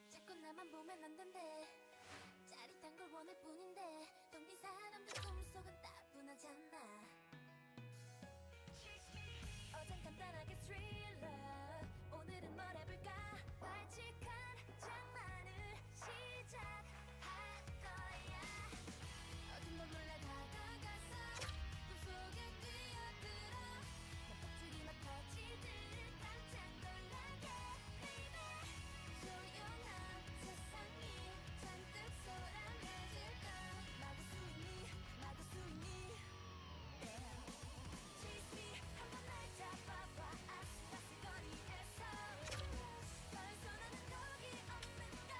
자꾸 나만 보면 안 된대. 짜릿한 걸 원할 뿐인데 텅빈 사람들 꿈속은 따분하잖아. 어젠 간단하게 스릴러, 오늘은 뭘 해볼까? 발칙한 장난을 시작할 거야. 어둠 몰래 다가가서 꿈속에 뛰어들어. 내 껍질이 막 터지듯 깜짝 놀라게 baby. 조용한 세상이 잔뜩 소란해질까. 막을 수 있니, 막을 수 있니. Chase me, 한번 날 잡아봐. 아슬아슬거리에서 벌써 나는 거기 없는걸.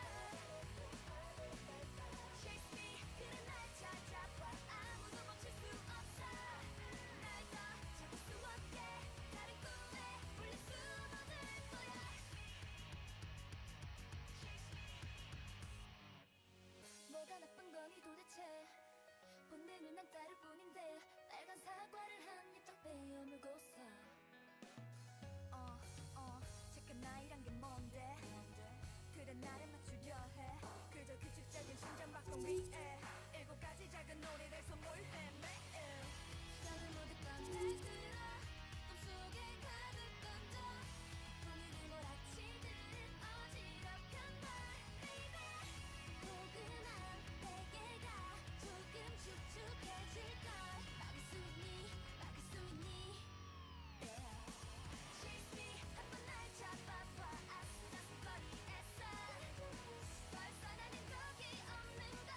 Chase me, 그래 날 찾아봐. 아무도 멈출 수 없어. 날 더 잡을 수 없게 다른 꿈에 몰려 숨어들 거야. 뭐가 나쁜 거니 도대체. 본능은 난 따를 뿐인데 빨간 사과를 한 입 딱 베어물고서 잠깐 나이란 게 뭔데. 그래 나를 맞추려 해. 그저 규칙적인 심장박동 위에 7가지 작은 놀이를 선물해 매일. 나를 모두 꺼내들어. 꿈속에 가득 던져. 분위기 몰아치듯 어지럽한 말 baby. 포근한 베개가 조금 축축해질걸. 막을 수 있니, 막을 수 있니. Chase me, 한번 날 잡아봐. 아슬아슬거리에서 벌써 나는 거기 없는걸.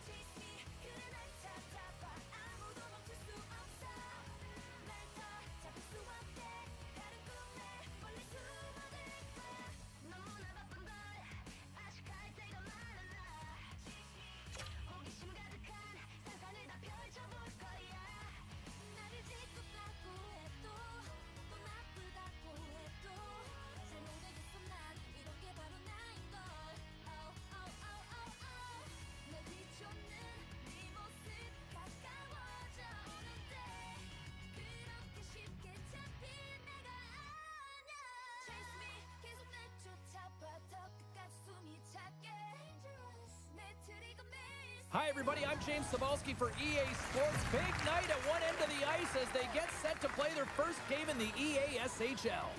Chase me, 그래 날 찾아봐. 아무도 멈출 수 없어. 날 더 잡을 수 없게 다른 꿈에 몰래 숨어들 거야. 너무나 바쁜 걸 아직할 때가 많아. 호기심 가득한 상상을 다 펼쳐볼 거야. 나를 짓궂다고 해도 또 나쁘다고 해도 잘 모르겠어. 난 이런 게 바로 나인걸. 내 뒤쫓는 네 모습 가까워져 오는데 그렇게 쉽게 잡힐 내가 아냐. Chase me, 계속 내쫓아봐. 더 끝까지 숨이 차게. 내 트리거 매일. Hi, everybody. I'm James Cebulski for EA Sports. Big night at one end of the ice as they get set to play their first game in the EASHL.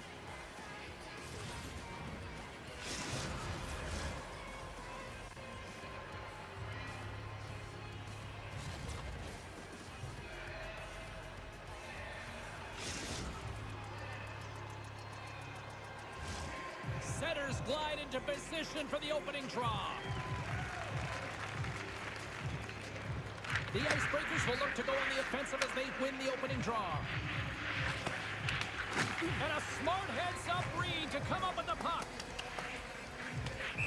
Centers glide into position for the opening draw. The Icebreakers will look to go on the offensive as they win the opening draw. And a smart heads-up read to come up with the puck.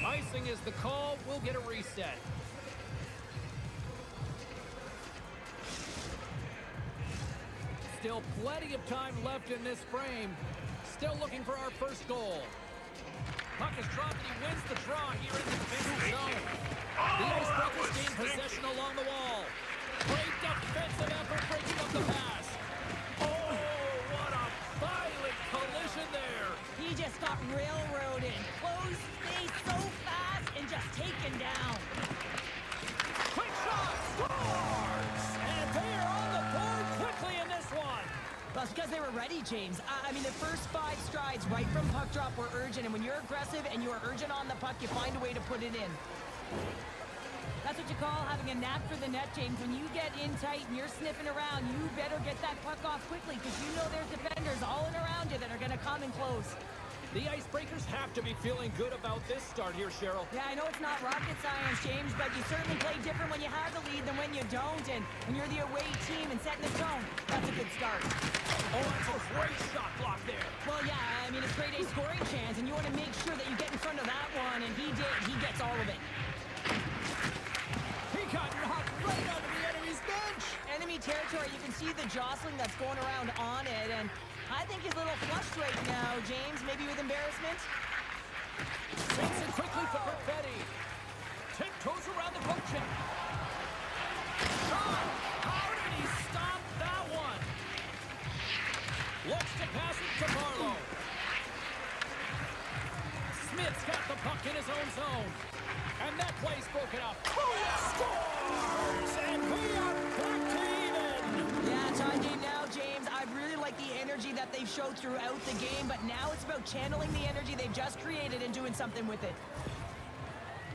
Icing is the call. We'll get a reset. Still plenty of time left in this frame. Still looking for our first goal. Puck is dropped and he wins the draw here in the defensive zone. The Icebreakers gain possession along the wall. Great defensive effort breaking up the pass. Oh, what a violent collision there. He just got railroaded. Closed space so fast and just taken down. Quick shot! Scores! And they are on the board quickly in this one. Well, it's because they were ready, James. I mean, the first 5 strides right from puck drop were urgent, and when you're aggressive and you are urgent on the puck, you find a way to put it in. That's what you call having a knack for the net, James. When you get in tight and you're sniffing around, you better get that puck off quickly because you know there's defenders all in around you that are going to come and close. The Icebreakers have to be feeling good about this start here, Cheryl. Yeah, I know it's not rocket science, James, but you certainly play different when you have the lead than when you don't. And when you're the away team and setting the tone, that's a good start. Oh, that's a great shot block there. Well, yeah, I mean, it's grade A scoring chance, and you want to make sure that you get in front of that one, and he did. He gets all of it. He got knocked right out of the enemy's bench. Enemy territory, you can see the jostling that's going around on it, and I think he's a little flushed right now, James, maybe with embarrassment. Sinks it quickly for Perfetti. Tiptoes around the poke check. Shot! How did he stop that one? Looks to pass it to Barlow. Smith's got the puck in his own zone. And that play's broken up. Scores! And we are back to even! Yeah, tie game now, James. I really like the energy that they've showed throughout the game, but now it's about channeling the energy they've just created and doing something with it.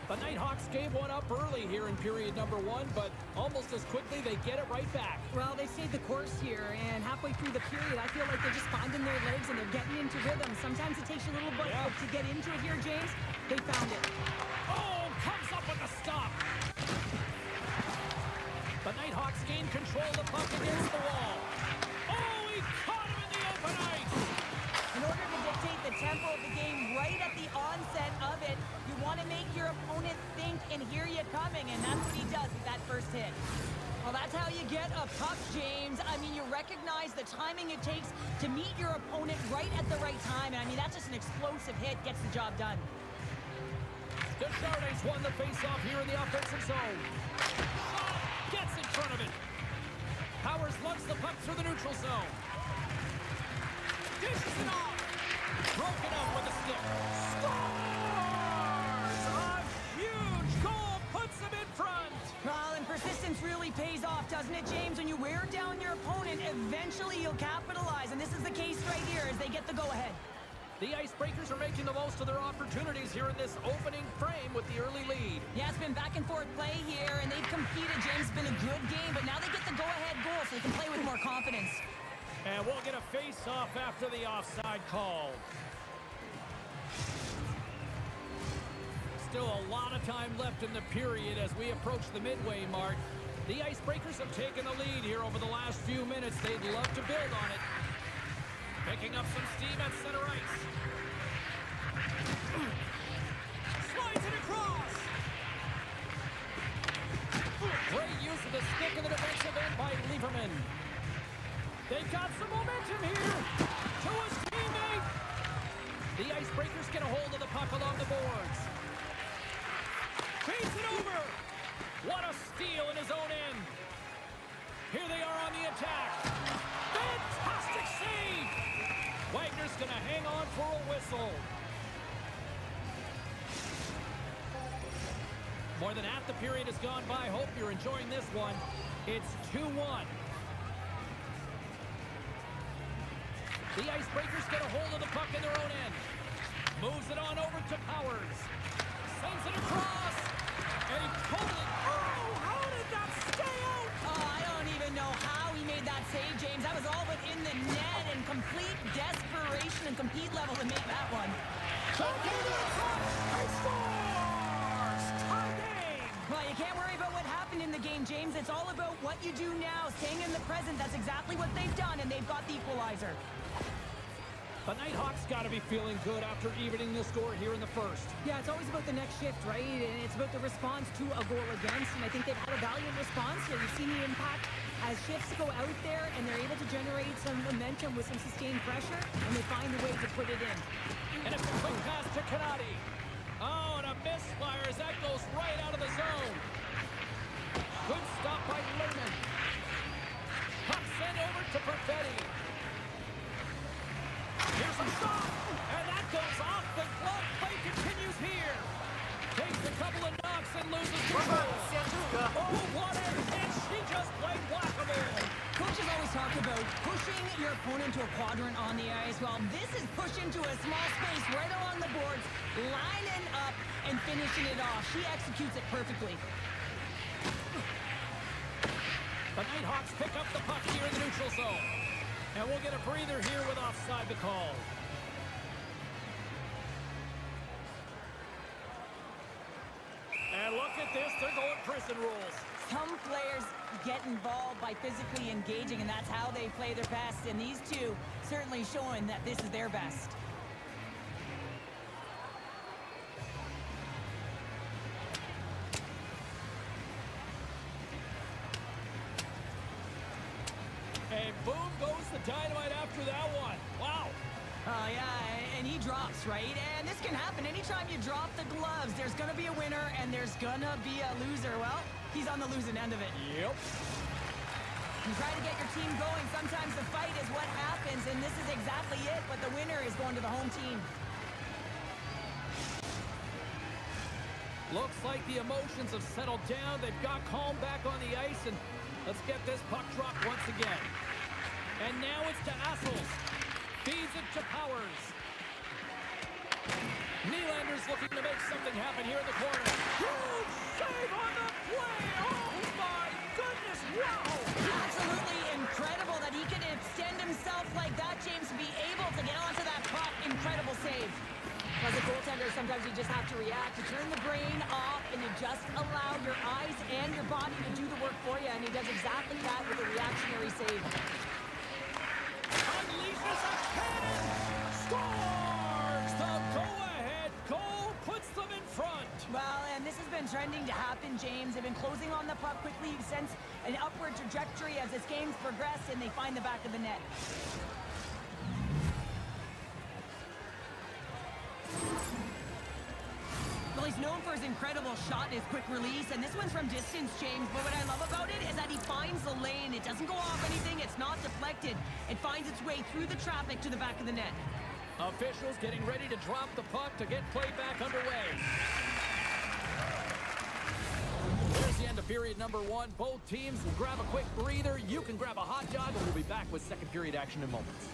The Nighthawks gave one up early here in period number 1, but almost as quickly they get it right back. Well, they stayed the course here, and halfway through the period, I feel like they're just finding their legs and they're getting into rhythm. Sometimes it takes you a little bit to get into it here, James. They found it. Oh, comes up with a stop. The Nighthawks gain control of the puck against the wall. Oh, he caught him in the open ice. In order to dictate the tempo of the game right at the onset of it, you want to make your opponent think and hear you coming, and that's what he does with that first hit. Well, that's how you get a puck, James. I mean, you recognize the timing it takes to meet your opponent right at the right time, and I mean, that's just an explosive hit, gets the job done. Destindeez won the face-off here in the offensive zone. Gets in front of it. Powers lugs the puck through the neutral zone. Dishes it off. Broken up with a stick. Scores! A huge goal puts them in front. Well, and persistence really pays off, doesn't it, James? When you wear down your opponent, eventually you'll capitalize, and this is the case right here as they get the go-ahead. The Icebreakers are making the most of their opportunities here in this opening frame with the early lead. Yeah, it's been back and forth play here, and they've competed, James. It's been a good game, but now they get the go-ahead goal, so they can play with more confidence. And we'll get a face-off after the offside call. Still a lot of time left in the period as we approach the midway mark. The Icebreakers have taken the lead here over the last few minutes. They'd love to build on it. Picking up some steam at center ice. Slides it across. Great use of the stick in the defensive end by Lieberman. They've got some momentum here. To his teammate. The Icebreakers get a hold of the puck along the boards. Feeds it over. What a steal in his own end. Here they are on the attack. Fantastic save. Wagner's going to hang on for a whistle. More than half the period has gone by. Hope you're enjoying this one. It's 2-1. The Icebreakers get a hold of the puck in their own end. Moves it on over to Powers. Sends it across. And he pulled it. Oh, how did that stay out? Oh, I don't even know how he made that save, James. That was all within the net and complete desperation and compete level to make that one. Scores! Tie game! Well, you can't worry about what happened in the game, James. It's all about what you do now, staying in the present. That's exactly what they've done, and they've got the equalizer. The Nighthawks got to be feeling good after evening the score here in the first. Yeah, it's always about the next shift, right? And it's about the response to a goal against. And I think they've had a valiant response here. You've seen the impact as shifts go out there and they're able to generate some momentum with some sustained pressure, and they find a way to put it in. And it's a quick pass to Kanati. Oh, and a misfire as that goes right out of the zone. Good stop by Lehman. Puck sent over to Perfetti. Here's a shot, and that goes off the glove. Play continues here. Takes a couple of knocks and loses control. Oh, what a hit. She just played whack-a-mole. Coaches always talk about pushing your opponent to a quadrant on the ice. Well, this is pushed into a small space right along the boards, lining up and finishing it off. She executes it perfectly. The Nighthawks pick up the puck here in the neutral zone. And we'll get a breather here with offside the call. And look at this, they're going prison rules. Some players get involved by physically engaging, and that's how they play their best. And these two certainly showing that this is their best. And boom goes the dynamite after that one. Wow. Yeah, and he drops, right? And this can happen. Anytime you drop the gloves, there's going to be a winner and there's going to be a loser. Well, he's on the losing end of it. Yep. You try to get your team going. Sometimes the fight is what happens, and this is exactly it. But the winner is going to the home team. Looks like the emotions have settled down. They've got calm back on the ice, and let's get this puck dropped once again. And now it's to Assels. Feeds it to Powers. Nylander's looking to make something happen here in the corner. Huge save on the play! Oh my goodness, wow! Absolutely incredible that he can extend himself like that, James, to be able to get onto that puck. Incredible save. As a goaltender, sometimes you just have to react. You turn the brain off, and you just allow your eyes and your body to do the work for you, and he does exactly that with a reactionary save. Unleashes a cannon! Scores! The go-ahead goal puts them in front. Well, and this has been trending to happen, James. They've been closing on the puck quickly since an upward trajectory as this game's progressed, and they find the back of the net. Well, he's known for his incredible shot and his quick release, and this one's from distance, James. But what I love about it is that he finds the lane. It doesn't go off anything. It's not deflected. It finds its way through the traffic to the back of the net. Officials getting ready to drop the puck to get play back underway. There's the end of period number one. Both teams will grab a quick breather. You can grab a hot dog, and we'll be back with second period action in moments.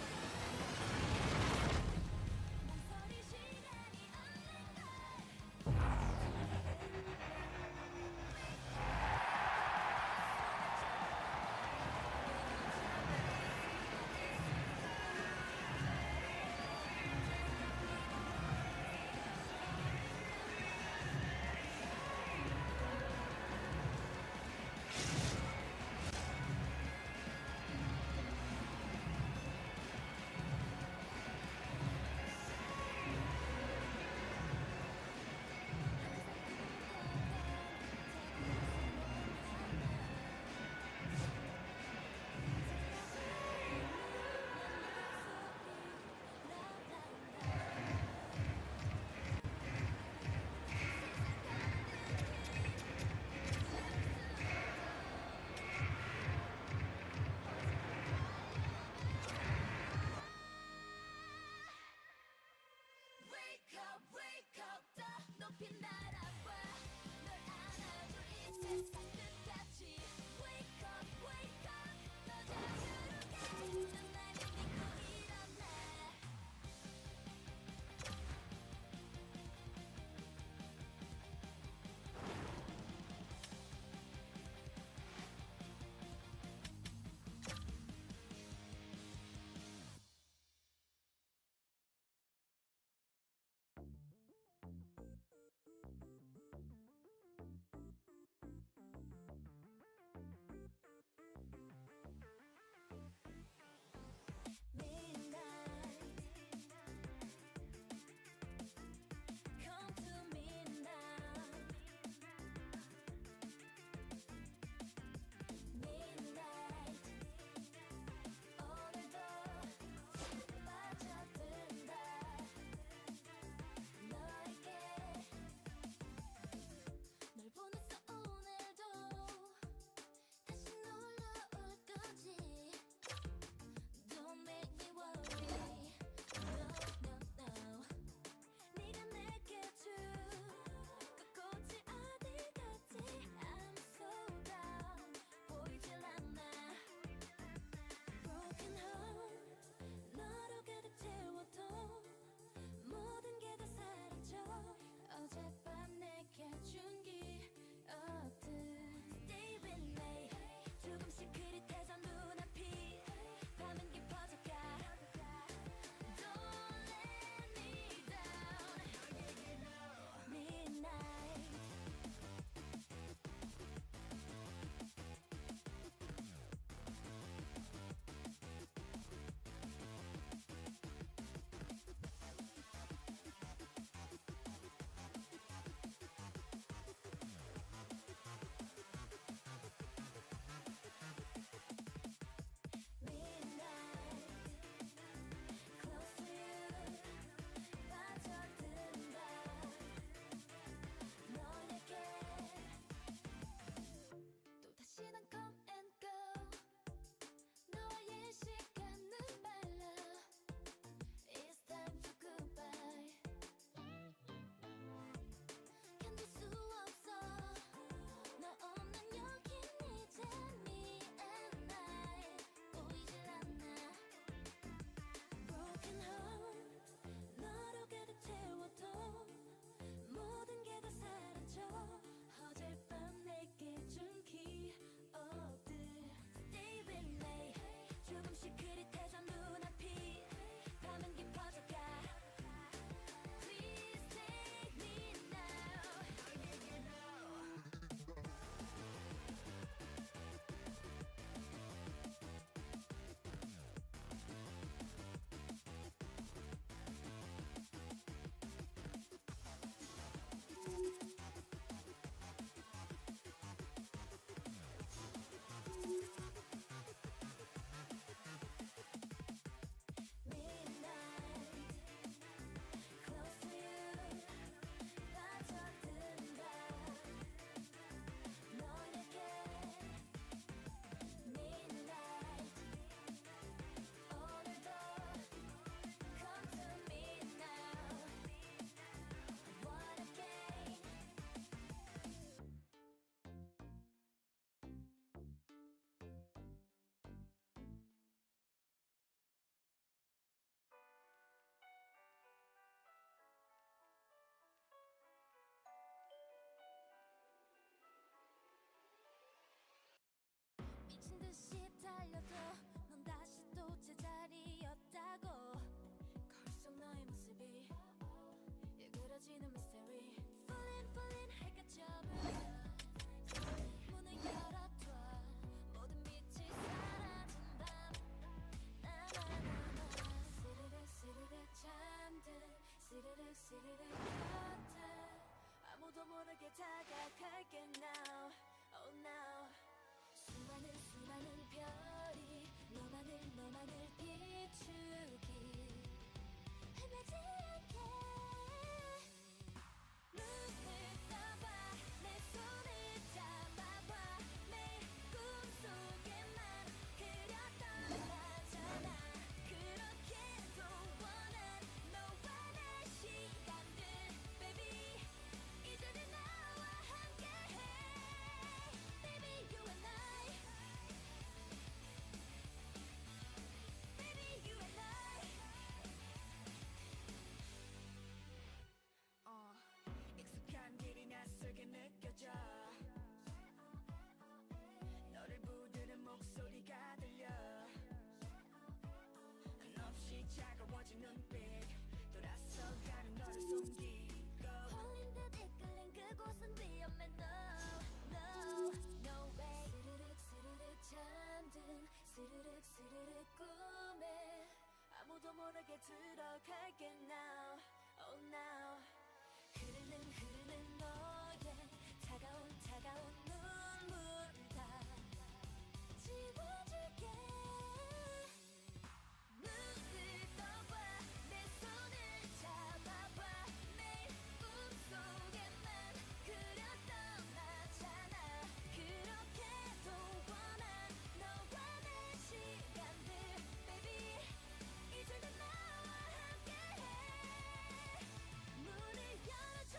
아무도 모르게 들어갈게 now oh now 흐르는 너의 차가운 눈물 다 지워줄게 눈을 떠봐 내 손을 잡아봐 내 꿈속에만 그렸던 나잖아 그렇게도 원한 너와 내 시간들 baby 이제 다 나와 함께해 문을 열어줘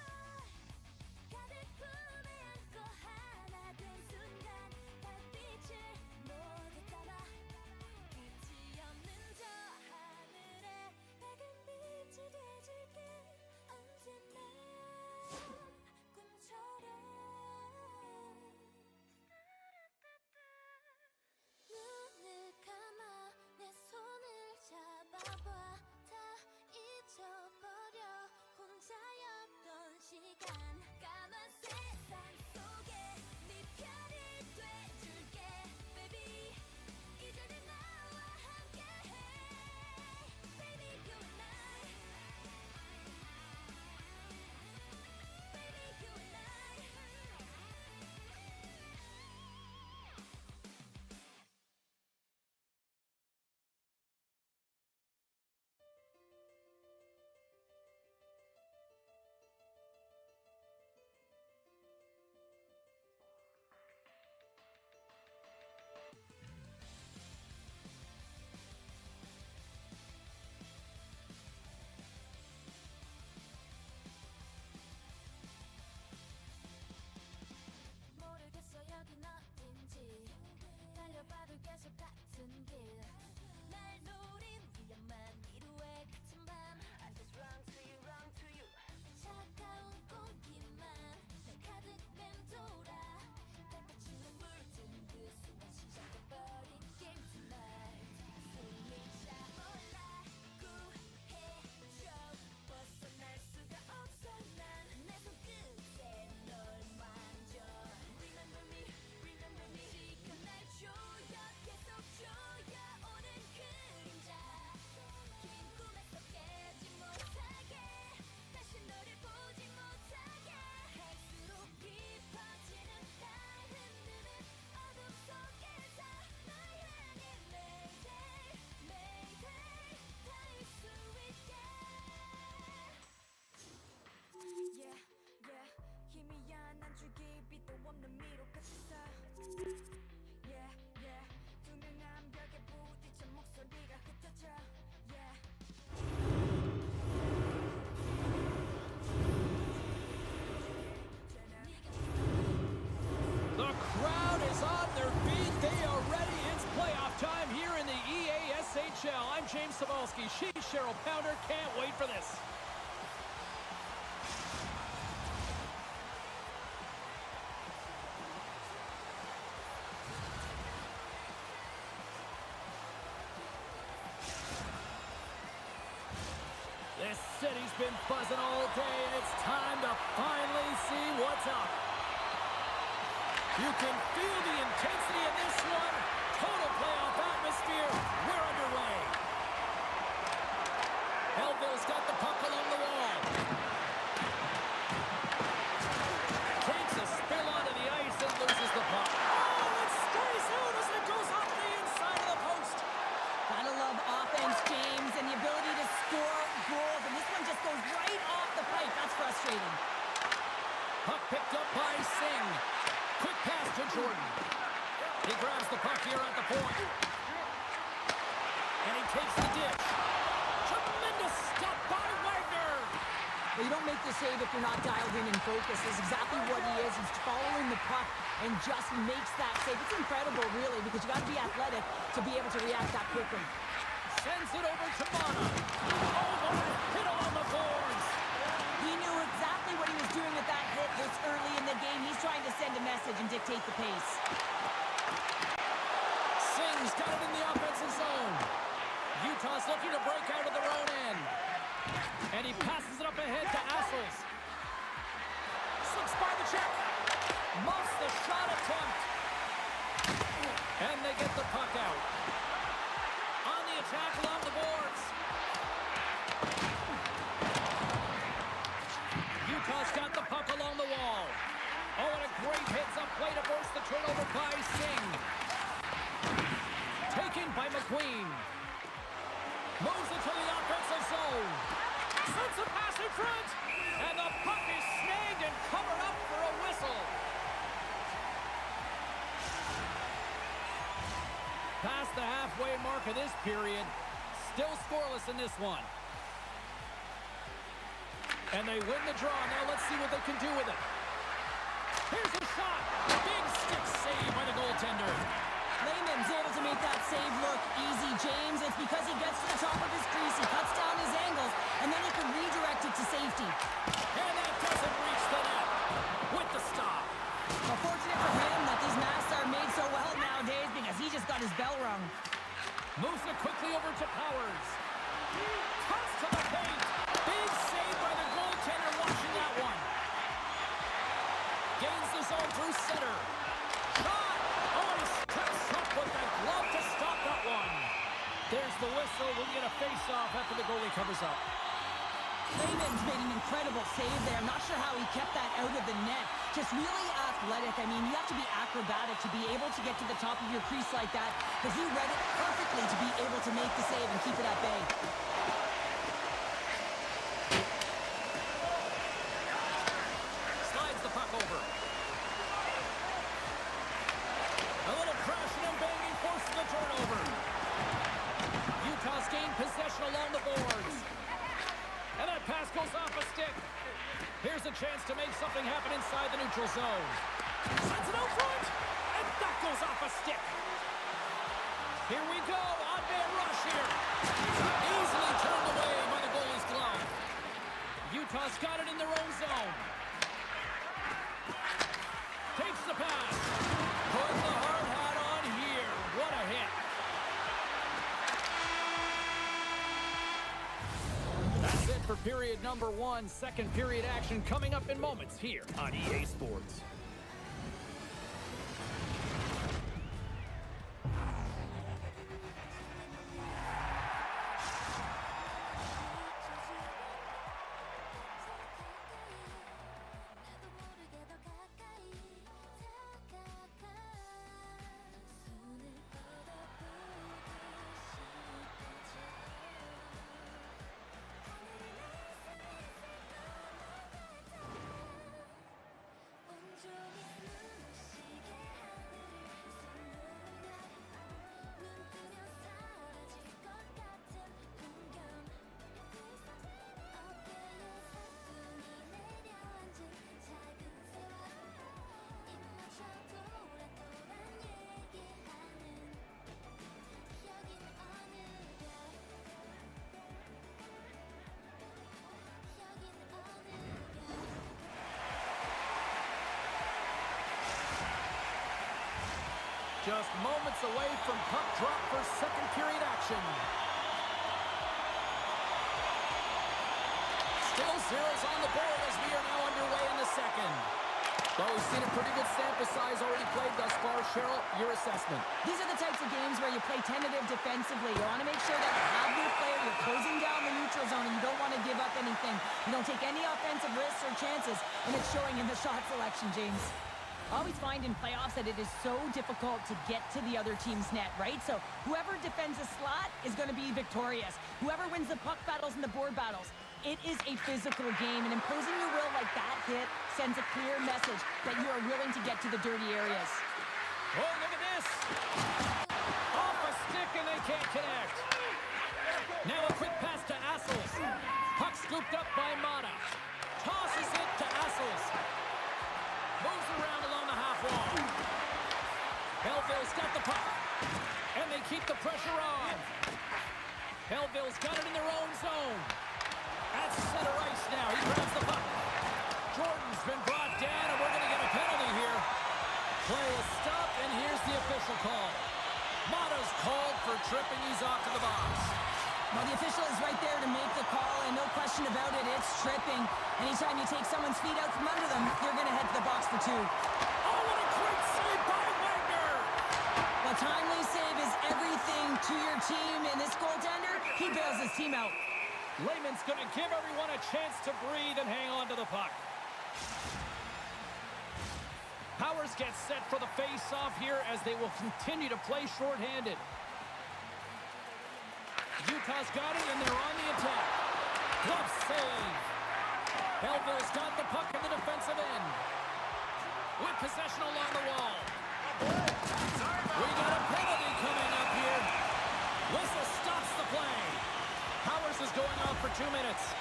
가득 품에 안고 하나 된 순간 달빛을 모두 담아 끝이 없는 저 하늘에 밝은 빛이 돼줄게 언제나 꿈처럼 눈을 감아 내 손을 잡아봐 다 잊어버려 혼자였던 시간 까만 세상 속에 네 편이 돼줄게 baby 이제는 나와 함께해 baby you and I baby you and I 모르겠어 여긴 어딘지 달려봐도 계속 같은 길 날 노린 위험한 미루에 갇힌 밤 I just run to you 차가운 공기만 날 가득 맴돌아 달빛으로 물든 그 순간 시작돼버린 게임 tonight 숨이 차올라 구해줘 벗어날 수가 없어 난 내 손끝에 널 만져 Remember me 지금 날 조여 계속 조여오는 그림자 긴 꿈에서 깨지 못하게 다시 너를 보지 못하게 할수록 깊어지는 날 흔드는 어둠 속에서 널 향해 Mayday Mayday 닿을 수 있게 Yeah yeah 희미한 한 줄기 빛도 없는 미로 끝에서 Yeah yeah 투명한 벽에 부딪혀 목소리가 흩어져 Yeah The crowd is on their feet. They are ready. It's playoff time here in the EASHL. I'm James Cebulski. She's Cheryl Pounder. Can't wait for this. This city's been buzzing all day, and it's time to finally see what's up. You can feel the intensity in this one. Total playoff atmosphere. We're underway. Belleville's got the puck along the wall. Takes a spill onto the ice and loses the puck. Oh, it stays out as it goes off the inside of the post. Gotta love offense, James, and the ability to score goals. And this one just goes right off the pipe. That's frustrating. Puck picked up by Singh. Quick pass to Jordan. He grabs the puck here at the point. And he takes the dish. Tremendous stop by Wagner. Well, you don't make the save if you're not dialed in and focused. That's exactly what he is. He's following the puck and just makes that save. It's incredible, really, because you got to be athletic to be able to react that quickly. Sends it over to Mana. Oh, what a hit on the boards. He knew exactly what he was doing with that hit this early in the game. He's trying to send a message and dictate the pace. Singh's got it in the offensive zone. Utah's looking to break out of their own end. And he passes it up ahead to Assels. Slips by the check. Muffs the shot attempt. And they get the puck out. On the attack along the boards. Utah's got the puck along the wall. Oh, and a great hits up play to force the turnover by Singh. Taken by McQueen. Moves it to the offensive zone. Sends a pass in front. And the puck is snagged and covered up for a whistle. Past the halfway mark of this period. Still scoreless in this one. And they win the draw. Now let's see what they can do with it. Here's a shot. Big stick save by the goaltender. Lehman's able to make that save look easy, James. It's because he gets to the top of his crease, he cuts down his angles, and then he can redirect it to safety. And that doesn't reach the net with the stop. Well, fortunate for him that these masks are made so well nowadays because he just got his bell rung. Moves it quickly over to Powers. Cuts to the paint. Big save by the goaltender watching that one. Gains the zone through center. Shot! Oh, he steps up with that glove to stop that one. There's the whistle. We'll get a face-off after the goalie covers up. Lehman's made an incredible save there. I'm not sure how he kept that out of the net. Just really athletic. I mean, you have to be acrobatic to be able to get to the top of your crease like that, because he read it perfectly to be able to make the save and keep it at bay. Slides the puck over. A little crashing and banging forces the turnover. Utah's gained possession along the boards. And that pass goes off a stick. Here's a chance to make something happen inside the neutral zone. Sends it out front. And that goes off a stick. Here we go. Odd man rush here. Easily turned away by the goalie's glove. Utah's got it in their own zone. Takes the pass. Put the hard hat on here. What a hit. That's it for period number one. Second period action coming up in moments here on EA Sports. Just moments away from puck drop for second period action. Still zeros on the board as we are now underway in the second. Well, we've seen a pretty good sample size already played thus far. Cheryl, your assessment. These are the types of games where you play tentative defensively. You want to make sure that you have your player, you're closing down the neutral zone, and you don't want to give up anything. You don't take any offensive risks or chances, and it's showing in the shot selection, James. I always find in playoffs that it is so difficult to get to the other team's net, right? So whoever defends a slot is going to be victorious. Whoever wins the puck battles and the board battles. It is a physical game, and imposing your will like that hit sends a clear message that you are willing to get to the dirty areas. Oh, look at this. Off a stick, and they can't connect. Now a quick pass to Assels. Puck scooped up by Mata. Tosses it to Assels. Moves around along the half wall. Belleville's got the puck. And they keep the pressure on. Belleville's got it in their own zone. At center ice now. He grabs the puck. Jordan's been brought down, and we're going to get a penalty here. Play is stopped, and here's the official call. Mata's called for tripping. He's off to the box. Well, the official is right there to make the call, and no question about it, it's tripping. Anytime you take someone's feet out from under them, you're going to head to the box for two. Oh, what a great save by Wagner! A timely save is everything to your team, and this goaltender, he bails his team out. Lehman's going to give everyone a chance to breathe and hang on to the puck. Powers gets set for the face-off here as they will continue to play shorthanded. Utah's got it, and they're on the attack. Glove save. Belleville's got the puck in the defensive end. With possession along the wall. We got a penalty coming up here. Whistle stops the play. Powers is going off for 2 minutes.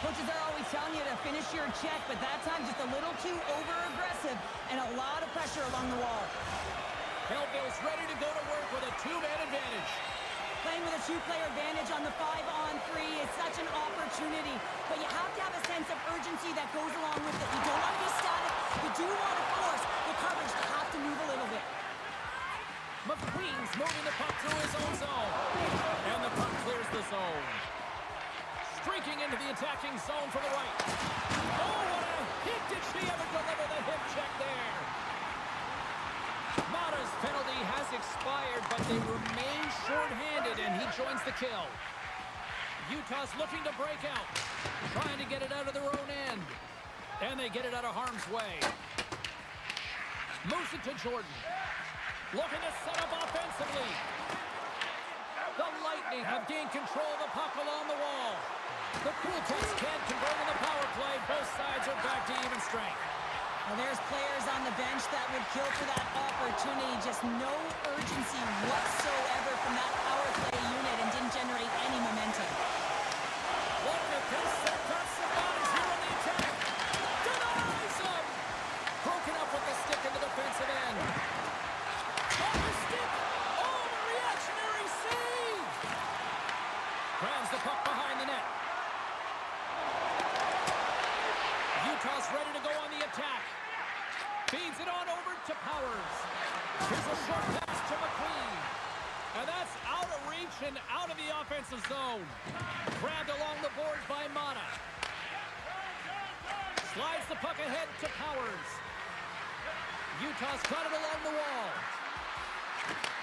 Coaches are always telling you to finish your check, but that time just a little too over-aggressive and a lot of pressure along the wall. Belleville's ready to go to work with a 2-man advantage. Playing with a 2-player advantage on the 5-on-3 is such an opportunity, but you have to have a sense of urgency that goes along with it. You don't want to be static. You do want to force the coverage to have to move a little bit. McQueen's moving the puck through his own zone. And the puck clears the zone. Streaking into the attacking zone for the right. Oh, what a hit! Did she ever deliver the hip check there? Mata's penalty has expired, but they remain shorthanded, and he joins the kill. Utah's looking to break out, trying to get it out of their own end. And they get it out of harm's way. Moves it to Jordan. Looking to set up offensively. The Lightning have gained control of the puck along the wall. The Cool Cats can't convert on the power play. Both sides are back to even strength. Well, there's players on the bench that would kill for that opportunity. Just no urgency whatsoever from that power play unit and didn't generate any momentum. Look at this. That's the bodies here on the attack. Denies him. Broken up with the stick in the defensive end. On the stick. Oh, the reactionary save. Grounds the puck behind the net. Utah's ready to go on the attack. Feeds it on over to Powers. Here's a short pass to McQueen. And that's out of reach and out of the offensive zone. Grabbed along the boards by Mata. Slides the puck ahead to Powers. Utah's got it along the wall.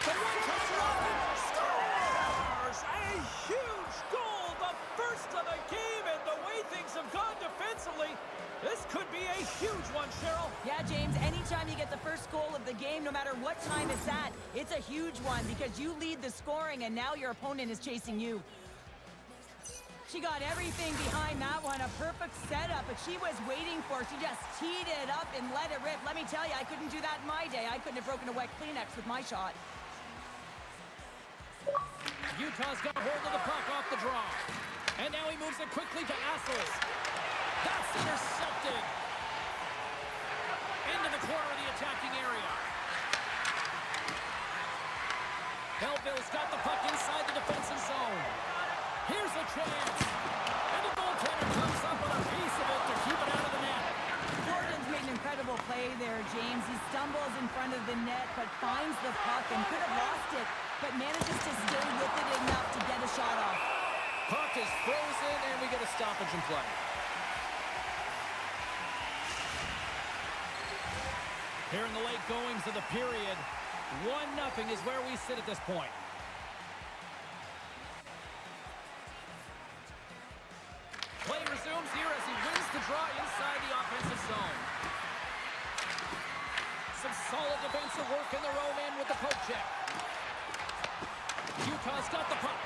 The one-touch rocket scores! A huge goal, the first of the game, and the way things have gone defensively, this could be a huge one, Cheryl. Yeah, James, anytime you get the first goal of the game, no matter what time it's at, it's a huge one because you lead the scoring and now your opponent is chasing you. She got everything behind that one, a perfect setup, but she was waiting for it. She just teed it up and let it rip. Let me tell you, I couldn't do that in my day. I couldn't have broken a wet Kleenex with my shot. Utah's got hold of the puck off the draw. And now he moves it quickly to Assels. That's intercepted. Into the corner of the attacking area. Belleville's got the puck inside the defensive zone. Here's a chance. And the goaltender comes up with a piece of it to keep it out of the net. Jordan's made an incredible play there, James. He stumbles in front of the net, but finds the puck and could have lost it, but manages to stay with it enough to get a shot off. Puck is frozen, and we get a stoppage in play. Here in the late goings of the period, 1-0 is where we sit at this point. Play resumes here as he wins the draw inside the offensive zone. Some solid defensive work in their own end with the poke check. Utah's got the puck.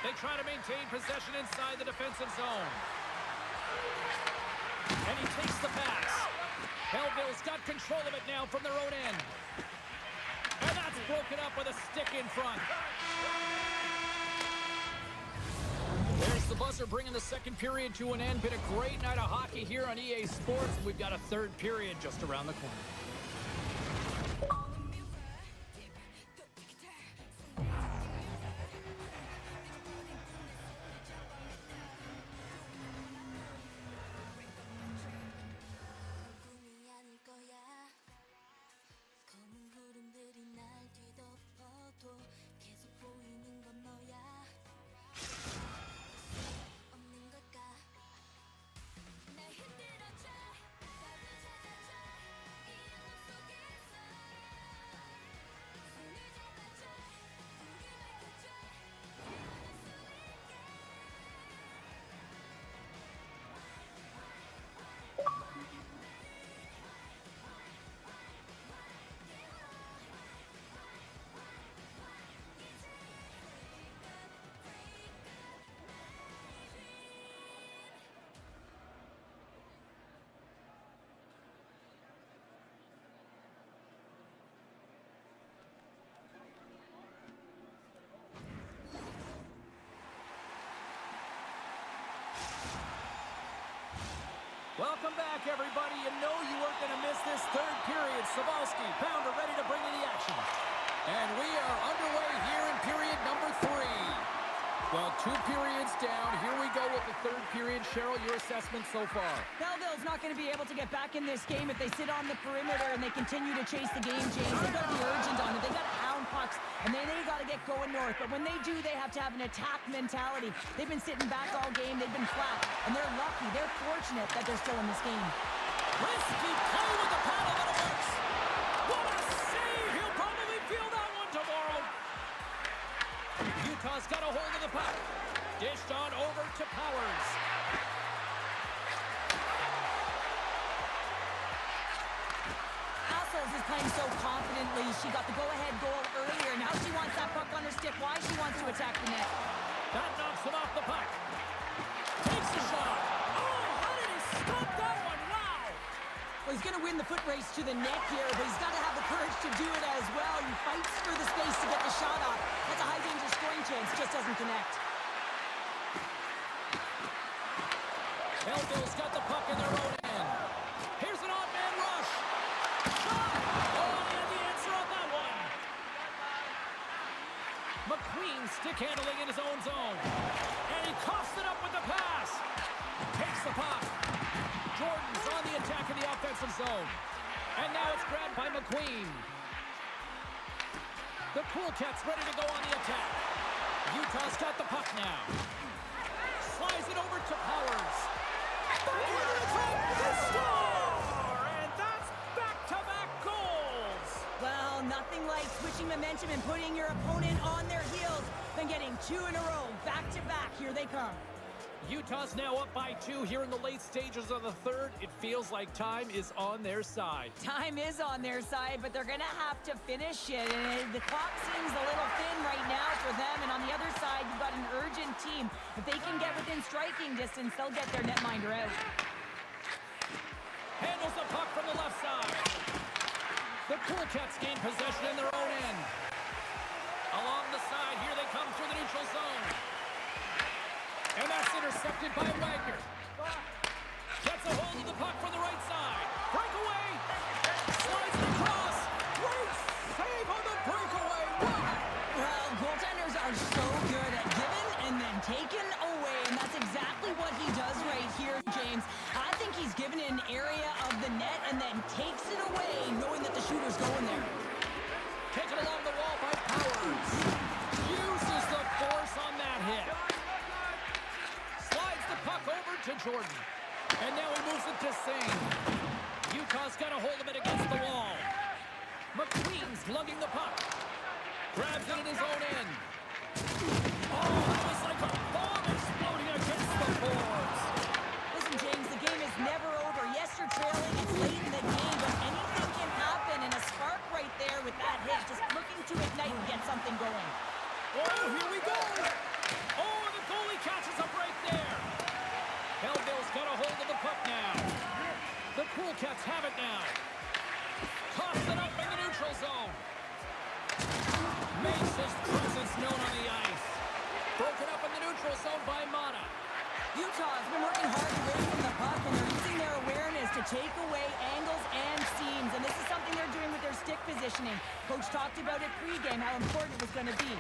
They try to maintain possession inside the defensive zone. And he takes the pass. Belleville's got control of it now from their own end. And that's broken up with a stick in front. There's the buzzer bringing the second period to an end. Been a great night of hockey here on EA Sports. We've got a third period just around the corner. Welcome back, everybody. You know you weren't going to miss this third period. Sabalski, Pounder ready to bring in the action. And we are underway here in period number 3. Well, 2 periods down. Here we go with the third period. Cheryl, your assessment so far? Belleville's not going to be able to get back in this game if they sit on the perimeter and they continue to chase the game, James. They've got to be urgent on it. They've got to hound pucks, and they got to get going north. But when they do, they have to have an attack mentality. They've been sitting back all game. They've been flat, and they're lucky. They're fortunate that they're still in this game. Risky play with the paddle, but it works. What a save! He'll probably feel that one tomorrow. Utah's got a hold of the puck. Dished on over to Powers. Assels is playing so confidently. She got the go-ahead goal earlier. Now she wants that puck on her stick. Why she wants to attack the net? That knocks him off the puck. Takes a shot. Oh, how did he stop that one? Wow! Well, he's going to win the foot race to the net here, but he's got to have the courage to do it as well. He fights for the space to get the shot off. That's a high-danger scoring chance. Just doesn't connect. Belleville's got the puck in their own end. Here's an odd man rush. Shot! Oh, and the answer on that one. McQueen stick handling in his own zone. And he coughs it up with the pass. Takes the puck. Jordan's on the attack in the offensive zone. And now it's grabbed by McQueen. The Cool Cats ready to go on the attack. Utah's got the puck now. Slides it over to Powers. Back into the front, the score! And that's back-to-back goals! Well, nothing like switching momentum and putting your opponent on their heels than getting 2 in a row. Back-to-back. Here they come. Utah's now up by 2 here in the late stages of the third. It feels like time is on their side. Time is on their side, but they're going to have to finish it. And the clock seems a little thin right now for them. And on the other side, you've got an urgent team. If they can get within striking distance, they'll get their netminder out. Handles the puck from the left side. The Cool Cats gain possession in their own end. Along the side, here they come through the neutral zone. And that's intercepted by Wagner. Gets a hold of the puck from the right side. Breakaway. Slides it across. Great save on the breakaway. Wow. Well, goaltenders are so good at giving and then taking away. And that's exactly what he does right here, James. I think he's given an area of the net and then takes it away, knowing that the shooter's going there. Taken along the wall by Powers. Uses the force on that hit. Puck over to Jordan. And now he moves it to Singh. Utah's got a hold of it against the wall. McQueen's lugging the puck. Grabs it in his own end. Oh, that was like a bomb exploding against the boards. Listen, James, the game is never over. Yes, you're trailing. It's late in the game, but anything can happen. And a spark right there with that hit. Just looking to ignite and get something going. Oh, here we go. Oh, the goalie catches a break there. Belleville's got a hold of the puck now. The Cool Cats have it now. Toss it up in the neutral zone. Makes his presence known on the ice. Broken up in the neutral zone by Mata. Utah's been working hard away from the puck, and they're using their awareness to take away angles and seams. And this is something they're doing with their stick positioning. Coach talked about it pregame, how important it was going to be.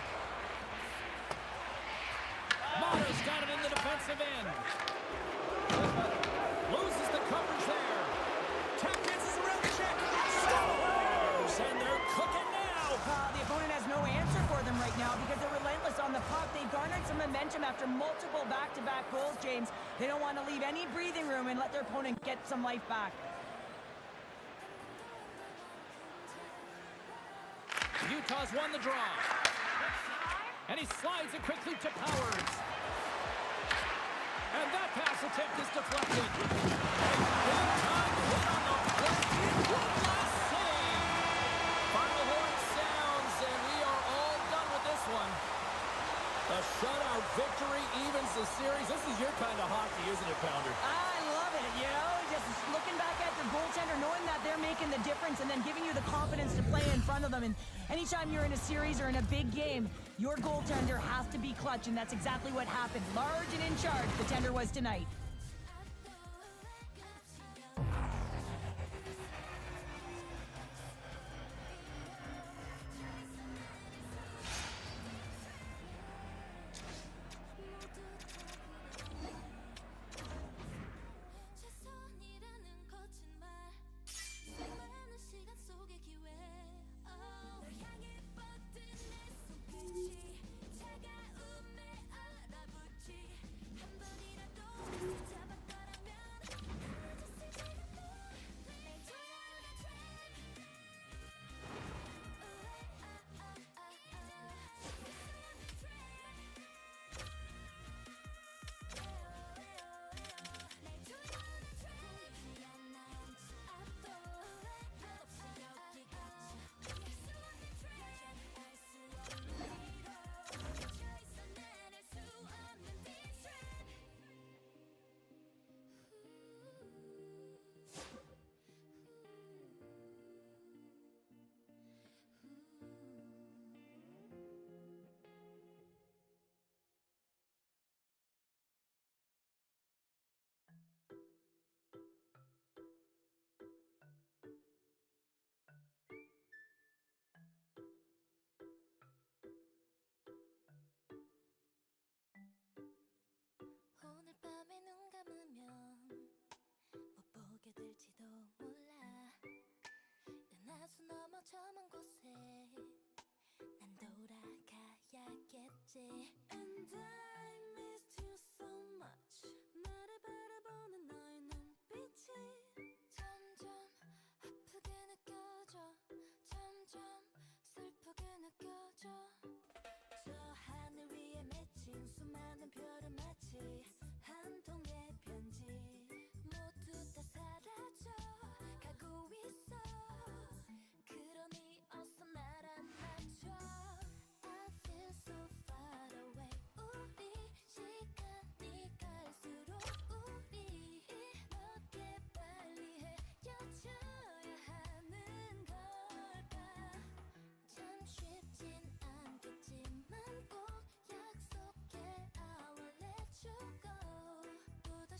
Mata's got it in the defensive end. Loses the coverage there. Tap dances around the check. Scores! And they're cooking now. The opponent has no answer for them right now because they're relentless on the puck. They've garnered some momentum after multiple back-to-back goals, James. They don't want to leave any breathing room and let their opponent get some life back. Utah's won the draw. And he slides it quickly to Powers. And that pass attempt is deflected. Big time hit on the plate. One last save. Final horn sounds, and we are all done with this one. A shutout victory evens the series. This is your kind of hockey, isn't it, Pounder? I love it, you know, just looking back at the goaltender, knowing that they're making the difference and then giving you the confidence to play in front of them. And anytime you're in a series or in a big game, your goaltender has to be clutch, and that's exactly what happened. Large and in charge, the tender was tonight.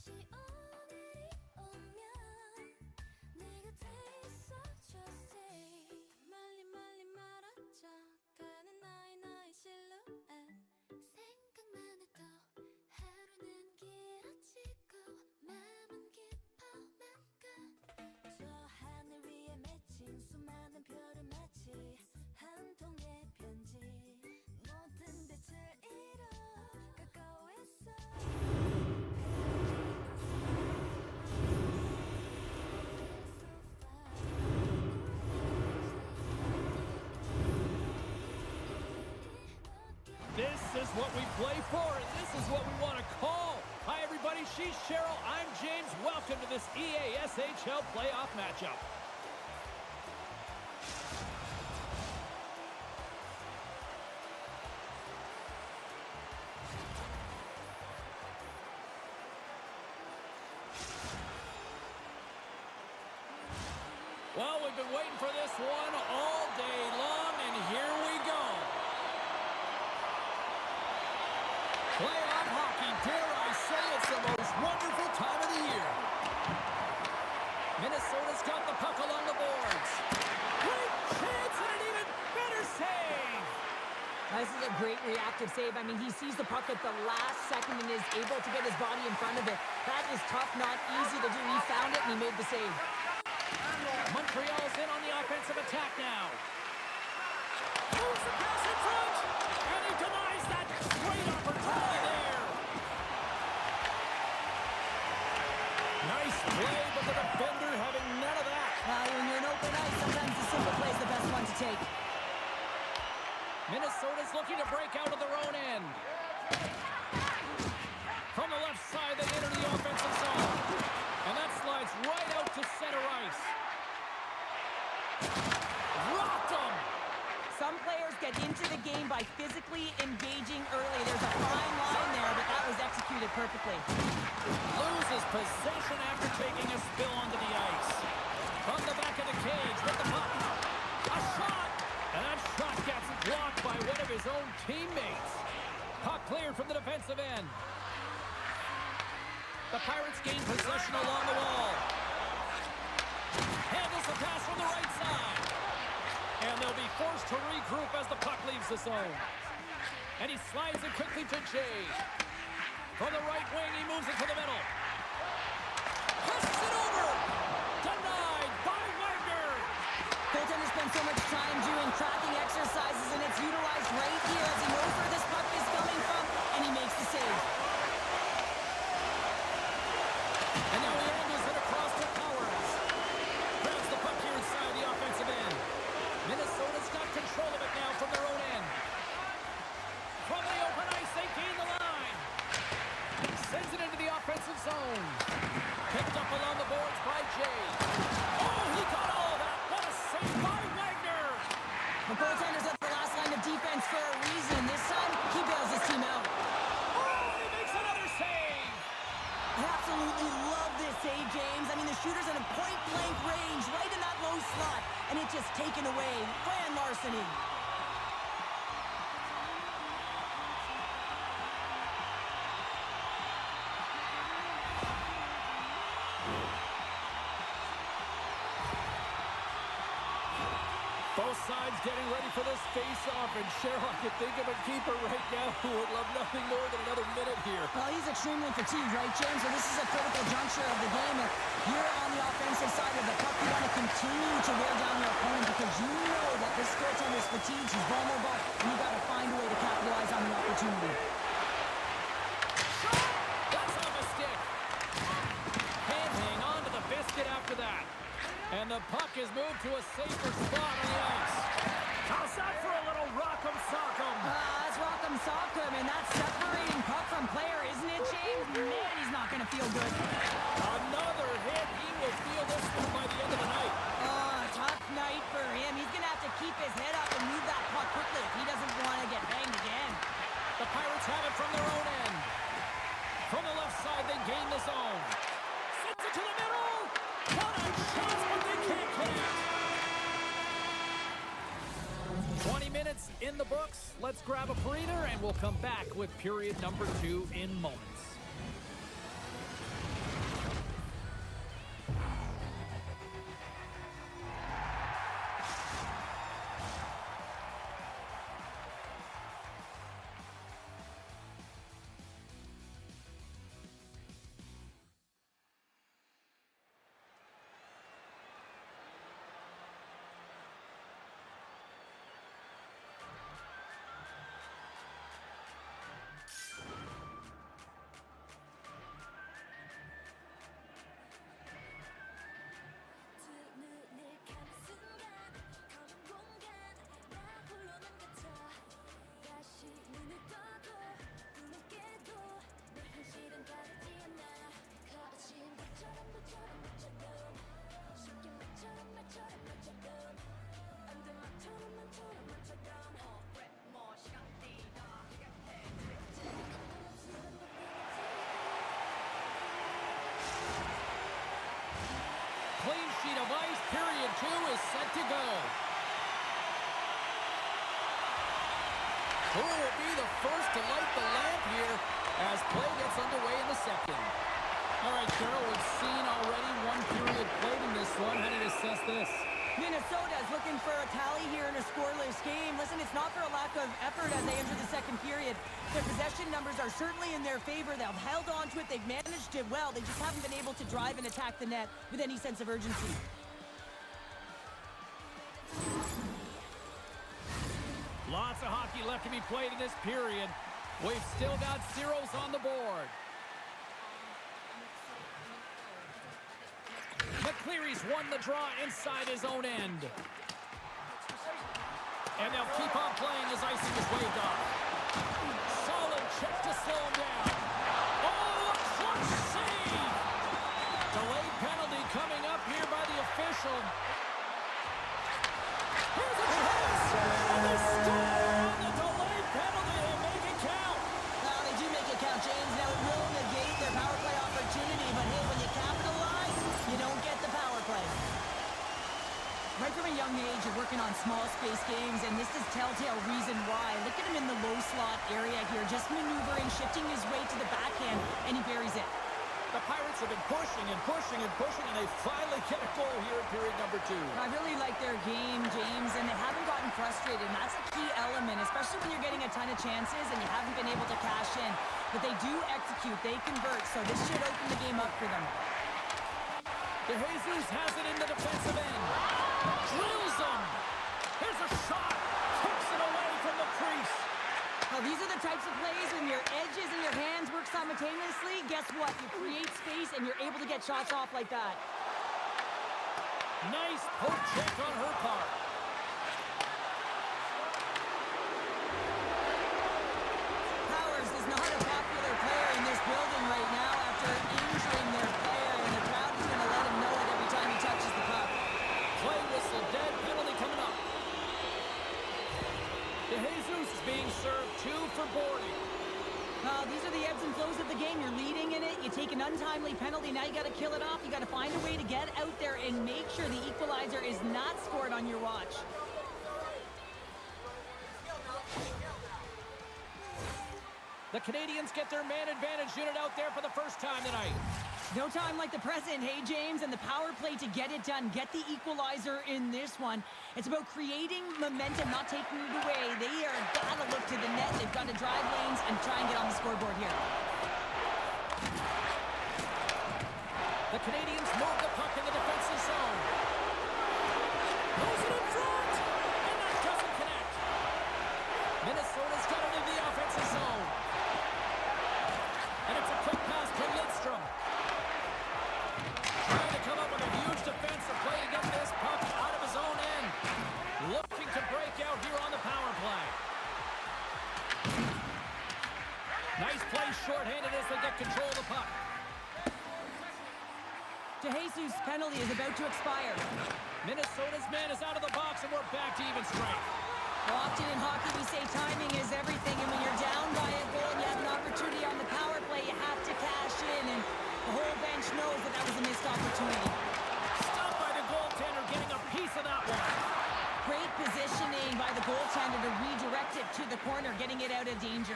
다시 오늘이 오면 내 곁에 있어 just stay 멀리 멀리 멀어져 가는 나의 실루엣 생각만 해도 하루는 길어지고 맘은 깊어만 가저 하늘 위에 맺힌 수많은 별을 마치 한 통의 편지 모든 빛을 잃어 가까워 있어 This is what we play for, and this is what we want to call. Hi, everybody. She's Cheryl. I'm James. Welcome to this EASHL playoff matchup. Well, we've been waiting for this one all day long, and here we go. Playoff hockey, dare I say, it's the most wonderful time of the year. Minnesota's got the puck along the boards. Great chance and an even better save. This is a great reactive save. I mean, he sees the puck at the last second and is able to get his body in front of it. That is tough, not easy to do. He found it and he made the save. Montreal's in on the offensive attack now. Moves the pass in front, and he denies that great opportunity there. Nice play, but the defender having none of that. When you're in open ice, sometimes the simple play is the best one to take. Minnesota's looking to break out of their own end. From the left side, they enter the offensive zone. And that slides right out to center ice. Rocked him! Some players get into the game by physically engaging early. There's a fine line there, but that was executed perfectly. Loses possession after taking a spill onto the ice. From the back of the cage with the puck. A shot! And that shot gets blocked by one of his own teammates. Puck cleared from the defensive end. The Pirates gain possession along the wall. Handles the pass from the right side. And they'll be forced to regroup as the puck leaves the zone. And he slides it quickly to Jay. From the right wing, he moves it to the middle. Pushes it over. Denied by Wagner. Goaltender spends so much time doing tracking exercises, and it's utilized right here as he knows where this puck is coming from, and he makes the save. And now he angles it across to Powers. Grabs the puck here inside the offensive end. Minnesota's got control of it now from their own end. From the open ice, they gain the line. Sends it into the offensive zone. Picked up along the boards by Jay. Oh, he got all of that. What a save by Wagner. The goaltender's at the last line of defense for a reason. This time, he bails his team out. Oh, he makes another save. I absolutely love this save, James. I mean, the shooter's in a point-blank range, right in that low slot, and it's just taken away. Grand larceny. Both sides getting ready for this face-off, and Cheryl, I could think of a keeper right now who would love nothing more than another minute here. Well, he's extremely fatigued, right, James? So this is a critical juncture of the game. And you're on the offensive side of the puck. You want to continue to wear down your opponent because you know that this goaltender is fatigued. He's vulnerable, and you got to find a way to capitalize on the opportunity. Shot! That's off a stick. Can't hang on to the biscuit after that. And the puck is moved to a safer spot on the ice. Toss out for a little rock'em sock'em. That's rock'em sock'em, and that's separating puck from player, isn't it, James? Man, he's not going to feel good. Another hit. He will feel this one by the end of the night. Tough night for him. He's going to have to keep his head up and move that puck quickly if he doesn't want to get banged again. The Pirates have it from their own end. From the left side, they gain the zone. Sends it to the middle. What a chance, but they can't connect. 20 minutes in the books. Let's grab a breather, and we'll come back with period number 2 in moments. to go. Who will be the first to light the lamp here as play gets underway in the second? All right, Cheryl, we've seen already one period played in this one. How do you assess this? Minnesota's looking for a tally here in a scoreless game. Listen, it's not for a lack of effort as they enter the second period. Their possession numbers are certainly in their favor. They've held on to it. They've managed it well. They just haven't been able to drive and attack the net with any sense of urgency. Lots of hockey left to be played in this period. We've still got zeros on the board. McCleary's won the draw inside his own end. And they'll keep on playing as icing is waved off. Solid check to slow him down. Oh, a clutch save! Delayed penalty coming up here by the official. Here's a chance! And they score on the delayed penalty. They make it count. Well, they do make it count, James. Now, it will negate their power play opportunity, but hey, when you capitalize, you don't get the power play. Right from a young age, you're working on small space games, and this is telltale reason why. Look at him in the low slot area here, just maneuvering, shifting his way to the backhand, and he buries it. The Pirates have been pushing and pushing and pushing, and they finally get a goal here in period number 2. I really like their game, James, and they haven't gotten frustrated, and that's a key element, especially when you're getting a ton of chances and you haven't been able to cash in. But they do execute, they convert, so this should open the game up for them. DeJesus has it in the defensive end. Drills him. Here's a shot. Kicks it away from the crease. Well, these are the types of plays when your edges and your hands work simultaneously. Guess what? You create space and you're able to get shots off like that. Nice poke check on her part. Powers is not a popular player in this building right now after injuring their player, and the crowd is going to let him know it every time he touches the puck. Play whistle, dead penalty coming up. DeJesus is being served 2 for boarding. These are the ebbs and flows of the game. You're leading in it. You take an untimely penalty. Now you got to kill it off. You got to find a way to get out there and make sure the equalizer is not scored on your watch. The Canadians get their man advantage unit out there for the first time tonight. No time like the present, hey, James, and the power play to get it done. Get the equalizer in this one. It's about creating momentum, not taking it away. They are got to look to the net. They've got to drive lanes and try and get on the scoreboard here. The Canadians move the puck in the defensive zone. Throws it in front, and that doesn't connect. Minnesota's got it in the offensive zone. And it's a quick pass to Lidstrom. Trying to come up with a huge defensive play to get this puck out of his own end. Looking to break out here on the power play. Nice play shorthanded as they get control of the puck. DeJesus' penalty is about to expire. Minnesota's man is out of the box, and we're back to even strength. Often in hockey, we say timing is everything, and when you're down by a goal and you have an opportunity on the power play, you have to cash in, and the whole bench knows that that was a missed opportunity. Stopped by the goaltender, getting a piece of that one. Great positioning by the goaltender to redirect it to the corner, getting it out of danger.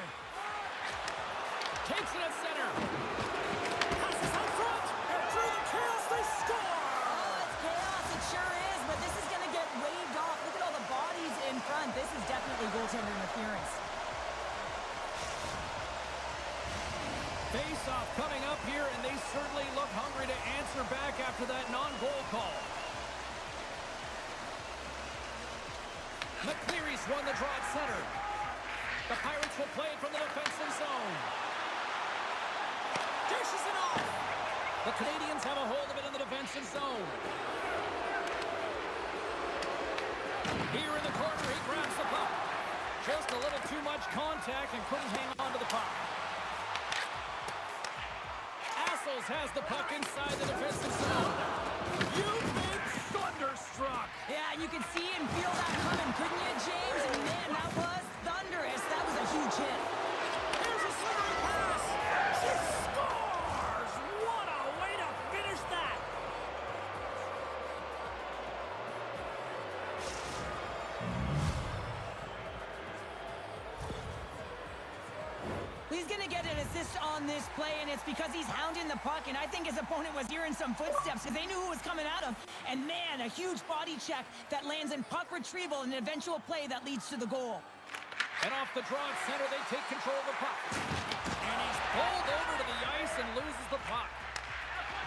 Takes it at center. Passes out front, and through the chaos, they score! Oh, it's chaos, it sure is, but this is going to get waved off. Look at all the bodies in front. This is definitely goaltender interference. Face-off coming up here, and they certainly look hungry to answer back after that non-goal call. McCleary's won the draw at center. The Pirates will play it from the defensive zone. Dishes it off. The Canadians have a hold of it in the defensive zone. Here in the corner, he grabs the puck. Just a little too much contact and couldn't hang on to the puck. Assels has the puck inside the defensive zone. You've been thunderstruck. Yeah, you could see and feel that coming, couldn't you, James? And man, that was thunderous. That was a huge hit. Here's a centering pass. She scores! What a way to finish that! assist on this play, and it's because he's hounding the puck, and I think his opponent was hearing some footsteps because they knew who was coming at him. And man, a huge body check that lands in puck retrieval and an eventual play that leads to the goal. And off the draw at center, they take control of the puck. And he's pulled over to the ice and loses the puck.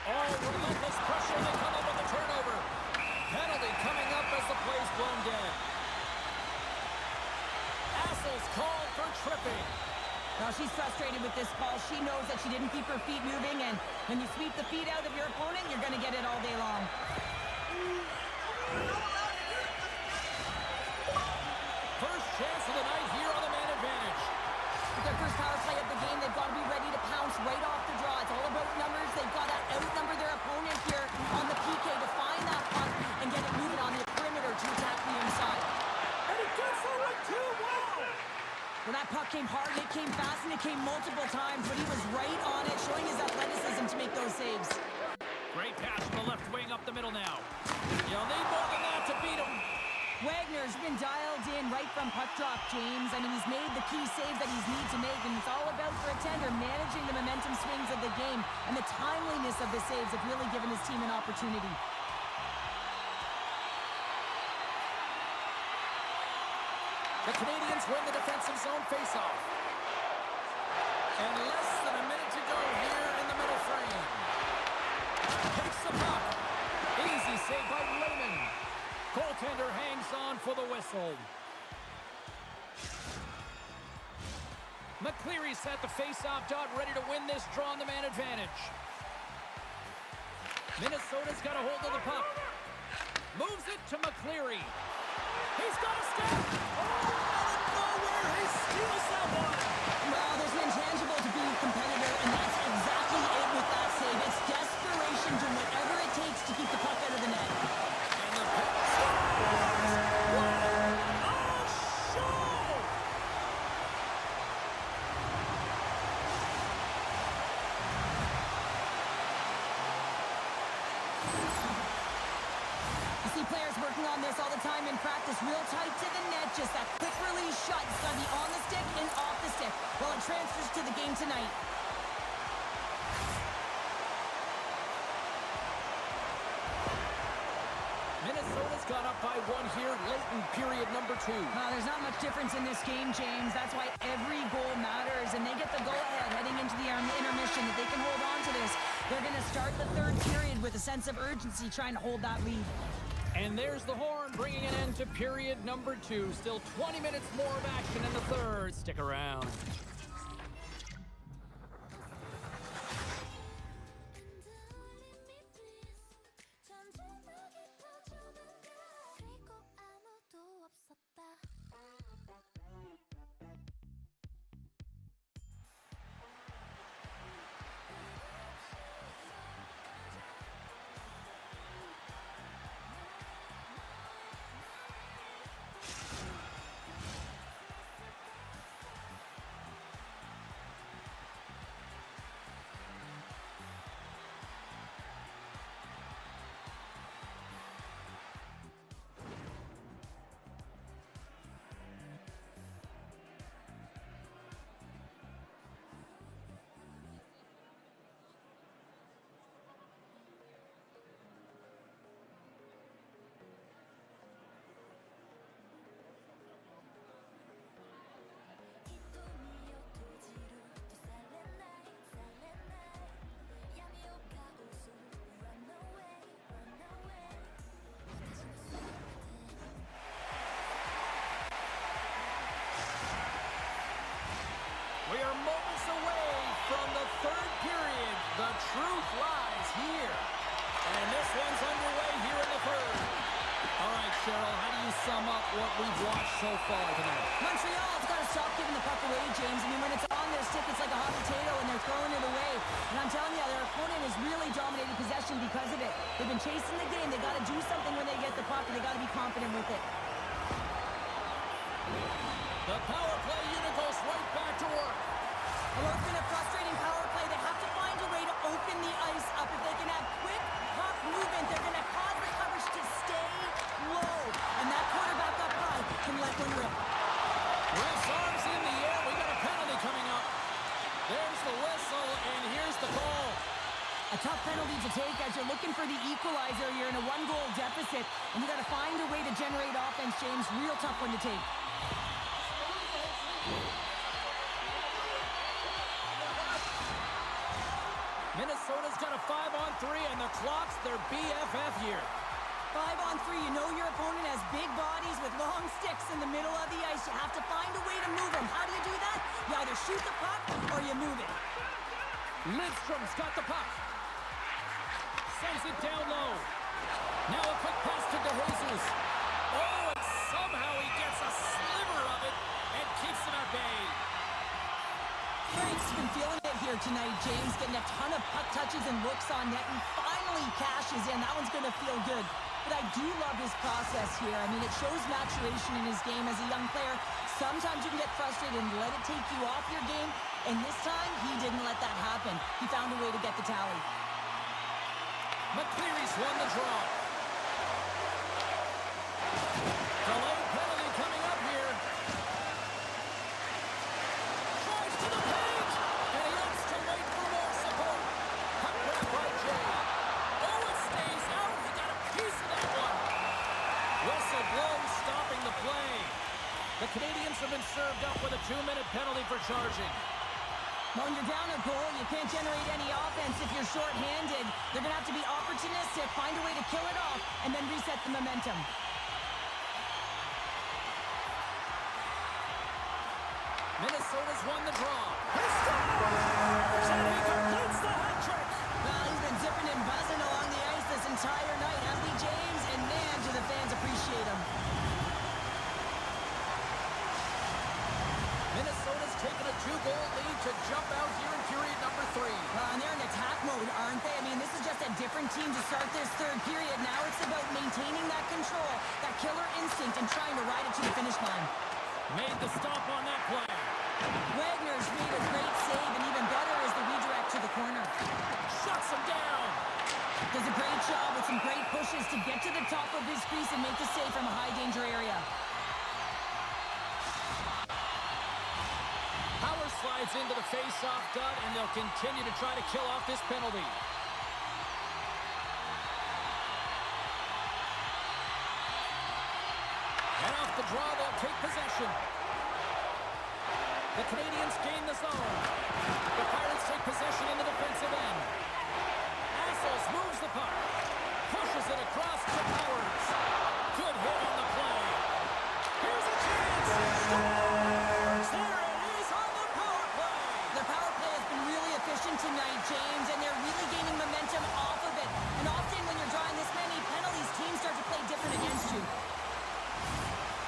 Oh, relentless pressure, they come up with a turnover. Penalty coming up as the play's blown dead. Hassel's called for tripping. Well, she's frustrated with this call. She knows that she didn't keep her feet moving, and when you sweep the feet out of your opponent, you're going to get it all day long. First chance of the night here on the man advantage. With their first power play of the game, they've got to be ready to pounce right off the draw. It's all about numbers. They've got to outnumber their opponent here on the PK to find that puck and get it moving on the perimeter to attack the inside. And it gets forward too well. Well, that puck came hard, it came fast, and it came multiple times, but he was right on it, showing his athleticism to make those saves. Great pass from the left wing up the middle now. You'll need more than that to beat him. Wagner's been dialed in right from puck drop, James. I mean, he's made the key saves that he's need to make, and it's all about for a tender managing the momentum swings of the game, and the timeliness of the saves have really given his team an opportunity. The Canadians win the defensive zone faceoff. And less than a minute to go here in the middle frame. Takes the puck. Easy save by Raymond. Goaltender hangs on for the whistle. McCleary's at the faceoff dot, ready to win this draw on the man advantage. Minnesota's got a hold of the puck. Moves it to McCleary. He's got a step. Oh, out of nowhere, he steals that one. Well, there's an intangible to being a competitor, and that's exactly it with that save. It's desperation, doing whatever it takes to keep the puck out of the net. And the puck scores. What a show! You see players working on this all the time in practice, real tight to the net, just that quick release shot. It's got to be on the stick and off the stick. Well, it transfers to the game tonight. Minnesota's got up by one here late in period number 2. There's not much difference in this game, James. That's why every goal matters, and they get the go-ahead heading into the intermission. If they can hold on to this, they're going to start the third period with a sense of urgency trying to hold that lead. And there's the horn, bringing an end to period number 2. Still 20 minutes more of action in the third. Stick around. 그리고 아무도 없었다. We are moments away from the third period. The truth lies here. And this one's underway here in the third. All right, Cheryl, how do you sum up what we've watched so far tonight? Montreal's got to stop giving the puck away, James. I mean, when it's on their stick, it's like a hot potato, and they're throwing it away. And I'm telling you, their opponent is really dominating possession because of it. They've been chasing the game. They got to do something when they get the puck, and they got to be confident with it. The power play unit goes right back to work. Well, it's been a frustrating power play. They have to find a way to open the ice up. If they can have quick puck movement, they're going to cause the coverage to stay low. And that quarterback up high can let one rip. Ref's arms in the air. We got a penalty coming up. There's the tough penalty to take as you're looking for the equalizer. You're in a one-goal deficit, and you got to find a way to generate offense, James. Real tough one to take. Minnesota's got a 5-on-3, and the clock's their BFF here. 5-on-3, you know your opponent has big bodies with long sticks in the middle of the ice. You have to find a way to move them. How do you do that? You either shoot the puck or you move it. Lidstrom's got the puck. Sends it down low. Now a quick pass to DeJesus. Oh, and somehow he gets a sliver of it and keeps it at bay. Frank's been feeling it here tonight, James. Getting a ton of puck touches and looks on net, and finally cashes in. That one's going to feel good. But I do love his process here. I mean, it shows maturation in his game as a young player. Sometimes you can get frustrated and let it take you off your game. And this time, he didn't let that happen. He found a way to get the tally. McCleary's won the draw. Delayed penalty coming up here. Tries to the page, and he opts to wait for more support. Puck grab by Jay. Oh, it stays out. He got a piece of that one. Whistle blows, stopping the play. The Canadians have been served up with a 2-minute penalty for charging. When you're down a goal, you can't generate any offense if you're short-handed. They're going to have to be opportunistic, find a way to kill it off, and then reset the momentum. Minnesota's won the draw. He scores! And he completes the hat trick. Well, he's been zipping and buzzing along the ice this entire night, hasn't he, James? And man, do the fans appreciate him. Minnesota's taken a 2-goal lead to jump out here in period number 3. And they're in attack mode, aren't they? I mean, this is just a different team to start this third period. Now it's about maintaining that control, that killer instinct, and trying to ride it to the finish line. Made the stop on that play. Wagner's made a great save, and even better is the redirect to the corner. Shuts him down. Does a great job with some great pushes to get to the top of his crease and make the save from a high-danger area. Power slides into the face-off dot, and they'll continue to try to kill off this penalty. And off the draw, they'll take possession. The Canadians gain the zone. The Pirates take possession in the defensive end. Assos moves the puck. Pushes it across to Powers. Good hit on the play. Here's a chance. Scores! There it is on the power play. The power play has been really efficient tonight, James, and they're really gaining momentum off of it. And often when you're drawing this many penalties, teams start to play different against you.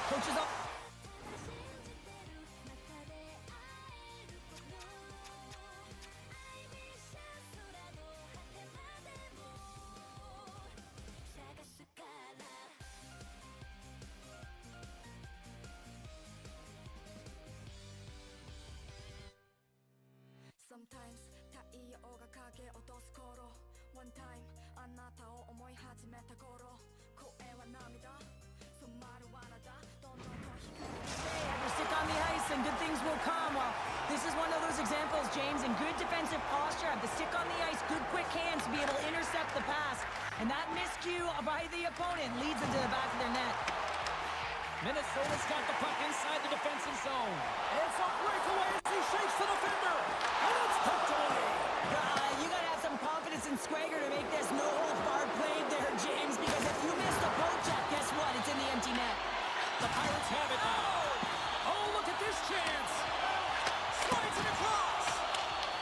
Coaches off. Sometimes 太陽が影落とす頃 One time あなたを思い始めた頃声は涙染まる罠だどんどんと光る Hey, stick on the ice and good things will come. Well, this is one of those examples, James, and good defensive posture. Have the stick on the ice, good quick hands to be able to intercept the pass. And that miscue by the opponent leads into the back of their net. Minnesota's got the puck inside the defensive zone. It's a breakaway as he shakes the defender. And it's poked away. You got to have some confidence and swagger to make this no-holds-barred play there, James, because if you miss the poke check, guess what? It's in the empty net. The Pirates have it now. Oh, look at this chance. Slides it across.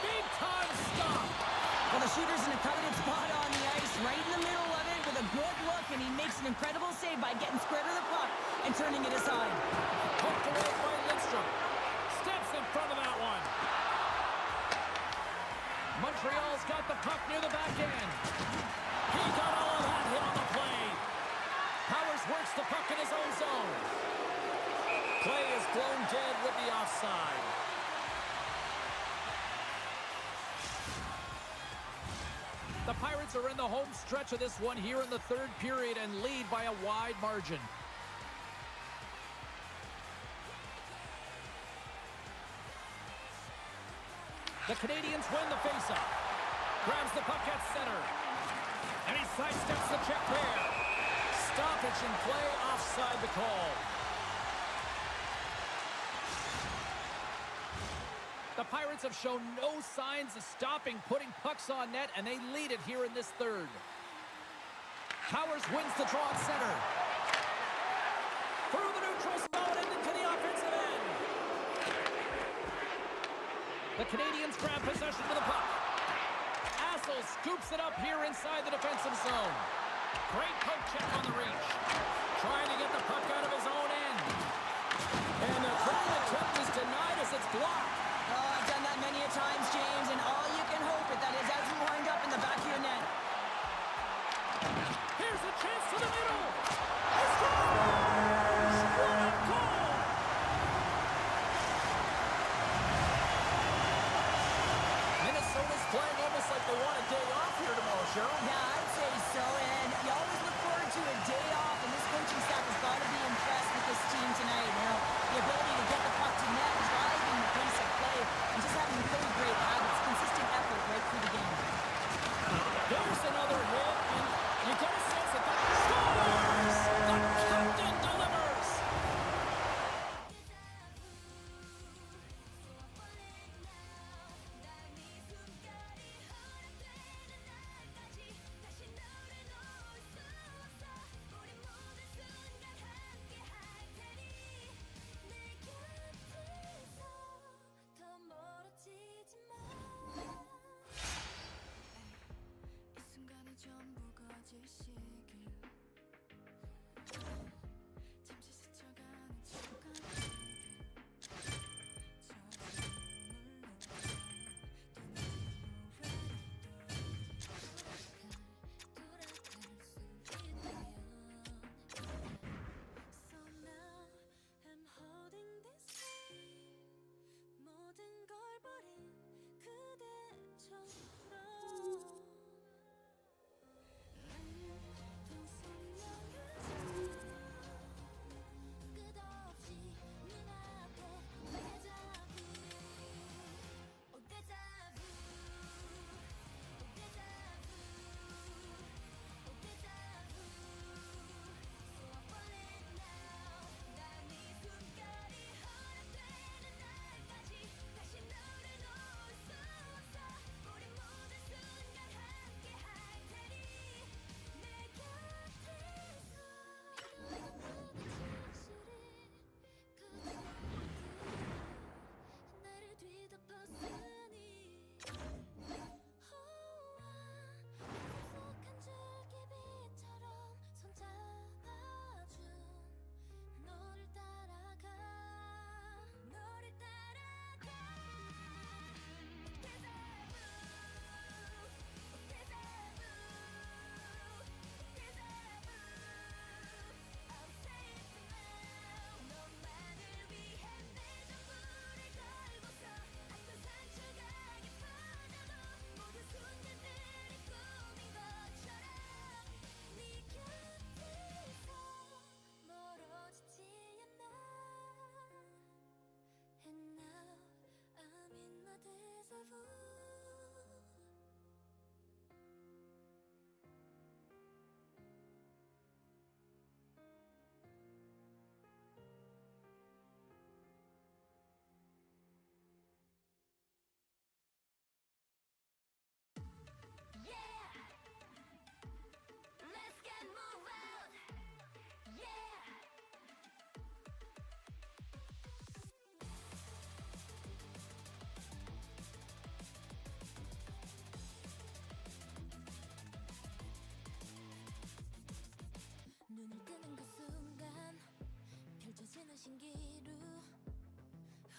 Big time stop. Well, the shooter's in a coveted spot on the ice, right in the middle of it with a good look, and he makes an incredible save by getting square to the puck and turning it aside. Poked away by Lidstrom. Steps in front of that one. Montreal's got the puck near the back end. He got all of that hit on the play. Powers works the puck in his own zone. Play is blown dead with the offside. The Pirates are in the home stretch of this one here in the third period and lead by a wide margin. The Canadians win the faceoff. Grabs the puck at center. And he sidesteps the check there. Stoppage in play, offside the call. The Pirates have shown no signs of stopping putting pucks on net, and they lead it here in this third. Powers wins the draw at center. Through the neutral zone and into the offensive end. The Canadians grab possession of the puck. Assel scoops it up here inside the defensive zone. Great poke check on the reach. Trying to get the puck out of his own end. And the throw attempt is denied as it's blocked. Oh, I've done that many a times, James, and all you can hope is that is as you wind up in the back of your net. Here's a chance to the middle. He scores! What a goal! Minnesota's playing almost like they want a day off here tomorrow, Cheryl. Yeah, I'd say so, and you always look forward to a day off, and this coaching staff has got to be impressed with this team tonight. You know, the ability to get the puck to net, driving the pace of play, and just having really great habits, consistent effort right through the game. There's another hit, and you get a sense that scores! The captain delivers! 신기루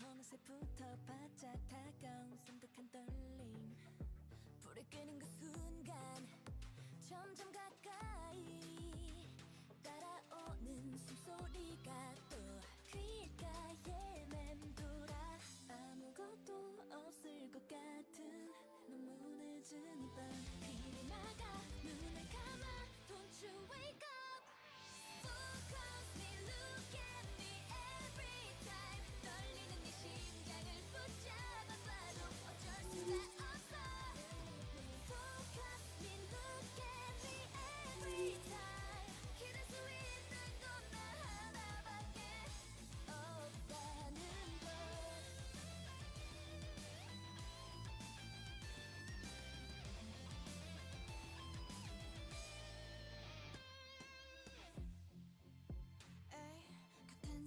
어느새부터 바짝 다가온 선득한 떨림 불을 끄는 그 순간 점점 가까이 따라오는 숨소리가 또 귓가에 맴돌아 아무것도 없을 것 같은 너무 늦은 이밤 비를 막아 눈을 감아 Don't you wake up Focus me, look at me every time 떨리는 네 심장을 붙잡아봐도 어쩔 수가 없어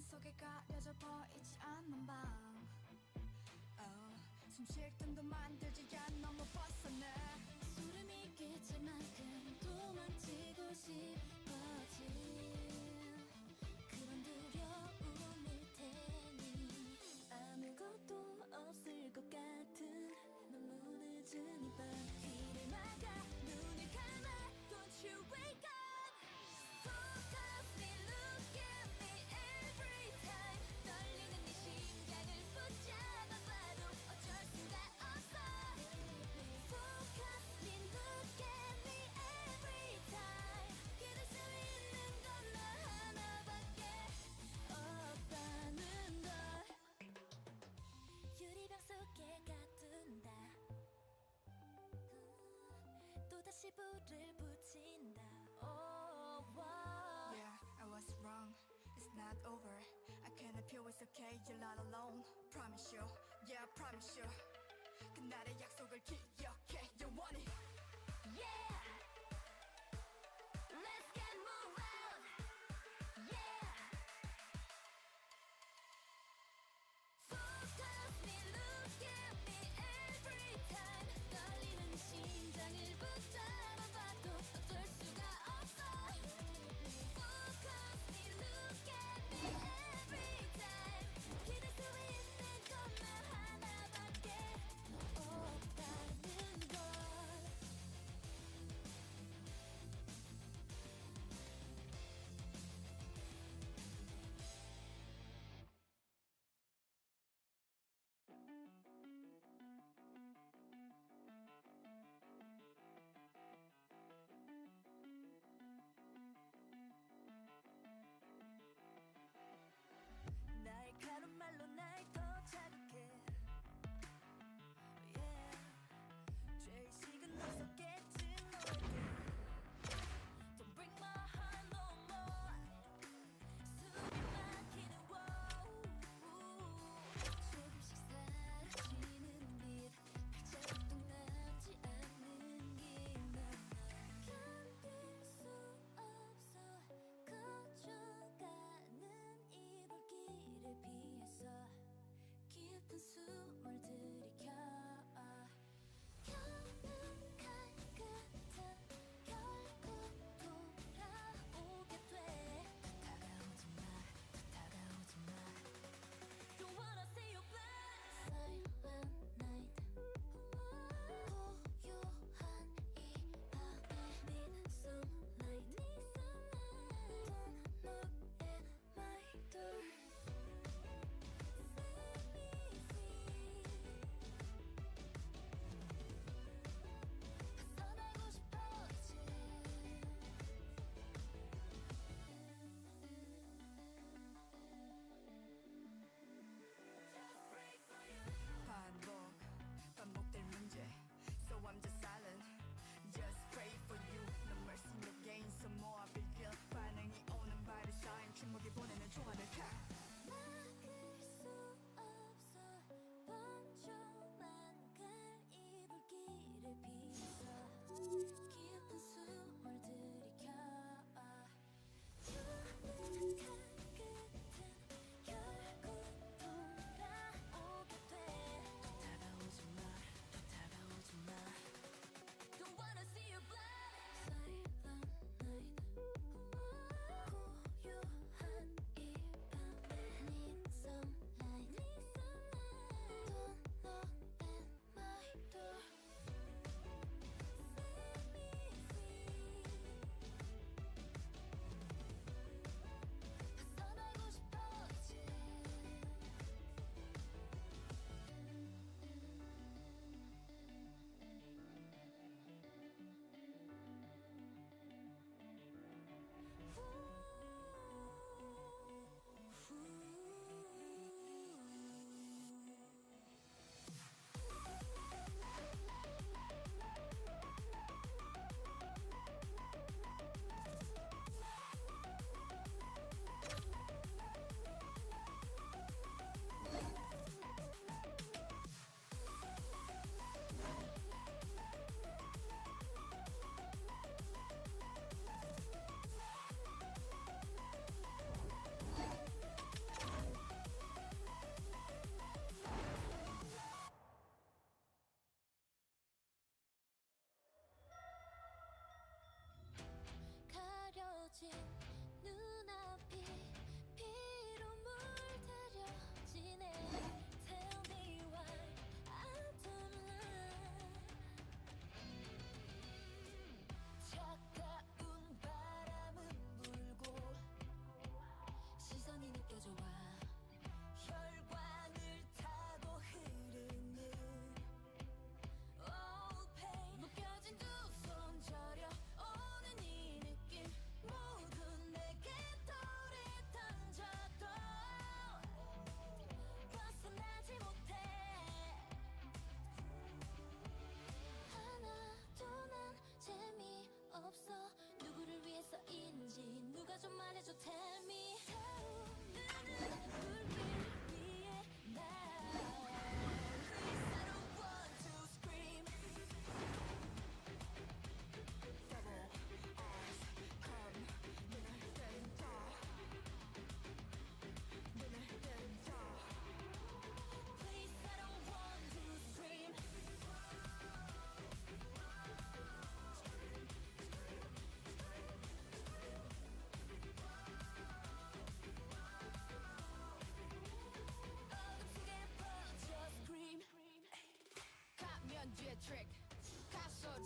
속에 가려져 보이지 않는 밤 숨 쉴 틈도 만들지 않는 너무 벗어나 소름이 끼칠 만큼 도망치고 싶어진 그런 두려움일 테니 아무것도 없을 것 같은 너무 늦은 이밤 귀를 막아 눈을 감아 Don't you wake up Focus me, look at me every time 떨리는 네 심장을 붙잡아봐도 어쩔 수가 없어 Focus me, look at me every time 기댈 수 있는 건 너 하나밖에 없다는 걸 유리병 속에 가둔다 또다시 불을 붙인다 Oh, wow. Yeah, I was wrong. It's not over. I can help you. It's okay. You're not alone. Promise you. Yeah, I promise you. 그날의 약속을 기억해. 영원히. Yeah Let's get move out Yeah Focus me, look at me every time 떨리는 심장을 붙잡아봐도 어쩔 수가 없어 Focus me, look at me every time 기댈 수 있는 것만 하나밖에 없다는 걸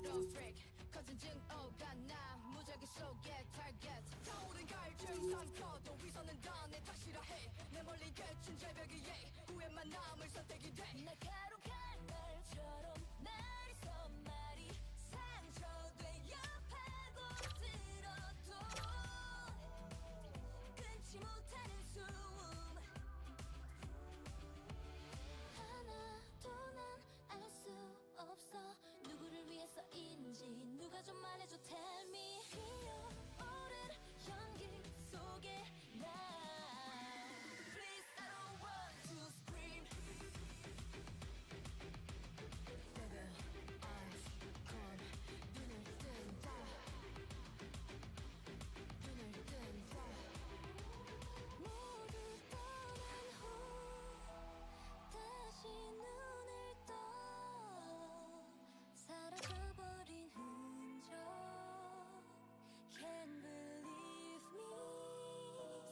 Go freak 거진증 오가 나 무작위 속의 target 타오른 갈증 삼켜도 위선은 다내 탓이라 해내 멀리 그친 절벽 위에 후회만 남을 선택이 돼 날카로운 칼날처럼 날이 손말이 상처되어 파고들어도 끊지 못하는 숨 하나도 난 알 수 없어 누구를 위해서인지 누가 좀 말해줘 tell me 피어오른 연기 속에 나 Please I don't want to scream Baby eyes come 눈을 뜬다 눈을 뜬다 모두 떠난 후 다시 눈을 떠 사라져버린 흔적 Can't believe me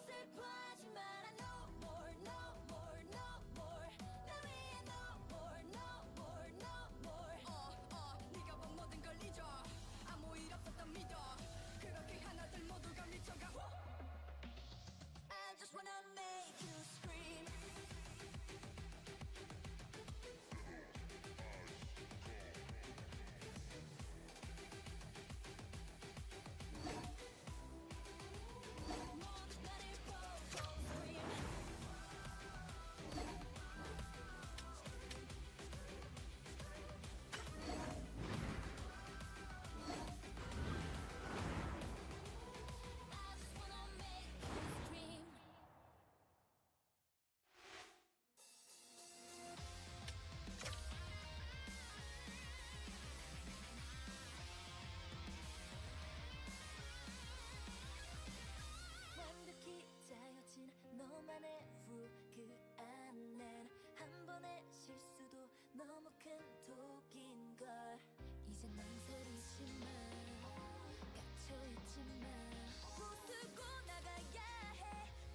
슬퍼하지 마라 no more no more no more 나 위해 no more no more no more 네가 본 모든 걸 잊어 아무 일 없었던 믿어 그렇게 하나둘 모두가 미쳐가 I just wanna make you scream 모두 나를 보고 scream I just wanna make you scream 완벽히 짜여진 너만의 룰 그 안엔 한 번의 실수도 너무 큰 독인걸 이제 망설이지마 갇혀있지마 부수고 나가야 해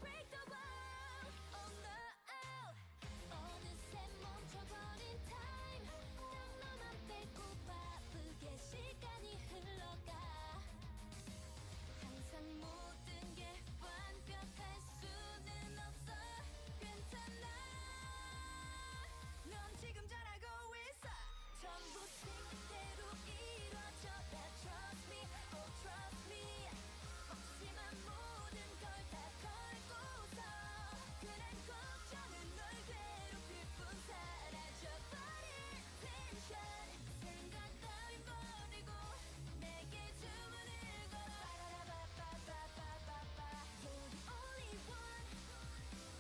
Break the wall Oh no 어느새 멈춰버린 time 딱 너만 빼고 바쁘게 시간이 흘러가 항상 모든 게 완벽할 수는 없어 괜찮아 넌 지금 잘하고 있어 전부 생각대로 이루어져 다 trust me oh trust me 확실한 모든 걸 다 걸고서 그런 걱정은 널 괴롭힐 뿐 사라져버릴 텐션 생각 따윈 버리고 내게 주문을 걸어 빠라라바빠빠빠빠빠 You're the only one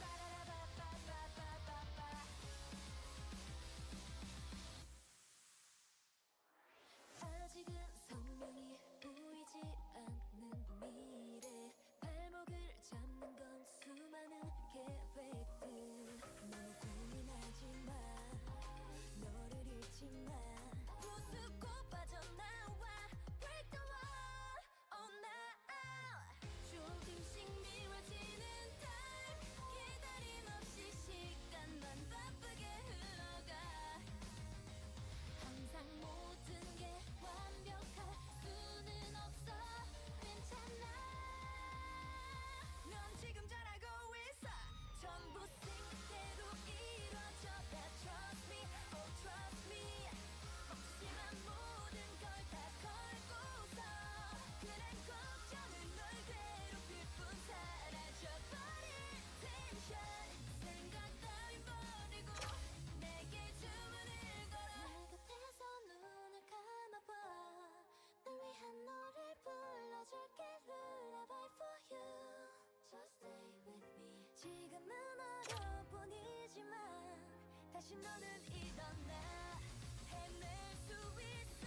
빠라라바빠빠빠빠빠 아직은 선명히 보이지 않는 미래 발목을 잡는 건 수많은 계획들 너무 고민하지 마 너를 잃지 마 부수고 빠져나와 Break the wall Oh now 조금씩 미뤄지는 time 기다림 없이 시간만 바쁘게 흘러가 항상 모든 게 완벽할 수는 없어 괜찮아 넌 지금 잘하고 있어 전부 생각대로 이루어져 다 trust me oh trust me 확실한 모든 걸 다 걸고서 그런 걱정은 널 괴롭힐 뿐 사라져버릴 텐션 생각 따윈 버리고 내게 주문을 걸어 내 곁에서 눈을 감아봐 널 위한 노래를 불러줄게 Lullaby for you Just stay with me 지금은 어려뿐이지만 다시 너는 일어나 해낼 수 있어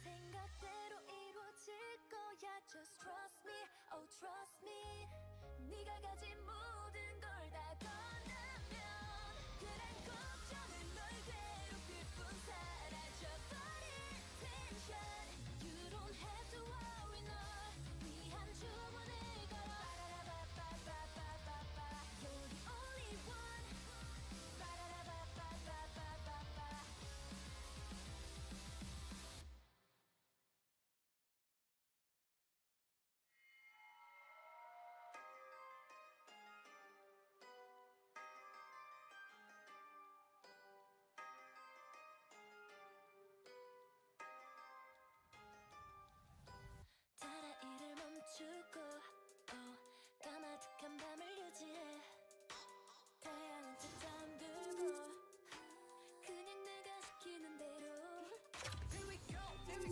생각대로 이루어질 거야 Just trust me, oh trust me 네가 가진 모든 걸 다 건너면 그런 걱정은 널 괴롭힐 뿐 사라져버릴 텐션 You don't have to worry 널 위한 주문을 걸어 빠라라바빠빠빠빠빠 You're the only one 빠라라바빠빠빠빠빠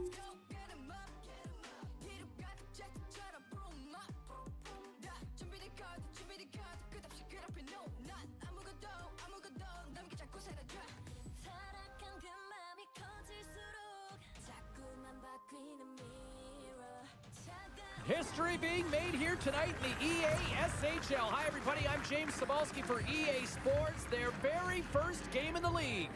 Go get 'em up, 뒤로 가득 제트처럼 boom up. 다 준비된 카드 끝없이 그 앞에 no 난 아무것도 남기지 않고 살아줘. 타락한 그 맘이 커질수록 자꾸만 바뀌는 mirror. History being made here tonight in the EA SHL. Hi, everybody. I'm James Cebulski for EA Sports, their very first game in the league.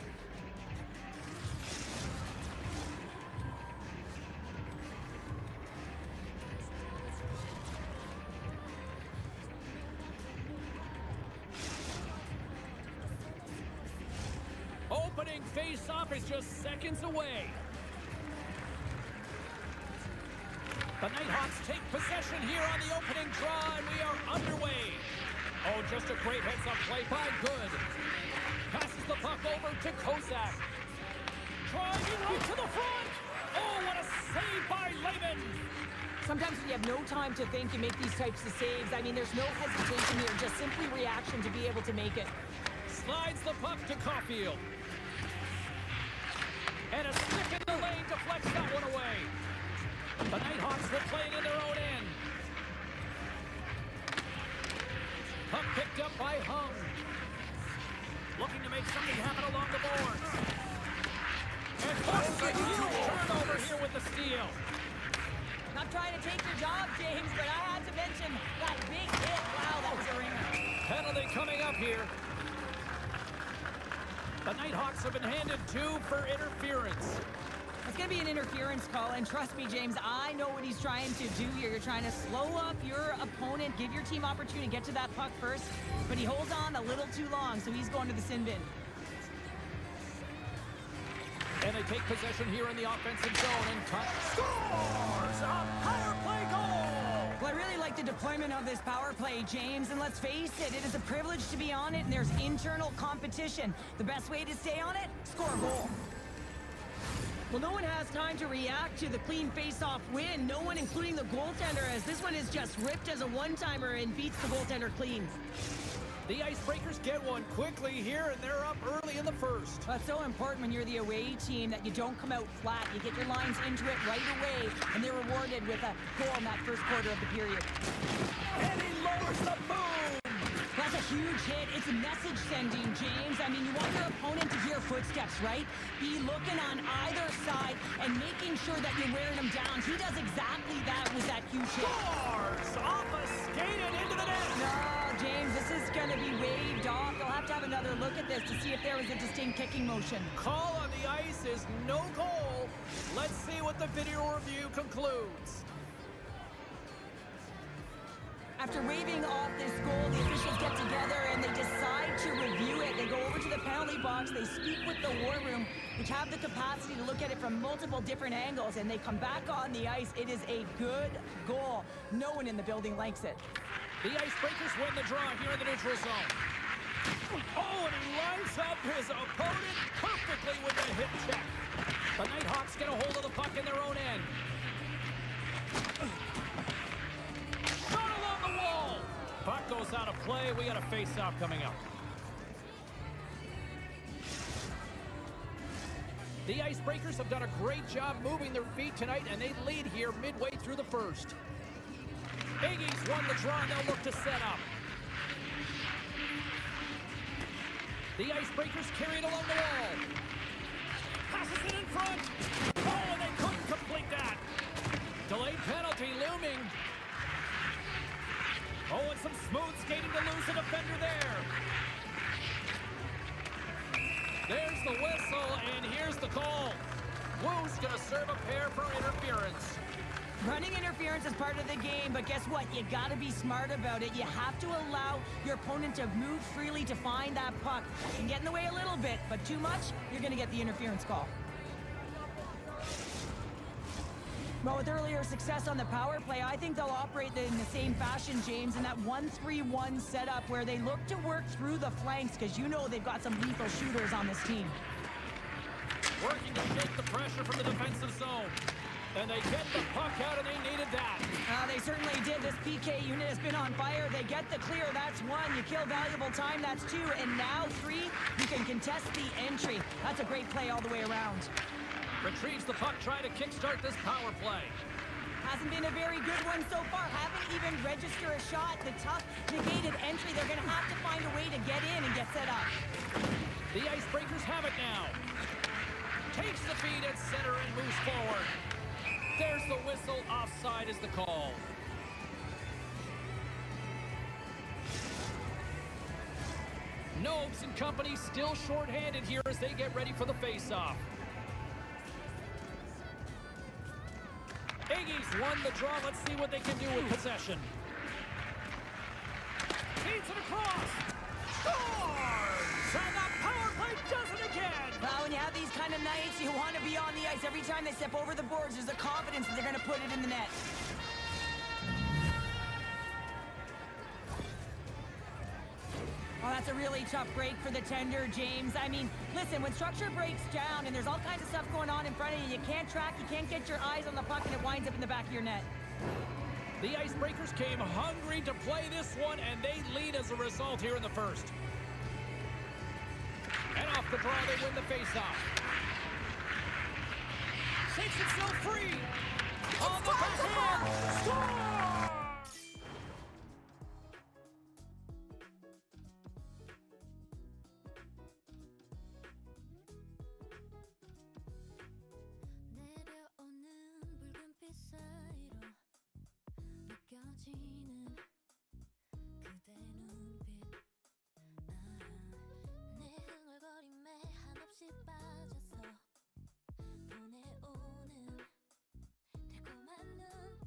Opening face-off is just seconds away. The Nighthawks take possession here on the opening draw, and we are underway. Oh, just a great heads-up play by Good. Passes the puck over to Kozak. Driving right to the front. Oh, what a save by Lehman. Sometimes when you have no time to think, you make these types of saves. I mean, there's no hesitation here, just simply reaction to be able to make it. Slides the puck to Caulfield. And a stick in the lane deflects that one away. The Nighthawks will play it in their own end. Puck picked up by Hung. Looking to make something happen along the boards. And forces a huge turnover here with the steal. Not trying to take your job, James, but I had to mention that big hit. Wow, that was a ringer. Penalty coming up here. The Nighthawks have been handed 2 for interference. It's going to be an interference call, and trust me, James, I know what he's trying to do here. You're trying to slow up your opponent, give your team opportunity to get to that puck first, but he holds on a little too long, so he's going to the sin bin. And they take possession here in the offensive zone, and Tuck scores a power play goal! Well, I really like the deployment of this power play, James, and let's face it, it is a privilege to be on it, and there's internal competition. The best way to stay on it, score a goal. Well, no one has time to react to the clean face-off win. No one, including the goaltender, as this one is just ripped as a one-timer and beats the goaltender clean. The Icebreakers get one quickly here, and they're up early in the first. That's so important when you're the away team that you don't come out flat. You get your lines into it right away, and they're rewarded with a goal in that first quarter of the period. And he lowers the boom! That's a huge hit. It's a message sending, James. I mean, you want your opponent to hear footsteps, right? Be looking on either side and making sure that you're wearing them down. He does exactly that with that huge hit. Scores! Off a skate and into the net! No, James, this is going to be waved off. They'll have to have another look at this to see if there was a distinct kicking motion. Call on the ice is no goal. Let's see what the video review concludes. After waving off this goal, the officials get together and they decide to review it. They go over to the penalty box, they speak with the war room, which have the capacity to look at it from multiple different angles, and they come back on the ice. It is a good goal. No one in the building likes it. The Icebreakers win the draw here in the neutral zone. Oh, and he lines up his opponent perfectly with a hip check. The Nighthawks get a hold of the puck in their own end. Shot along the wall. Puck goes out of play. We got a face-off coming up. The Icebreakers have done a great job moving their feet tonight, and they lead here midway through the first. Iggy's won the draw, and they'll look to set up. The Icebreakers carry it along the wall. Passes it in front. Oh, and they couldn't complete that. Delayed penalty looming. Oh, and some smooth skating to lose a defender there. There's the whistle, and here's the call. Wu's gonna serve a pair for interference. Running interference is part of the game, but guess what? You gotta be smart about it. You have to allow your opponent to move freely to find that puck. You can get in the way a little bit, but too much, you're gonna get the interference call. Well, with earlier success on the power play, I think they'll operate in the same fashion, James, in that 1-3-1 setup where they look to work through the flanks, because you know they've got some lethal shooters on this team. Working to shake the pressure from the defensive zone. And they get the puck out, and they needed that. They certainly did. This PK unit has been on fire. They get the clear, that's one. You kill valuable time, that's two. And now three, you can contest the entry. That's a great play all the way around. Retrieves the puck, trying to kickstart this power play. Hasn't been a very good one so far. Haven't even registered a shot. The tough negated entry. They're going to have to find a way to get in and get set up. The Icebreakers have it now. Takes the feed at center and moves forward. There's the whistle. Offside is the call. Nobes and company still shorthanded here as they get ready for the face-off. Iggy's won the draw. Let's see what they can do with possession. Feeds it across. Scores! And the power play does it again! Well, when you have these kind of nights, you want to be on the ice. Every time they step over the boards, there's a confidence that they're going to put it in the net. Oh, that's a really tough break for the tender, James. I mean, listen, when structure breaks down and there's all kinds of stuff going on in front of you, you can't track, you can't get your eyes on the puck, and it winds up in the back of your net. The Icebreakers came hungry to play this one, and they lead as a result here in the first. And off the draw, they win the faceoff. Shakes himself free. On the backhand. Score! 내려오는 붉은빛 사이로 느껴지는 그대 눈빛 내 흥얼거림에 한없이 빠져서 보내오는 달콤한 눈빛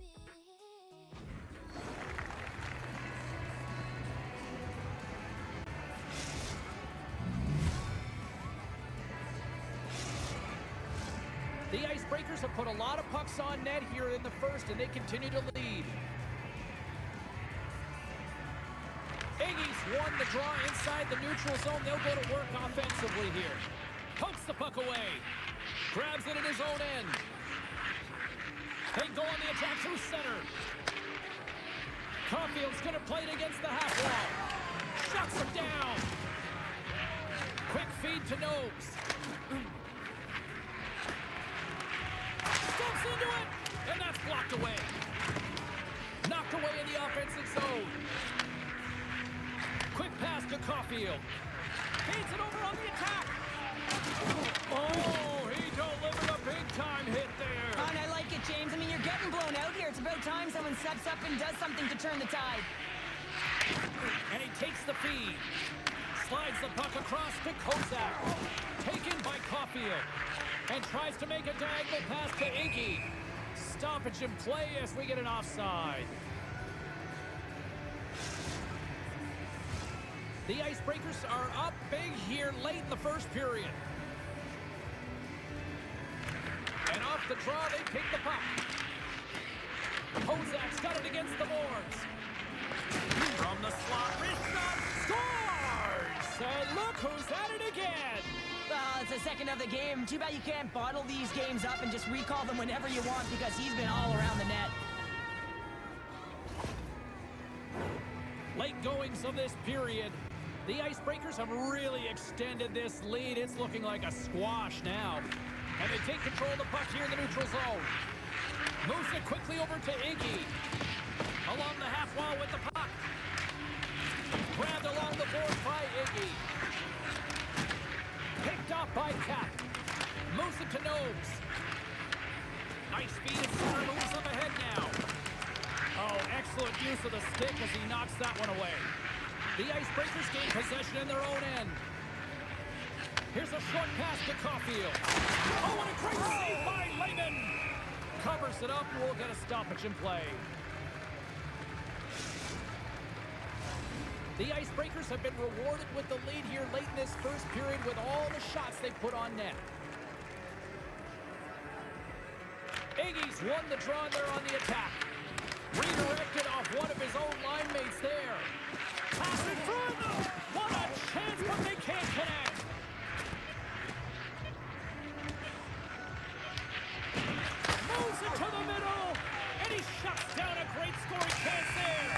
The Icebreakers have put a lot of pucks on net here in the first, and they continue to lead. Iggy's won the draw inside the neutral zone. They'll go to work offensively here. Pokes the puck away. Grabs it in his own end. They go on the attack through center. Caulfield's going to play it against the half wall. Shuts him down. Quick feed to Nobes. Steps into it, and that's blocked away. Knocked away in the offensive zone. Quick pass to Caulfield. Feeds it over on the attack. Oh, he delivered a big-time hit there. And I like it, James. I mean, you're getting blown out here. It's about time someone steps up and does something to turn the tide. And he takes the feed. Slides the puck across to Kozak. Taken by Caulfield. And tries to make a diagonal pass to Iggy. Stoppage in play as we get an offside. The Icebreakers are up big here late in the first period. And off the draw, they pick the puck. Kozak's got it against the boards. From the slot, wrist shot, scores! And look who's at it again! Well, it's the second of the game. Too bad you can't bottle these games up and just recall them whenever you want because he's been all around the net. Late goings of this period. The Icebreakers have really extended this lead. It's looking like a squash now. And they take control of the puck here in the neutral zone. Moves it quickly over to Iggy. Along the half wall with the puck. Grabbed along the boards by Iggy. Picked up by Cap. Moves it to Nobes. Nice feed at center. Moves up ahead now. Oh, excellent use of the stick as he knocks that one away. The Icebreakers gain possession in their own end. Here's a short pass to Caulfield. Oh, and a great save by Lehman. Covers it up. We'll get a stoppage in play. The Icebreakers have been rewarded with the lead here late in this first period with all the shots they put on net. Iggy's won the draw and they're on the attack. Redirected off one of his own line mates there. Pass in front! What a chance, but they can't connect! Moves it to the middle, and he shuts down a great scoring chance there.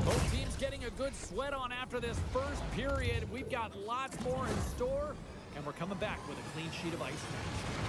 Both teams getting a good sweat on after this first period. We've got lots more in store, And we're coming back with a clean sheet of ice next.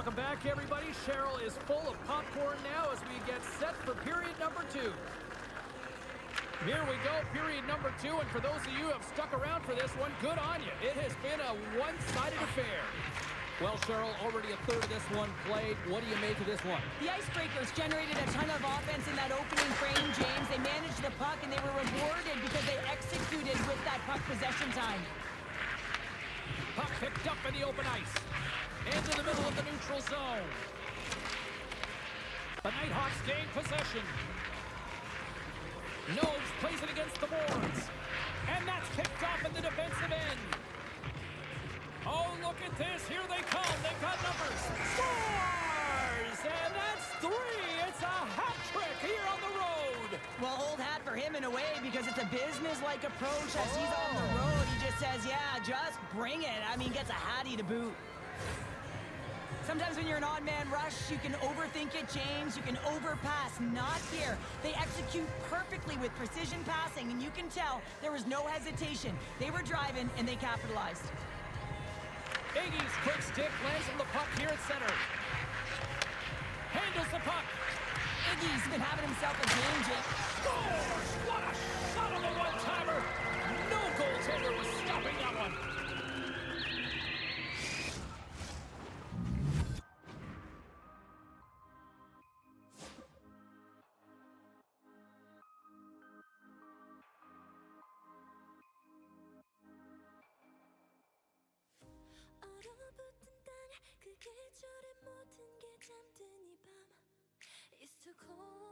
Welcome back, everybody. Cheryl is full of popcorn now as we get set for period number 2. Here we go, period number 2, and for those of you who have stuck around for this one, good on you. It has been a one-sided affair. Well, Cheryl, already a third of this one played. What do you make of this one? The Icebreakers generated a ton of offense in that opening frame, James. They managed the puck, and they were rewarded because they executed with that puck possession time. Puck picked up in the open ice. Into the middle of the neutral zone. The Nighthawks gain possession. Nobes plays it against the boards. And that's picked off in the defensive end. Oh, look at this. Here they come. They've got numbers. Scores! And that's 3. It's a hat trick here on the road. Well, old hat for him in a way because it's a business-like approach as he's on the road. He just says, yeah, just bring it. I mean, gets a hattie to boot. Sometimes when you're an odd-man rush, you can overthink it, James. You can overpass. Not here. They execute perfectly with precision passing, and you can tell there was no hesitation. They were driving, and they capitalized. Iggy's quick stick lands on the puck here at center. Handles the puck. Iggy's been having himself a game, Jake. Scores! What a shot on the one-timer! No goaltender was stopping that one. 얼어붙은 땅 그 계절의 모든 게 잠든 이 밤 It's too cold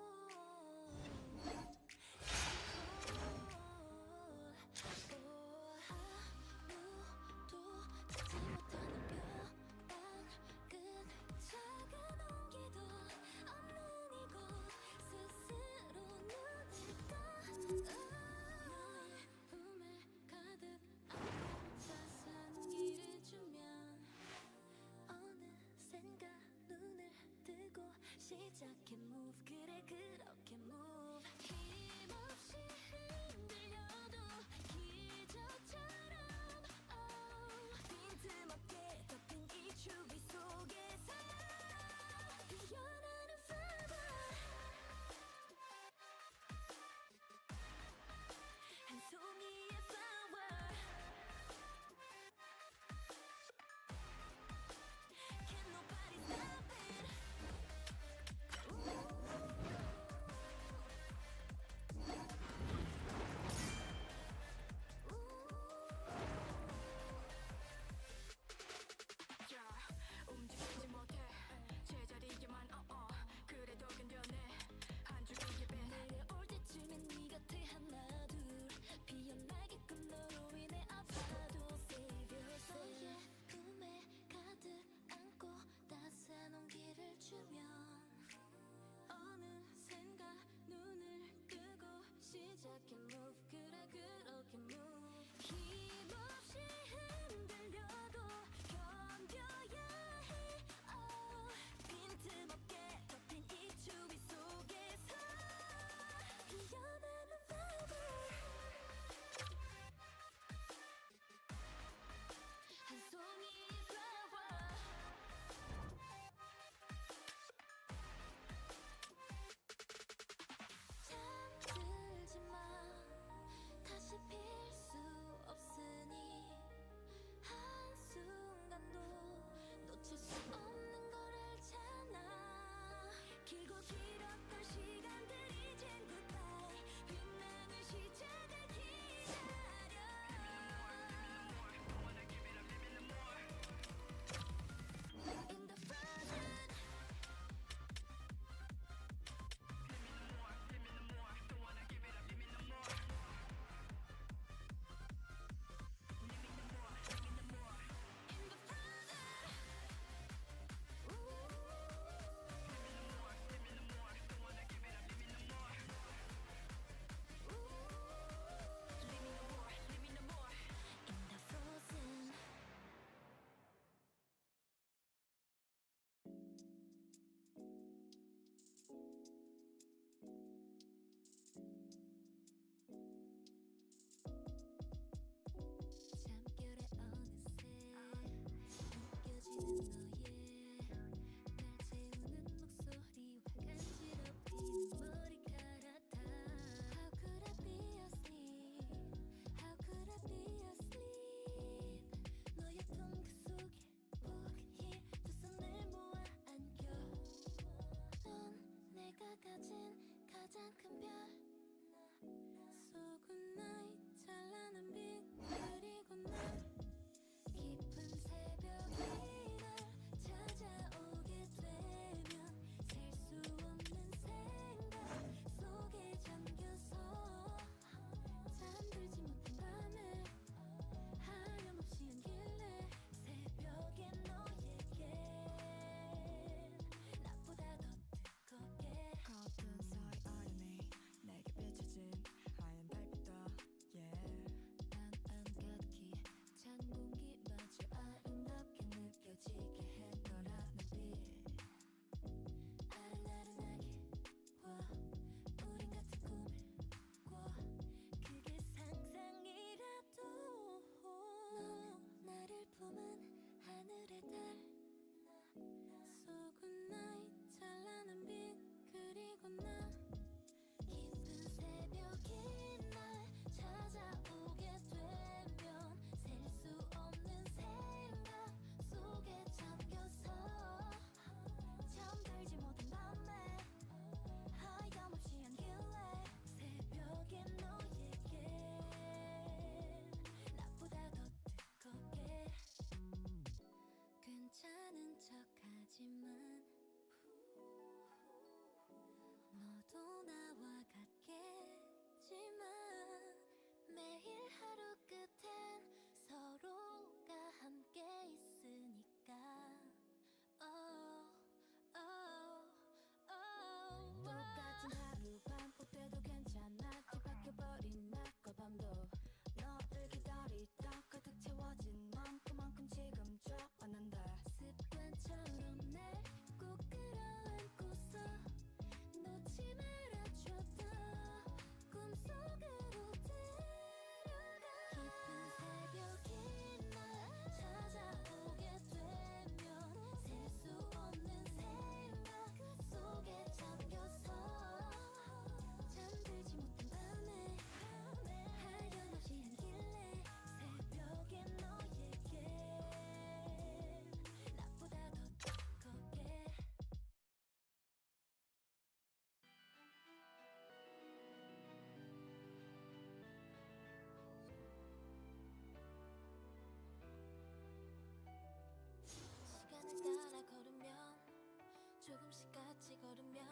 같이 걸으면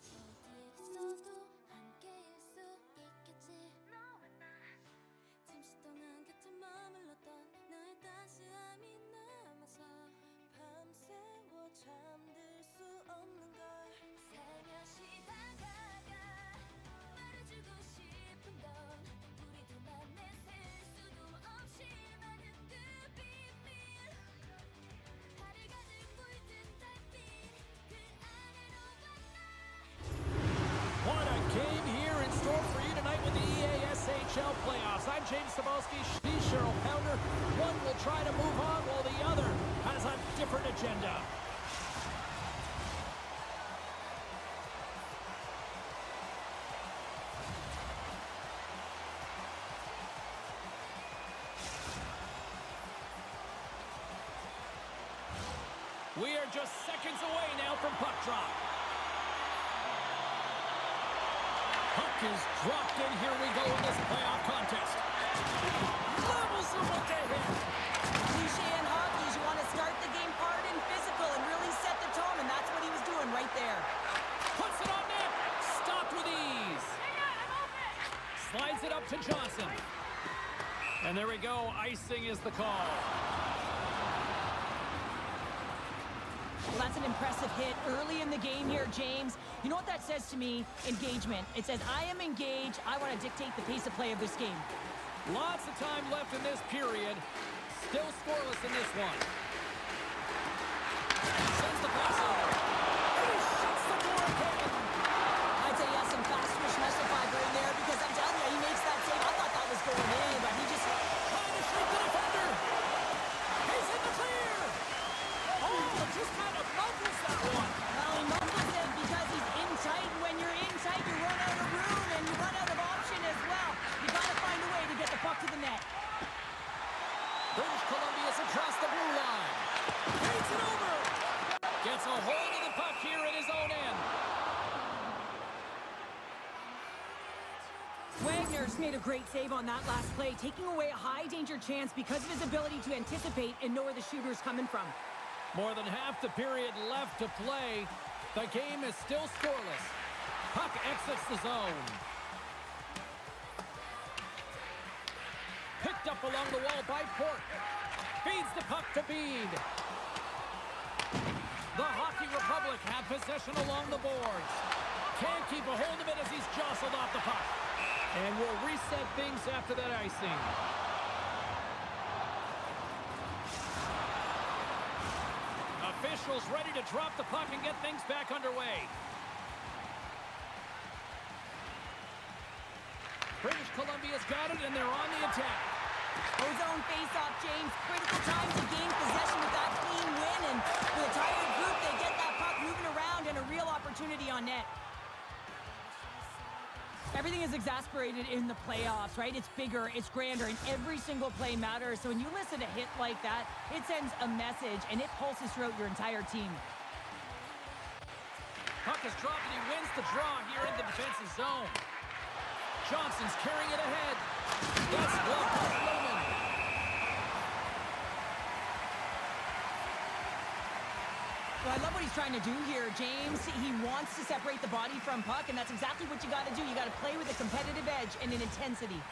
어디 있어도 함께일 수 있겠지. 너와 나 잠시 동안 곁에 머물렀던 너의 따스함이 남아서 밤새워 잠들 수 없는 걸 살며시 다가가 말해주고 싶은 건 우리 둘만의 셀 수도 없이 많은 그 비밀 달을 가득 물든 달빛 그 아래로 What a game here in store for you tonight with the EASHL playoffs. I'm James Cebulski, she's Cheryl Pounder. One will try to move on while the other has a different agenda. We are just seconds away now from puck drop. Puck is dropped in. Here we go in this playoff contest. Levels him with the hit. Cliche in hockey is you want to start the game hard and physical and really set the tone, and that's what he was doing right there. Puts it on net. Stopped with ease. Slides it up to Johnson. And there we go. Icing is the call. Well, that's an impressive hit early in the game here, James. You know what that says to me? Engagement. It says, I am engaged. I want to dictate the pace of play of this game. Lots of time left in this period. Still scoreless in this one. Sends the pass over. He shuts the door again. I'd say he has some fast twitch muscle fiber in there because I'm telling you, he makes that save. I thought that was going in, but he just... Trying to shake the defender. He's in the clear. Oh, just kind of muffles that one. Well, he muffles it because he's in tight. When you're in tight, you run out of room and you run out of option as well. You got to find a way to get the puck to the net. British Columbia's across the blue line. Takes it over. Gets a hold of the puck here at his own end. Wagner's made a great save on that last play, taking away a high-danger chance because of his ability to anticipate and know where the shooter's coming from. More than half the period left to play. The game is still scoreless. Puck exits the zone. Picked up along the wall by Port. Feeds the puck to Bede. The Hockey Republic have possession along the boards. Can't keep a hold of it as he's jostled off the puck. And we'll reset things after that icing. Officials ready to drop the puck and get things back underway. British Columbia's got it, and they're on the attack. Ozone face-off, James. Critical time to gain possession with that clean win, and with a tired group, they get that puck moving around and a real opportunity on net. Everything is exasperated in the playoffs, right? It's bigger, it's grander, and every single play matters. So when you listen to a hit like that, it sends a message, and it pulses throughout your entire team. Puck is dropped, and he wins the draw here in the defensive zone. Johnson's carrying it ahead. That's blocked by Bowman. Well, I love what he's trying to do here, James. He wants to separate the body from puck, and that's exactly what you got to do. You got to play with a competitive edge and an intensity.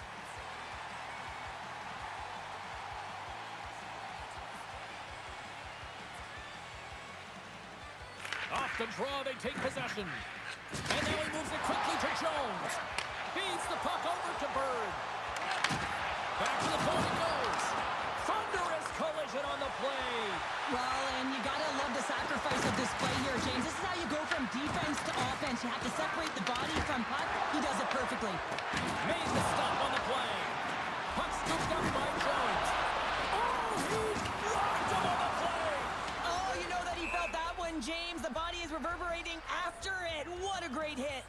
Off the draw, they take possession. And now he moves it quickly to Jones. Feeds the puck over to Bird. Back to the point it goes. Thunderous collision on the play. Well, and you got to love the sacrifice of this play here, James. This is how you go from defense to offense. You have to separate the body from puck. He does it perfectly. Made the stop on the play. Puck scooped up by Jones. Oh, he blocked him on the play. Oh, you know that he felt that one, James. The body is reverberating after it. What a great hit.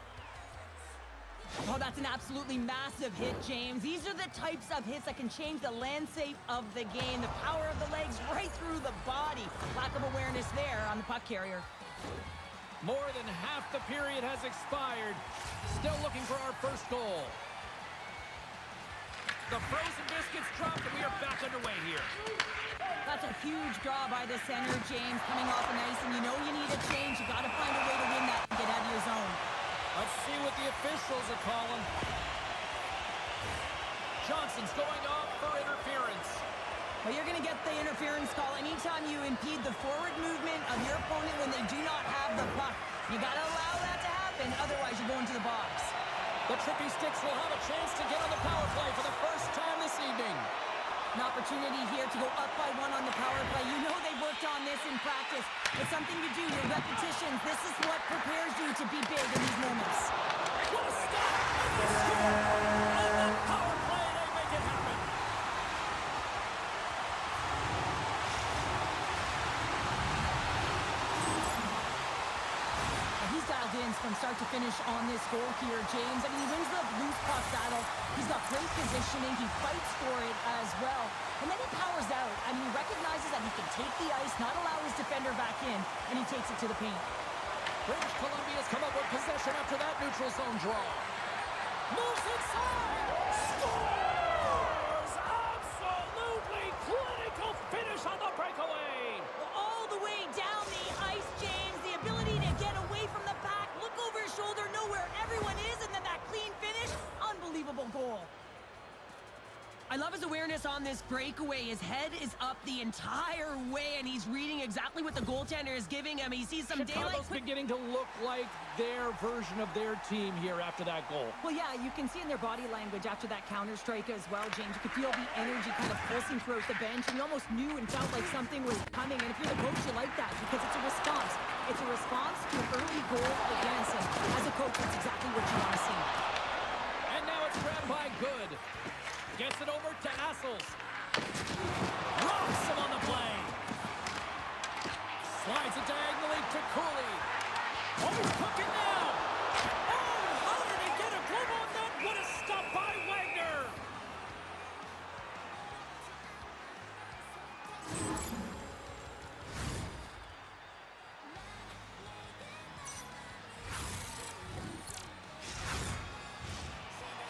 Oh, that's an absolutely massive hit, James. These are the types of hits that can change the landscape of the game. The power of the legs right through the body. Lack of awareness there on the puck carrier. More than half the period has expired. Still looking for our first goal. The frozen biscuits dropped, and we are back underway here. That's a huge draw by the center, James, coming off an ice, and you know you need a change. You got to find a way to win that and get out of your zone. Let's see what the officials are calling. Johnson's going off for interference. Well, you're going to get the interference call anytime you impede the forward movement of your opponent when they do not have the puck. You got to allow that to happen, otherwise you're going to the box. The Trippy Sticks will have a chance to get on the power play for the first time this evening. An opportunity here to go up by one on the power play. You know they've worked on this in practice. It's something you do, your repetitions. This is what prepares you to be big in these moments. What a stop! And they score! On the power play, they make it happen. He's dialed in from start to finish on this goal here, James. I mean, he wins the loose puck battle. He's got great positioning. He fights for it as well. And then he powers out. I mean, he recognizes that he can take the ice, not allow his defender back in, and he takes it to the paint. British Columbia's come up with possession after that neutral zone draw. Moves inside! Scores! Absolutely clinical finish on the breakaway! All the way down the ice, James. The ability to get away from the pack, look over his shoulder, know where everyone is, and then that clean finish. Unbelievable goal. I love his awareness on this breakaway. His head is up the entire way, and he's reading exactly what the goaltender is giving him. He sees some daylight. Chicago's beginning to look like their version of their team here after that goal. Well, yeah, you can see in their body language after that counter strike as well, James. You could feel the energy kind of pulsing throughout the bench, and you almost knew and felt like something was coming. And if you're the coach, you like that because it's a response. It's a response to an early goal against him. As a coach, that's exactly what you want to see. And now it's grabbed by Good. Gets it over to Assels. Rocks him on the play. Slides it diagonally to Cooley. Oh, he's cooking now. Oh, how did he get a glove on that? What a stop by Wagner.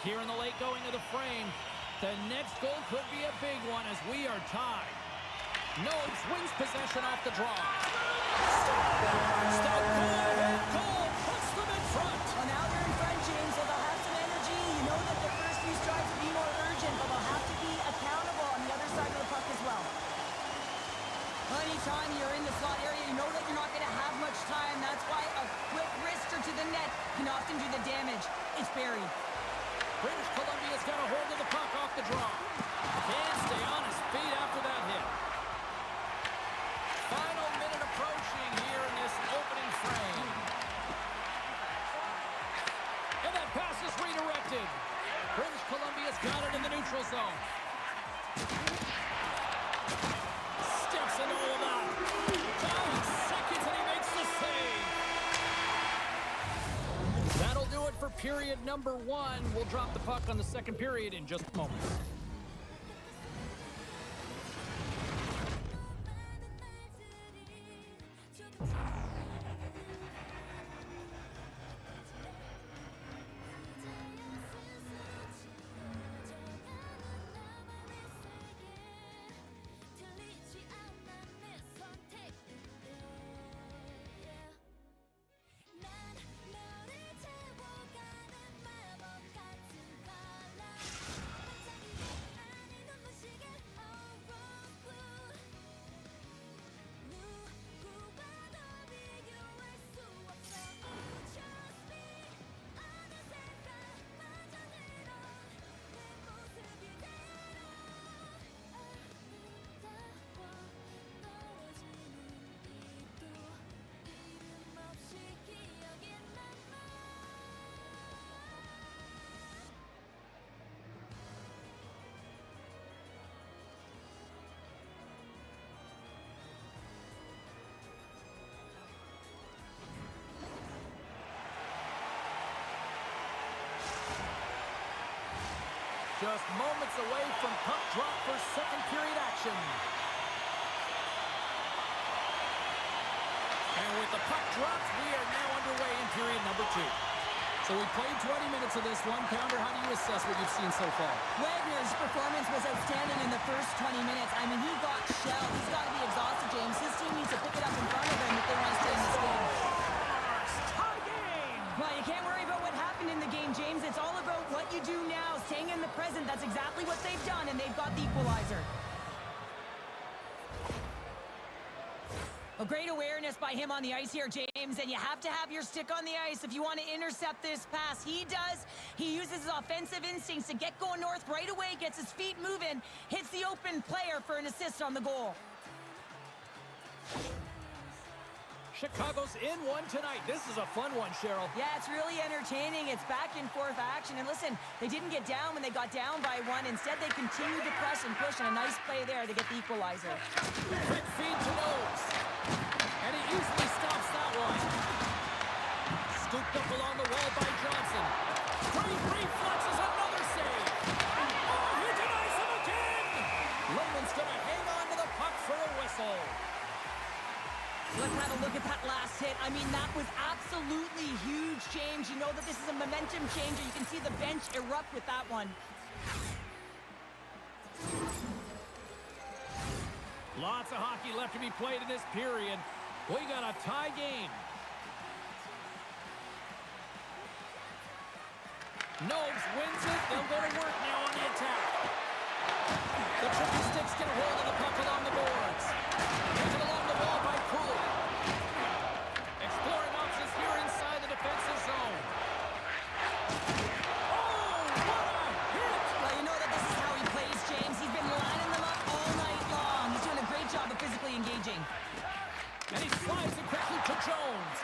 Here in the late going of the frame. The next goal could be a big one as we are tied. Nobes wins possession off the draw. Stop goal puts them in front. Well, now they're in front, James, so they'll have some energy. You know that the first few strides will be more urgent, but they'll have to be accountable on the other side of the puck as well. Well, anytime you're in the slot area, you know that you're not going to have much time. That's why a quick wrister to the net can often do the damage. It's buried. British Columbia's got a hold of the puck off the draw. Can't stay on his feet after that hit. Final minute approaching here in this opening frame. And that pass is redirected. British Columbia's got it in the neutral zone. Steps into all that. 5 seconds and he makes the save. That'll do it for period number 1. We'll drop the puck on the second period in just moments. Just moments away from puck drop for second period action. And with the puck dropped, we are now underway in period number 2. So we played 20 minutes of this one. Pounder, how do you assess what you've seen so far? Wagner's performance was outstanding in the first 20 minutes. I mean, he got shelled. He's got to be exhausted, James. His team needs to pick it up in front of him if they want to stay in this game. Tie game! Well, you can't worry about what happened in the game, James. It's all about what you do now, staying in the present. That's exactly what they've done, and they've got the equalizer. A great awareness by him on the ice here, James, and you have to have your stick on the ice if you want to intercept this pass. He does. He uses his offensive instincts to get going north right away, gets his feet moving, hits the open player for an assist on the goal. Chicago's in one tonight. This is a fun one, Cheryl. Yeah, it's really entertaining. It's back and forth action. And listen, they didn't get down when they got down by one. Instead, they continued to press and push, and a nice play there to get the equalizer. Quick feed to Nose. And he easily stops that one. Scooped up along the wall by Johnson. Great reflexes, another save. Oh, he denies him again. Lehman's going to hang on to the puck for a whistle. Let's have a look at that last hit. I mean, that was absolutely huge, James. You know that this is a momentum changer. You can see the bench erupt with that one. Lots of hockey left to be played in this period. We got a tie game. Nobes wins it. They'll go to work now on the attack. The tricky sticks get a hold of the puck along the boards. Taken along the wall by Poole. Exploring options here inside the defensive zone. Oh, what a hit! Well, you know that this is how he plays, James. He's been lining them up all night long. He's doing a great job of physically engaging. And he slides it quickly to Jones.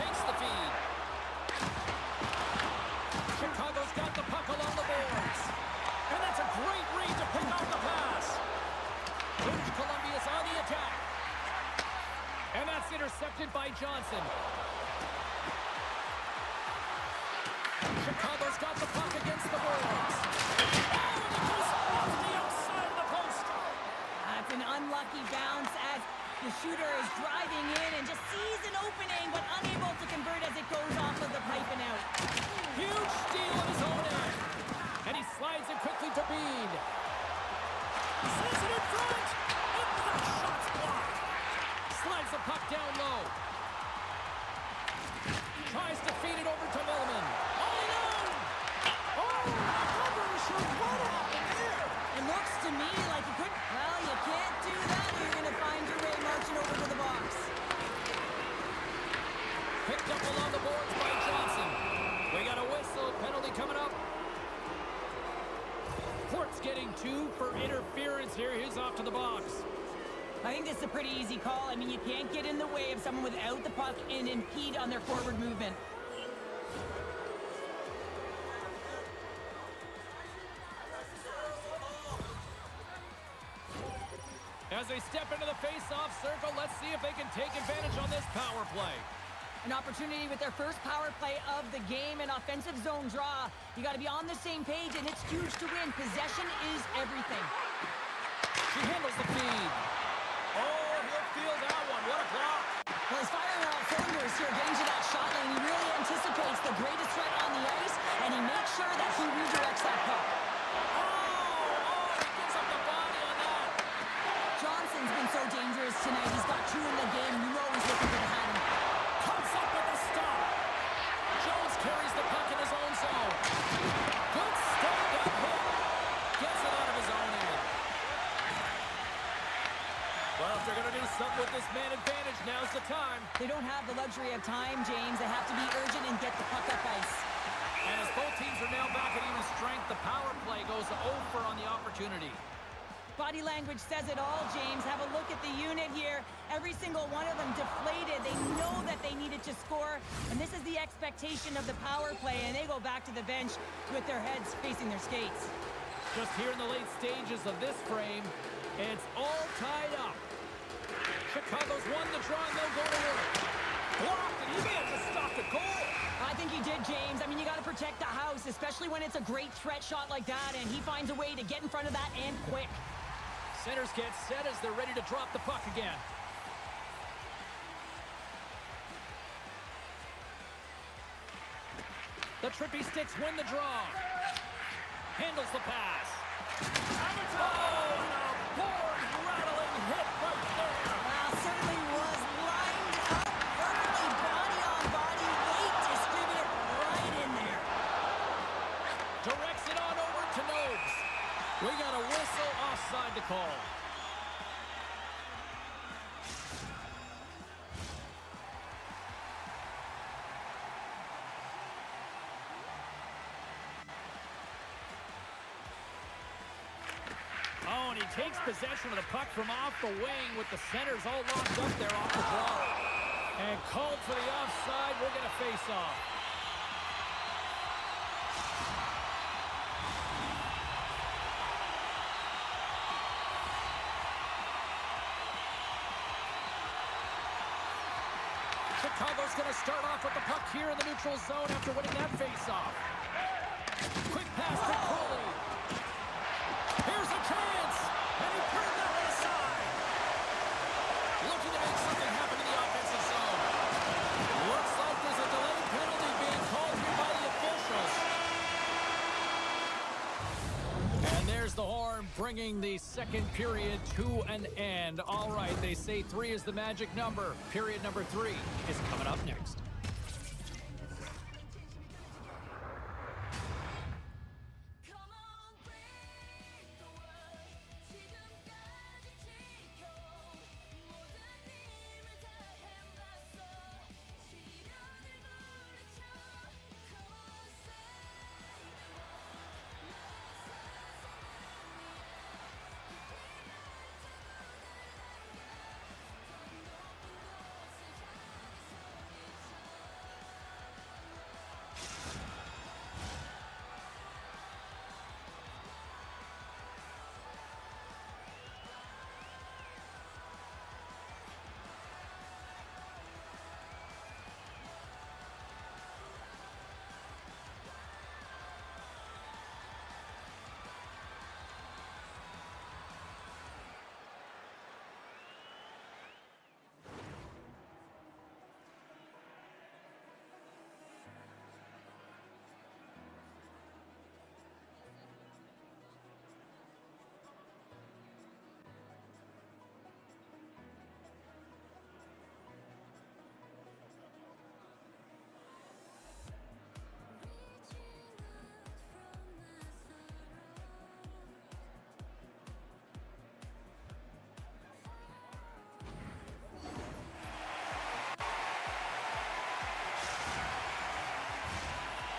Takes the feed. Chicago's got the puck along the boards. And that's a great read to pick off the pass. British Columbia's on the attack. And that's intercepted by Johnson. Chicago's got the puck against the boards. Oh, and it goes off the outside of the post. That's an unlucky bounce as the shooter is driving in and just sees an opening, but unable to convert as it goes off of the pipe and out. Huge steal on his own end. And he slides it quickly to Bean. Sees it in front. And that shot's blocked. Slides the puck down low. Tries to feed it over to Millman. All alone. Oh, I'm not really sure what happened there. It looks to me like you couldn't. Well, you can't do that. You're going to find your way marching over to the box. Picked up along the boards by Johnson. We got a whistle. Penalty coming up. Port's getting 2 for interference here. He's off to the box. I think this is a pretty easy call. I mean, you can't get in the way of someone without the puck and impede on their forward movement. As they step into the face-off circle, let's see if they can take advantage on this power play. An opportunity with their first power play of the game, an offensive zone draw. You got to be on the same page, and it's huge to win. Possession is everything. She handles the feed. Oh, he'll feel that one. What a block. Well, he's firing on all cylinders here, getting to that shot lane. He really anticipates the greatest threat on the ice, and he makes sure that he redirects that puck. Oh, he gives up the body on that. Johnson's been so dangerous tonight. He's got 2 in the game. You know he's looking for the hat. Comes up with the stop. Jones carries the puck in his own zone. Good stop that hit. Gets it out of his own end. Well, if they're going to do something with this man advantage, now's the time. They don't have the luxury of time, James. They have to be urgent and get the puck up ice. And as both teams are now back at even strength, the power play goes over on the opportunity. Body language says it all, James. Have a look at the unit here. Every single one of them deflated. They know that they needed to score, and this is the expectation of the power play, and they go back to the bench with their heads facing their skates. Just here in the late stages of this frame, it's all tied up. Chicago's won the draw, and they'll go to work. Blocked, and he may have just stopped the goal. I think he did, James. I mean, you got to protect the house, especially when it's a great threat shot like that, and he finds a way to get in front of that and quick. Centers get set as they're ready to drop the puck again. The trippy sticks win the draw. Handles the pass. Oh, and a board-rattling hit right there. Certainly was lined up perfectly, body on body, weight distributed right in there. Directs it on over to Nobes. We got a whistle offside to call. Oh, and he takes possession of the puck from off the wing with the centers all locked up there off the draw. And called for the offside. We'll get a face-off. Chicago's going to start off with the puck here in the neutral zone after winning that face-off. Quick pass to Crowley. Here's a chance, and he turned that one aside. Looking to make something happen in the offensive zone. Looks like there's a delayed penalty being called here by the officials. And there's the horn, bringing the second period to an end. All right, they say 3 is the magic number. Period number 3 is coming up next. Come on, break the world. 지금까지 지켜온 모든 힘을 다해봤어. 시련을 물리쳐. Come on, save the world.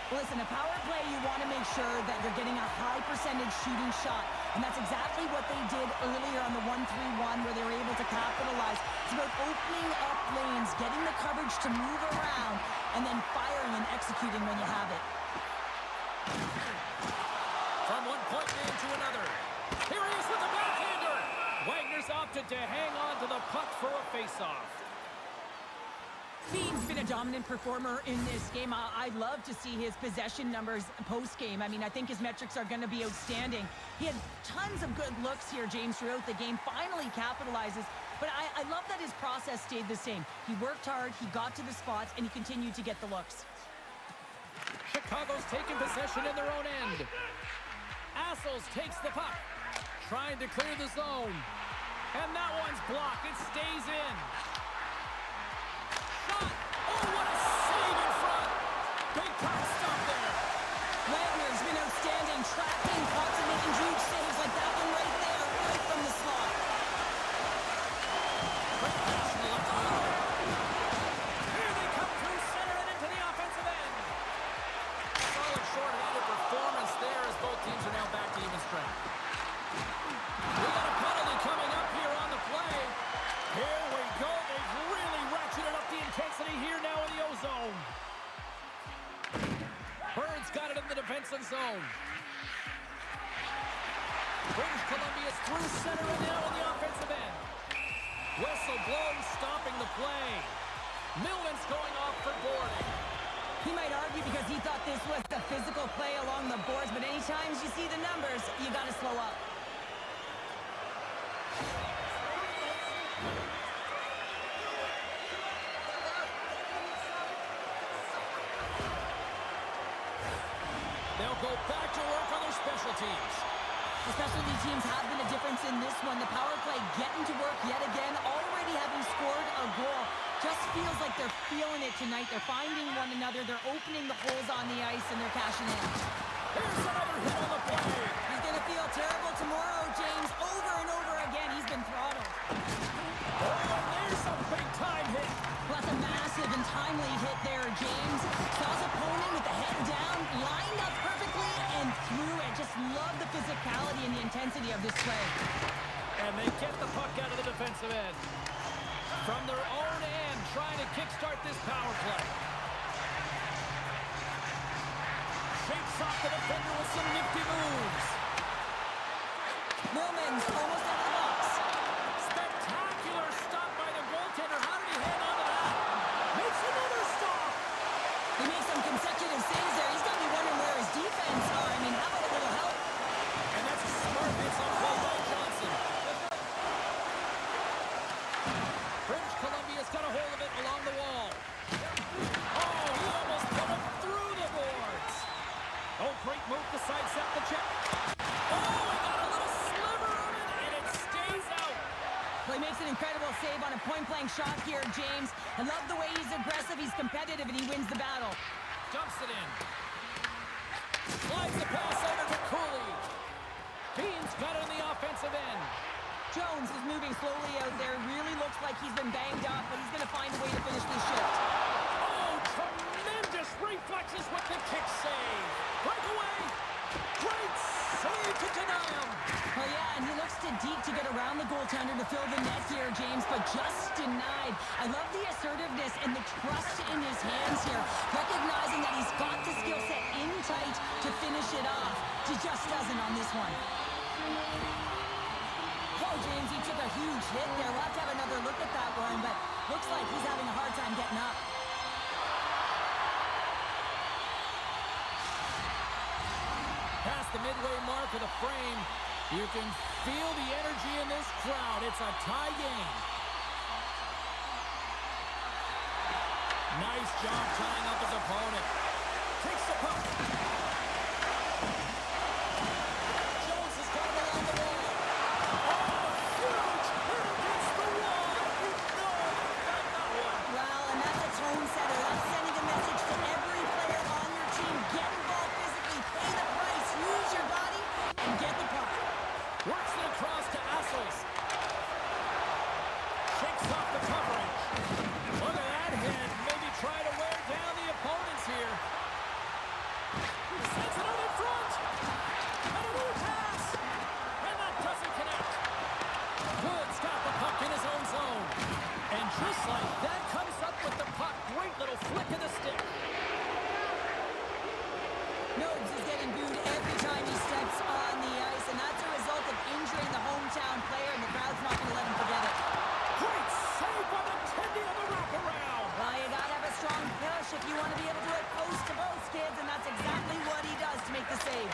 Listen, a power play, you want to make sure that you're getting a high percentage shooting shot. And that's exactly what they did earlier on the 1-3-1 where they were able to capitalize. It's about opening up lanes, getting the coverage to move around, and then firing and executing when you have it. From one point man to another. Here he is with the backhander. Wagner's opted to hang on to the puck for a face-off. Bean's been a dominant performer in this game. I'd love to see his possession numbers post-game. I mean, I think his metrics are going to be outstanding. He had tons of good looks here, James, throughout the game. Finally capitalizes. But I love that his process stayed the same. He worked hard, he got to the spots, and he continued to get the looks. Chicago's taking possession in their own end. Assels takes the puck, trying to clear the zone. And that one's blocked. It stays in. Shot! Oh, what a save in front! Big time stop there. Wagner's been outstanding, tracking pucks and making huge saves like that one right there, right from the slot. Quick pass from the left wing. Here they come through center and into the offensive end. Solid short-handed performance there as both teams are now back to even strength. We got a penalty coming up here on the play. Here we go. They've really ratcheted up the intensity here now in the O-zone. Bird's got it in the defensive zone. British Columbia's through center and now in the offensive end. Whistle blown, stopping the play. Millman's going off for boarding. He might argue because he thought this was a physical play along the boards, but anytime you see the numbers, you got to slow up. They'll go back to work on their special teams. The specialty teams have been a difference in this one. The power play getting to work yet again, already having scored a goal. Just feels like they're feeling it tonight. They're finding one another. They're opening the holes on the ice, and they're cashing in. Here's another hit on the play. He's going to feel terrible tomorrow, James. Over and over again, he's been throttled. Oh, and there's a big-time hit. Well, that's a massive and timely hit there, James. Saw his opponent with the head down, lined up perfectly, and threw it. Just love the physicality and the intensity of this play. And they get the puck out of the defensive end. From their own end, trying to kickstart this power play. Shakes off the defender with some nifty moves. Millman's almost out of the box. Spectacular stop by the goaltender. How did he hang on to that? Makes another stop. He makes some consecutive saves there. He's got me wondering where his defense are. I mean, how about a little help? And that's a smart hits on play by Johnson. British Columbia's got a hold of it along the wall. Oh, he almost put him through the boards. Oh, great move to sidestep the check. Oh, he got a little sliver of it, and it stays out. Well, he makes an incredible save on a point-blank shot here, James. I love the way he's aggressive, he's competitive, and he wins the battle. Dumps it in. Slides the pass over to Cooley. Bean's got it on the offensive end. Jones is moving slowly out there. Really looks like he's been banged up, but he's going to find a way to finish this shift. Oh, tremendous reflexes with the kick save. Breakaway. Great save to deny him. Oh, yeah, and he looks to deep to get around the goaltender to fill the net here, James, but just denied. I love the assertiveness and the trust in his hands here, recognizing that he's got the skill set in tight to finish it off. He just doesn't on this one. Oh, James, he took a huge hit there. We'll have to have another look at that one, but looks like he's having a hard time getting up. Past the midway mark of the frame, you can feel the energy in this crowd. It's a tie game. Nice job tying up his opponent. Takes the puck. Jones has got him along the wall. Oh, huge hit against the wall. You know about that one. Well, and that's a tone setter. That's sending a message to every player on your team. Get involved physically, pay the price, use your body, and get the puck. Works it across to Assels. Shakes off the coverage. Look at that hit. Maybe try to wear down the opponents here. Sends it out in front. And a new pass. And that doesn't connect. Woods got the puck in his own zone. And just like that, comes up with the puck. Great little flick of the stick. Nobes is getting booed every time he steps on the ice, and that's a result of injuring the hometown player, and the crowd's not going to let him forget it. Great save by the Tendy on the wraparound. Well, you got to have a strong push if you want to be able to hit post to post, kids, and that's exactly what he does to make the save.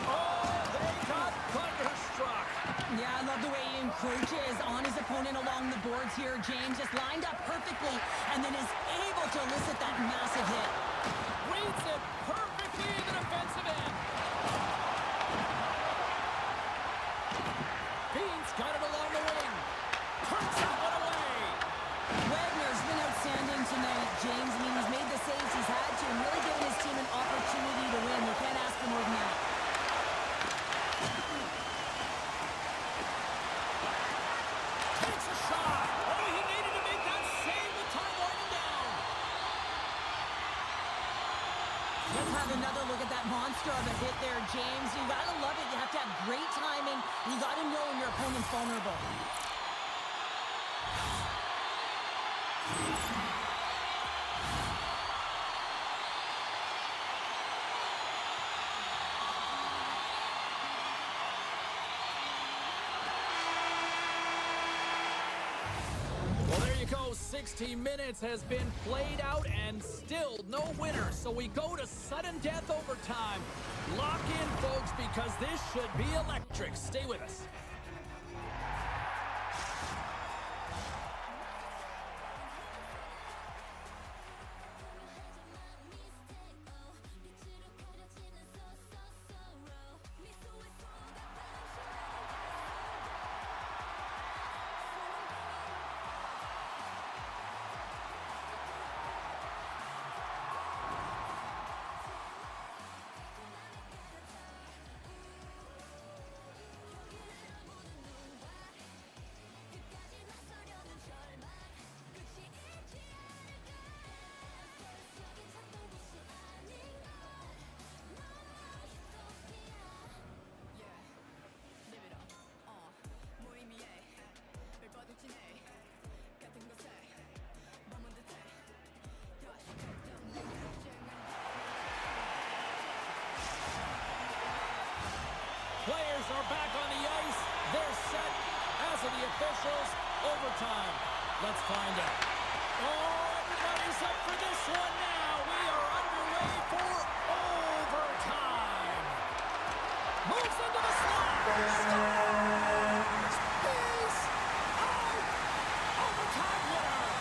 Oh, they got thunderstruck. Yeah, I love the way he encroaches on his opponent along the boards here. James just lined up perfectly and then is able to elicit that massive hit. Reads it perfectly in the defensive end. Bean's got it along the wing. Turns that one away. Wagner's been outstanding tonight, James. I mean, he's made the saves he's had to and really given his team an opportunity to win. You can't ask for more than that. Takes a shot. Oh, he needed to make that save with time winding down. Let's have another look at that monster of a hit there, James. You gotta love it. You have to have great timing. You gotta know when your opponent's vulnerable. Well, there you go. 60 minutes has been played out and still no winner. So we go to sudden death overtime. Lock in, folks, because this should be electric. Stay with us. are back on the ice. They're set, as are the officials. Overtime. Let's find out. Oh, everybody's up for this one now. We are underway for overtime. Moves into the slot. He's out. Overtime winner.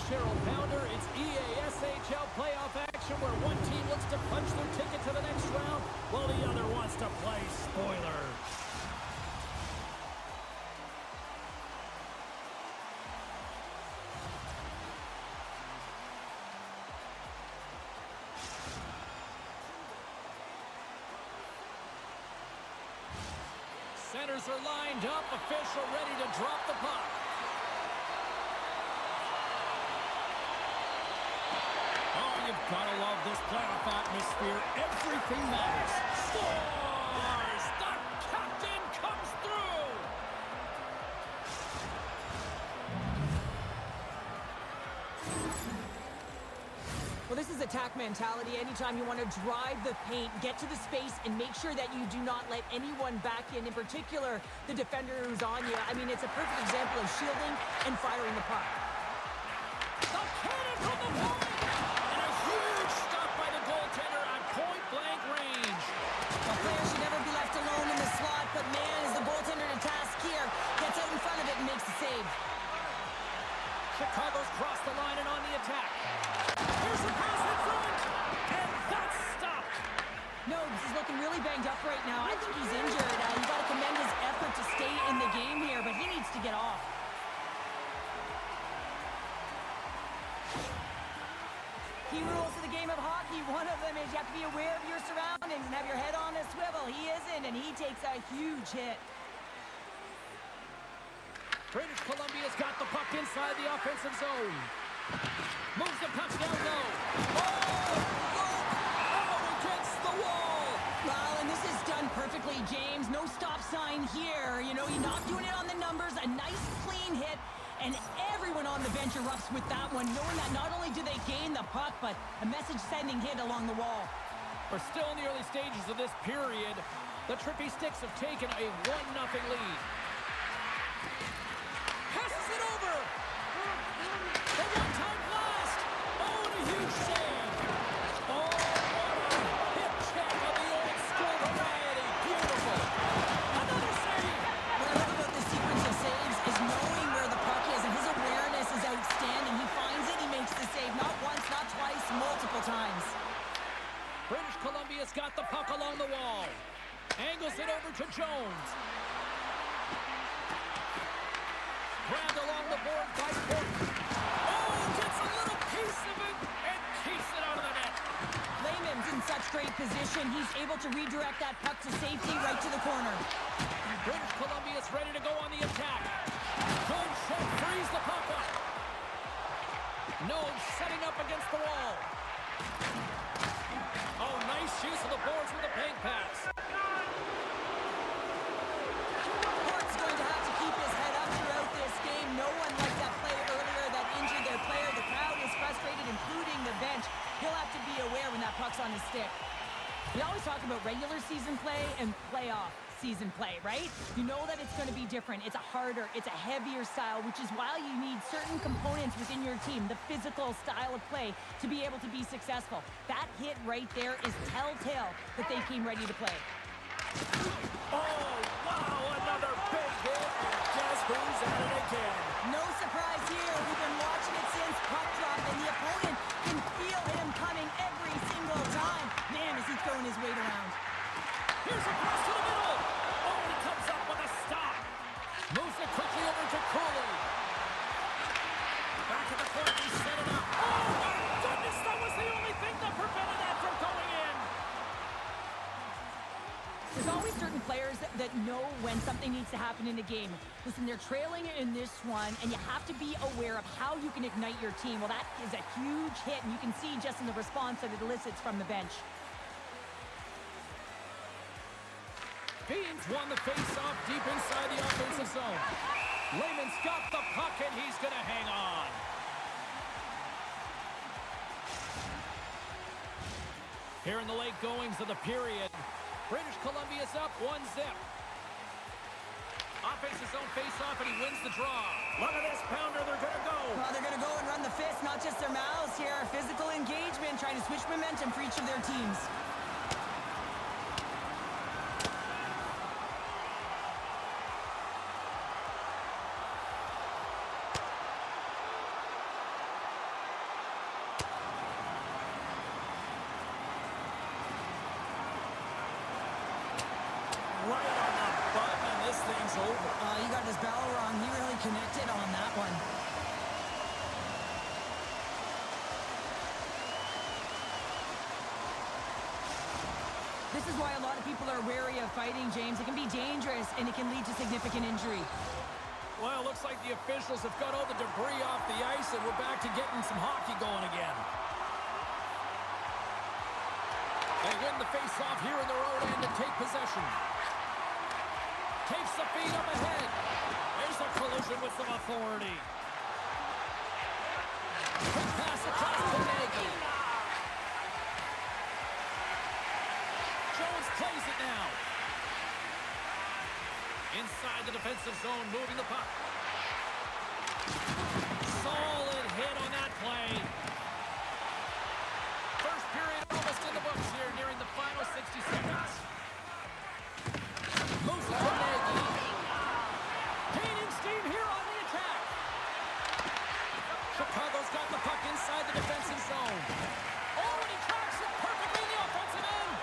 Cheryl Pounder. It's EASHL playoff action where one team looks to punch their ticket to the next round while the other wants to play spoiler. Centers are lined up, official ready to drop the puck. Oh, you've got to love this playoff atmosphere. Everything matters. Scores! The captain comes through! Well, this is attack mentality. Anytime you want to drive the paint, get to the space, and make sure that you do not let anyone back in particular, the defender who's on you. I mean, it's a perfect example of shielding and firing the puck. The cannon from the point! And a huge stop by the goaltender at point-blank range. A player should never be left alone in the slot, but man, is the goaltender to task here. Gets out in front of it and makes the save. Chicago's crossed the line and on the attack. Here's a pass in front, and that's stopped. No, this is looking really banged up right now. I think he's injured. You got to commend his effort to stay in the game here, but he needs to get off. Key rules of the game of hockey. One of them is you have to be aware of your surroundings and have your head on a swivel. He isn't, and he takes a huge hit. British Columbia's got the puck inside the offensive zone. Moves the puck down low. Oh, against the wall. Well, and this is done perfectly, James. No stop sign here. You know, you're not doing it on the numbers. A nice, clean hit. And everyone on the bench erupts with that one, knowing that not only do they gain the puck, but a message-sending hit along the wall. We're still in the early stages of this period. The Trippy Sticks have taken a 1-0 lead. Passes it over. A one-time blast. Oh, and a huge save. Oh, what a hip check of the old school variety. Beautiful. Another save. What I love about this sequence of saves is knowing where the puck is, and his awareness is outstanding. He finds it, he makes the save. Not once, not twice, multiple times. British Columbia's got the puck along the wall. Angles it over to Jones. Grabbed along the board by Porter. Oh, gets a little piece of it and keeps it out of the net. Lehman's in such great position. He's able to redirect that puck to safety right to the corner. British Columbia's ready to go on the attack. Good check, frees the puck up. No, setting up against the wall. Oh, nice use of the boards with a bank pass. Port's going to have to keep his head up throughout this game. No one liked that play earlier that injured their player. The crowd is frustrated, including the bench. He'll have to be aware when that puck's on his stick. We always talk about regular season play and playoff season play, right? You know that it's going to be different. It's a harder, it's a heavier style, which is why you need certain components within your team, the physical style of play, to be able to be successful. That hit right there is telltale that they came ready to play. Oh, wow, another big hit. And guess who's at it again? No surprise here. We've been watching it since puck drop, and the opponent can feel him coming every single time. Man, is he throwing his weight around. Here's a cross to the middle. Oh, he comes up with a stop. Moves it quickly over to Cooley. Back at the point, he set it up. Oh, my goodness, that was the only thing that prevented that from going in. There's always certain players that know when something needs to happen in a game. Listen, they're trailing in this one, and you have to be aware of how you can ignite your team. Well, that is a huge hit, and you can see just in the response that it elicits from the bench. Beans won the face-off deep inside the offensive zone. Lehman's got the puck, and he's going to hang on. Here in the late goings of the period, British Columbia's up 1-0. Offensive zone face-off, and he wins the draw. Look at this pounder, they're going to go. Well, they're going to go and run the fist, not just their mouths here. Physical engagement, trying to switch momentum for each of their teams. over. He got his bell wrong. He really connected on that one. This is why a lot of people are wary of fighting, James. It can be dangerous, and it can lead to significant injury. Well, it looks like the officials have got all the debris off the ice, and we're back to getting some hockey going again. They win the face-off here in their own end and take possession. Takes the feed up ahead. There's a collision with some authority. Quick pass across to Nagy. Jones plays it now. Inside the defensive zone, moving the puck. Solid hit on that play. First period almost in the books here, nearing the final 60 seconds. Moves it to Nagy. Gaining steam here on the attack. Chicago's got the puck inside the defensive zone. Oh, and he tracks it perfectly in the offensive end.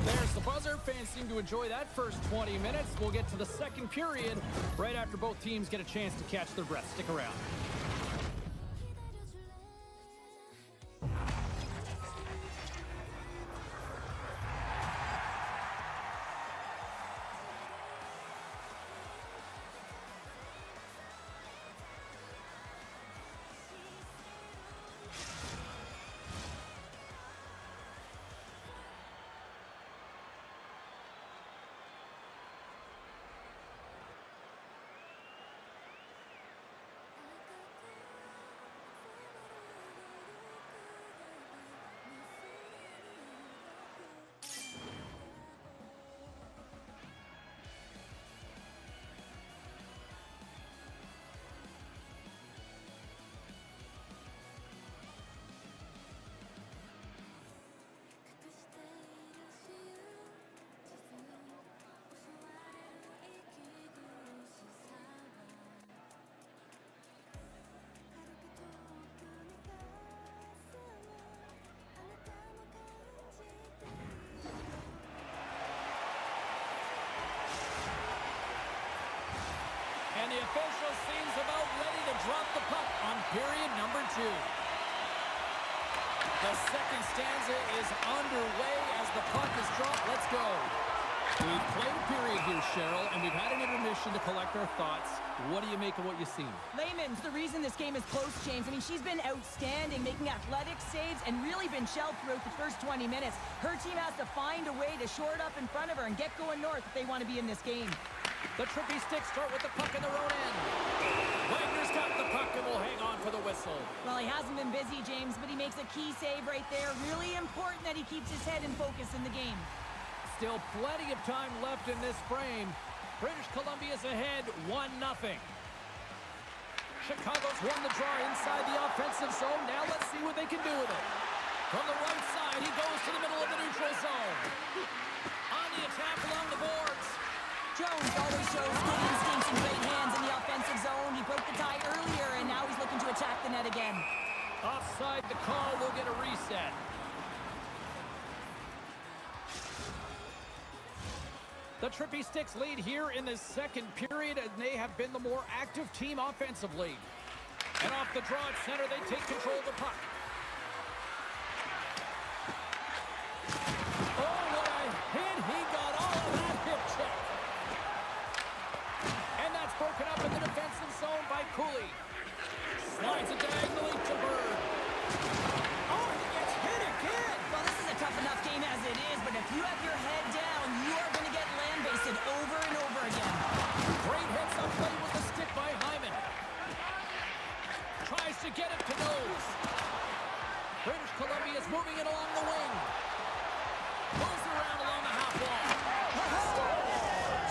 There's the buzzer. Fans seem to enjoy that first 20 minutes. We'll get to the second period right after both teams get a chance to catch their breath. Stick around. And the official seems about ready to drop the puck on period number 2. The second stanza is underway as the puck is dropped. Let's go. We've played a period here, Cheryl, and we've had an intermission to collect our thoughts. What do you make of what you've seen? Layman's the reason this game is close, James. I mean, she's been outstanding, making athletic saves and really been shelled throughout the first 20 minutes. Her team has to find a way to shore it up in front of her and get going north if they want to be in this game. The trippy sticks start with the puck in their own end. Wagner's got the puck and will hang on for the whistle. Well, he hasn't been busy, James, but he makes a key save right there. Really important that he keeps his head in focus in the game. Still plenty of time left in this frame. British Columbia's ahead 1-0. Chicago's won the draw inside the offensive zone. Now let's see what they can do with it. From the right side, he goes to the middle of the neutral zone. On the attack along the boards. Jones always shows good instincts and great hands in the offensive zone. He broke the tie earlier, and now he's looking to attack the net again. Offside the call, will get a reset. The Trippy Sticks lead here in the second period, and they have been the more active team offensively. And off the draw at center, they take control of the puck. Oh, what a hit! He got all of that hip check. And that's broken up in the defensive zone by Cooley. Slides it diagonally to Bird. Oh, and he gets hit again! Well, this is a tough enough game as it is, but if you have your head down, you are going to get land-basted over and over again. Great hits up play with the stick by Hyman. Tries to get it to nose. British Columbia is moving it along the wing. Pulls it around along the half wall.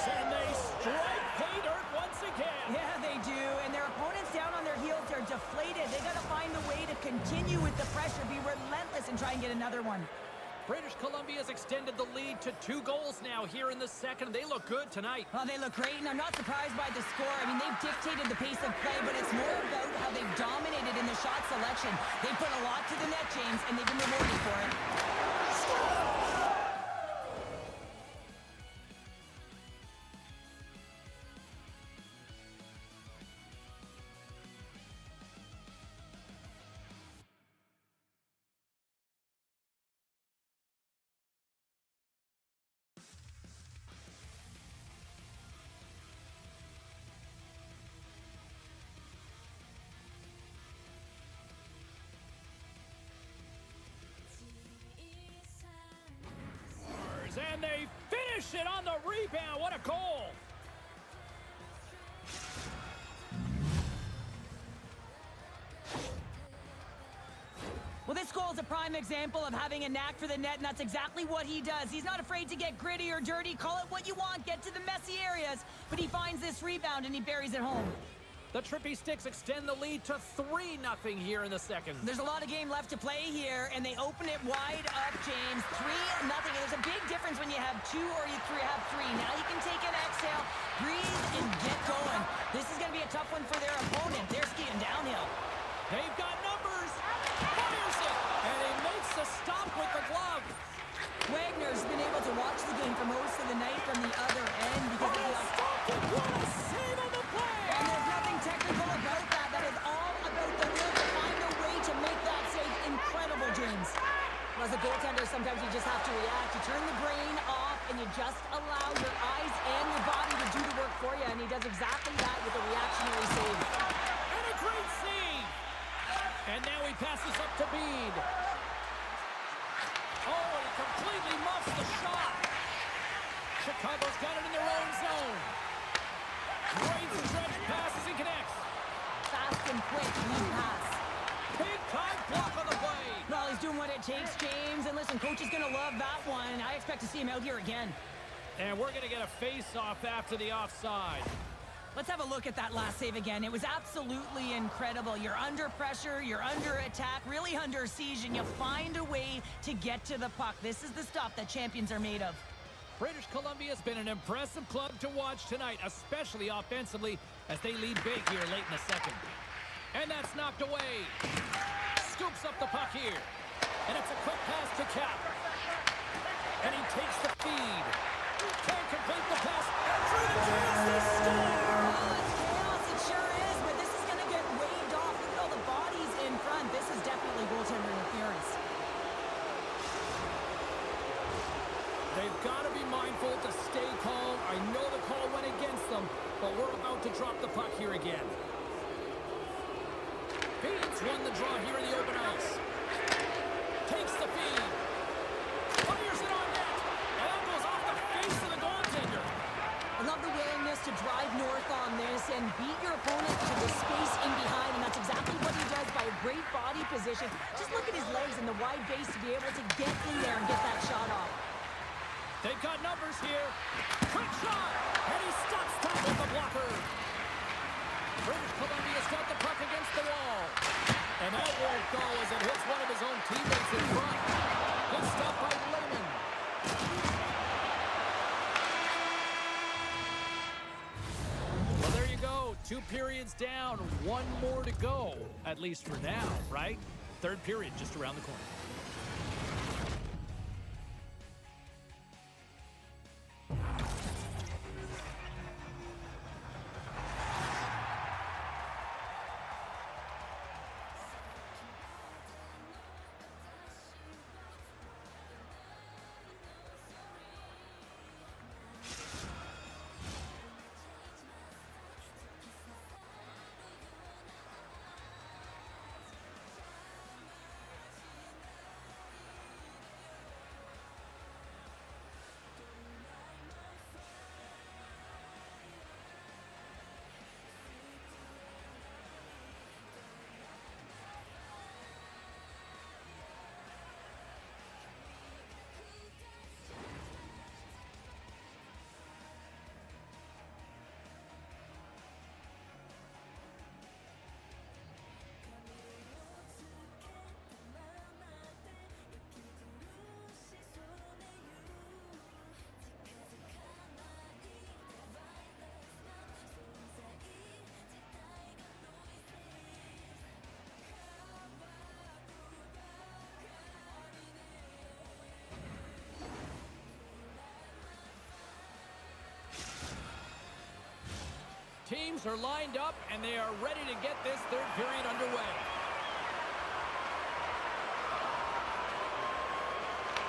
And they strike pay dirt once again. Yeah, they do, and their opponents down on their heels are deflated. They got to find a way to continue with the pressure, be relentless, and try and get another one. British Columbia's extended the lead to 2 goals now here in the second. They look good tonight. Well, they look great, and I'm not surprised by the score. I mean, they've dictated the pace of play, but it's more about how they've dominated in the shot selection. They put a lot to the net, James, and they've been rewarded for it. finish it on the rebound. What a goal. Well, this goal is a prime example of having a knack for the net, and that's exactly what he does. He's not afraid to get gritty or dirty. Call it what you want. Get to the messy areas. But he finds this rebound, and he buries it home. The Trippy Sticks extend the lead to 3-0 here in the second. There's a lot of game left to play here, and they open it wide up, James. 3-0. There's a big difference when you have 2 or you have 3. Now you can take an exhale, breathe, and get going. This is going to be a tough one for their opponent. They're skiing downhill. They've got numbers. Fires it. And he makes the stop with the glove. Wagner's been able to watch the game for most of the night from the other end because of the What a save on the play. And there's nothing technical about that. That is all about the will to find a way to make that save. Incredible, James. Well, as a goaltender, sometimes you just have to react. You turn the brain off, and you just allow your eyes and your body to do the work for you. And he does exactly that with a reactionary save. And a great save. And now he passes up to Bede. Oh, he completely muffs the shot. Chicago's got it in their own zone. Great stretch passes and connects. Fast and quick lead pass. Big time block on the play. Well, he's doing what it takes, James. And listen, coach is going to love that one. I expect to see him out here again. And we're going to get a face-off after the offside. Let's have a look at that last save again. It was absolutely incredible. You're under pressure, you're under attack, really under siege, and you find a way to get to the puck. This is the stuff that champions are made of. British Columbia's been an impressive club to watch tonight, especially offensively, as they lead big here late in the second. And that's knocked away. Scoops up the puck here. And it's a quick pass to Cap. And he takes the feed. Can't complete the pass. And through the chance, they score! It's chaos, it sure is, but this is going to get waved off. Look at all the bodies in front. This is definitely goaltender interference. They've got to be mindful to stay calm. I know the call went against them, but we're about to drop the puck here again. Bede's won the draw here in the open ice. Takes the feed. Fires it on net. And that goes off the face of the goaltender. I love the willingness to drive north on this and beat your opponent to the space in behind, and that's exactly what he does by a great body position. Just look at his legs and the wide base to be able to get in there and get that shot off. They've got numbers here. Quick shot. And he stops top of the blocker. British Columbia's got the puck against the wall. And that won't go as it hits one of his own teammates in front. Good stop by Lehman. Well, there you go. 2 periods down. 1 more to go. At least for now, right? Third period just around the corner. Teams are lined up, and they are ready to get this third period underway.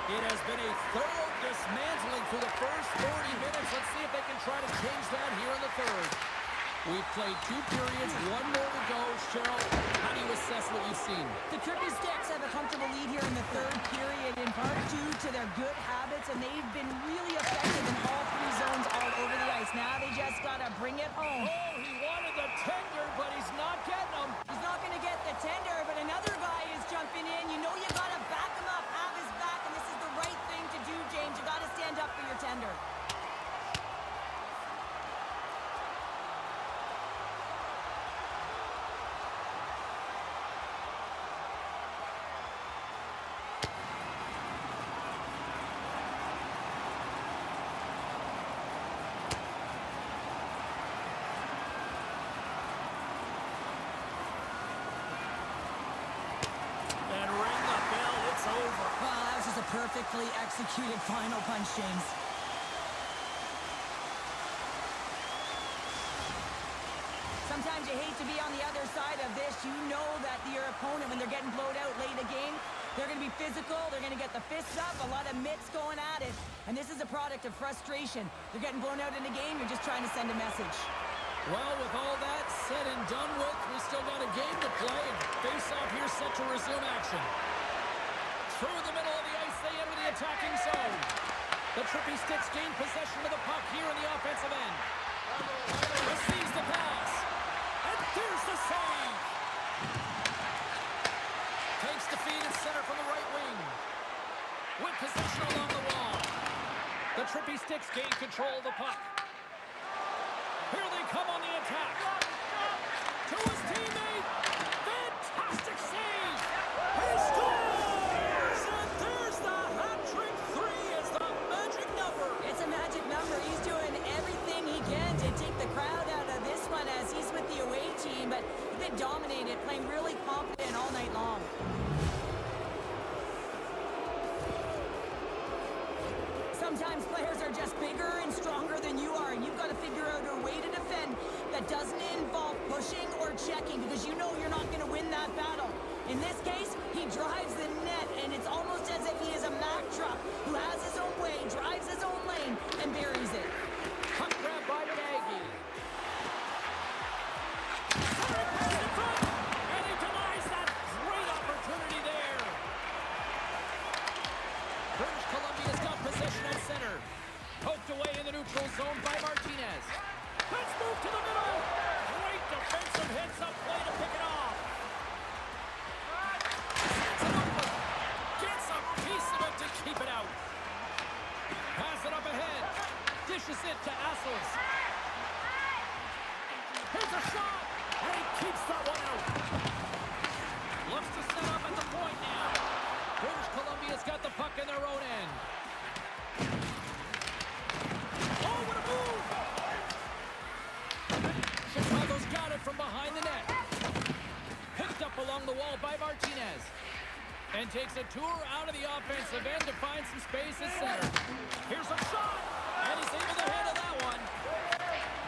It has been a thorough dismantling through the first 40 minutes. Let's see if they can try to change that here in the third. We've played 2 periods, 1 more to go. Cheryl, how do you assess what you've seen? The Trippy Sticks have a comfortable lead here in the third period, in part due to their good habits, and they've been really effective in all 3 zones all over the ice. Now they just got to bring it home. Oh, he wanted the tender, but he's not getting them. He's not going to get the tender, but another guy is jumping in. You know you got to back him up, have his back, and this is the right thing to do, James. You got to stand up for your tender. Perfectly executed final punch, James. Sometimes you hate to be on the other side of this. You know that your opponent, when they're getting blowed out late in the game, they're going to be physical. They're going to get the fists up, a lot of mitts going at it. And this is a product of frustration. They're getting blown out in the game. You're just trying to send a message. Well, with all that said and done with, we still got a game to play. And face-off here set to resume action. Through the middle of the ice, they enter the attacking zone. The Trippy Sticks gain possession of the puck here in the offensive end. Receives the pass. And there's the save. Takes the feed and center from the right wing. With possession along the wall. The Trippy Sticks gain control of the puck. Here they come on the attack. To his teammate. Fantastic save. He scores! It's a magic number. He's doing everything he can to take the crowd out of this one as he's with the away team, but they dominated, playing really confident all night long. Sometimes players are just bigger and stronger than you are, and you've got to figure out a way to defend that doesn't involve pushing or checking, because you know you're not going to win that battle. In this case, he drives the net, and it's almost as if he is a Mack truck who has his own way, drives his own lane, and buries it. Puck grab by Nagy. And he denies that great opportunity there. British Columbia's got possession at center. Poked away in the neutral zone by Martinez. Let's move to the middle. Great defensive hits up play to pick it off. Gets a piece of it to keep it out. Pass it up ahead. Dishes it to Assels. Here's a shot. And he keeps that one out. Looks to set up at the point now. British Columbia's got the puck in their own end. Oh, what a move! Chicago's got it from behind the net. Picked up along the wall by Martinez. And takes a tour out of the offensive end to find some space at center. Here's a shot! And he's able to handle that one.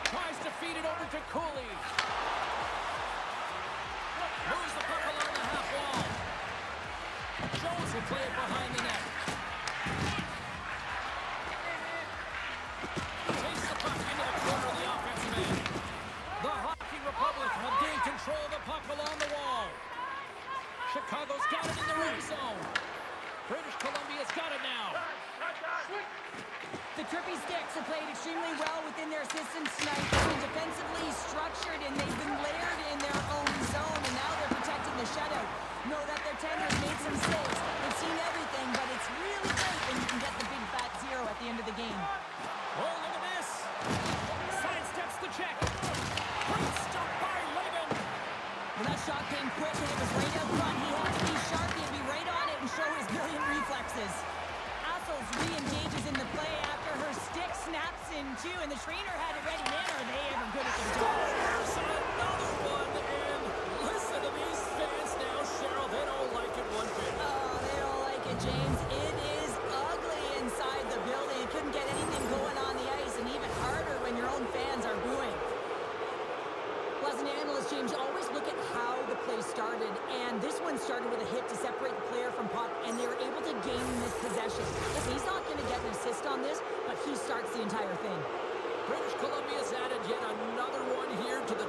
Tries to feed it over to Cooley. Moves the puck along the half wall. Jones will play it behind the net. Takes the puck into the corner of the offensive end. The Hockey Republic have gained control of the puck along the wall. Chicago's got it in the red zone. British Columbia's got it now. The Trippy Sticks have played extremely well within their systems tonight. They've been defensively structured, and they've been layered in their own zone, and now they're protecting the shutout. Know that their tenders made some saves. They've seen everything, but it's really great when you can get the big fat zero at the end of the game. Oh, look at this. Sidesteps the check. Great stop by Lehman. Well, that shot came quick, and it was right up front. He had to be sharp, he had to be right on it and show his brilliant reflexes. Assels re-engages in the play after her stick snaps in two, and the trainer had it ready. Man, are they ever good at their job. There's another one, and listen to these fans now, Cheryl. They don't like it one bit. Oh, they don't like it, James. It is ugly inside the building. It couldn't get anything going on the ice, and even harder when your own fans are booing. Well, as an analyst, James, you always look at how the play started, and this one started with a hit to separate the player from puck, and they were able to gain this possession. Listen, he's not going to get an assist on this, but he starts the entire thing. British Columbia's added yet another one here to the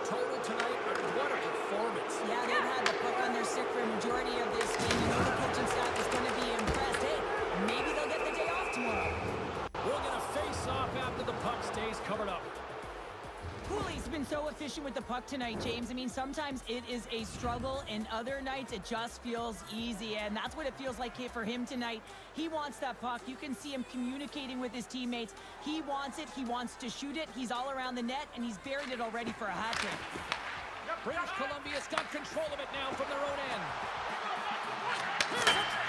been so efficient with the puck tonight, James. I mean, sometimes it is a struggle, and other nights it just feels easy, and that's what it feels like for him tonight. He wants that puck. You can see him communicating with his teammates. He wants it. He wants to shoot it. He's all around the net, and he's buried it already for a hat trick. British Columbia's got control of it now from their own end.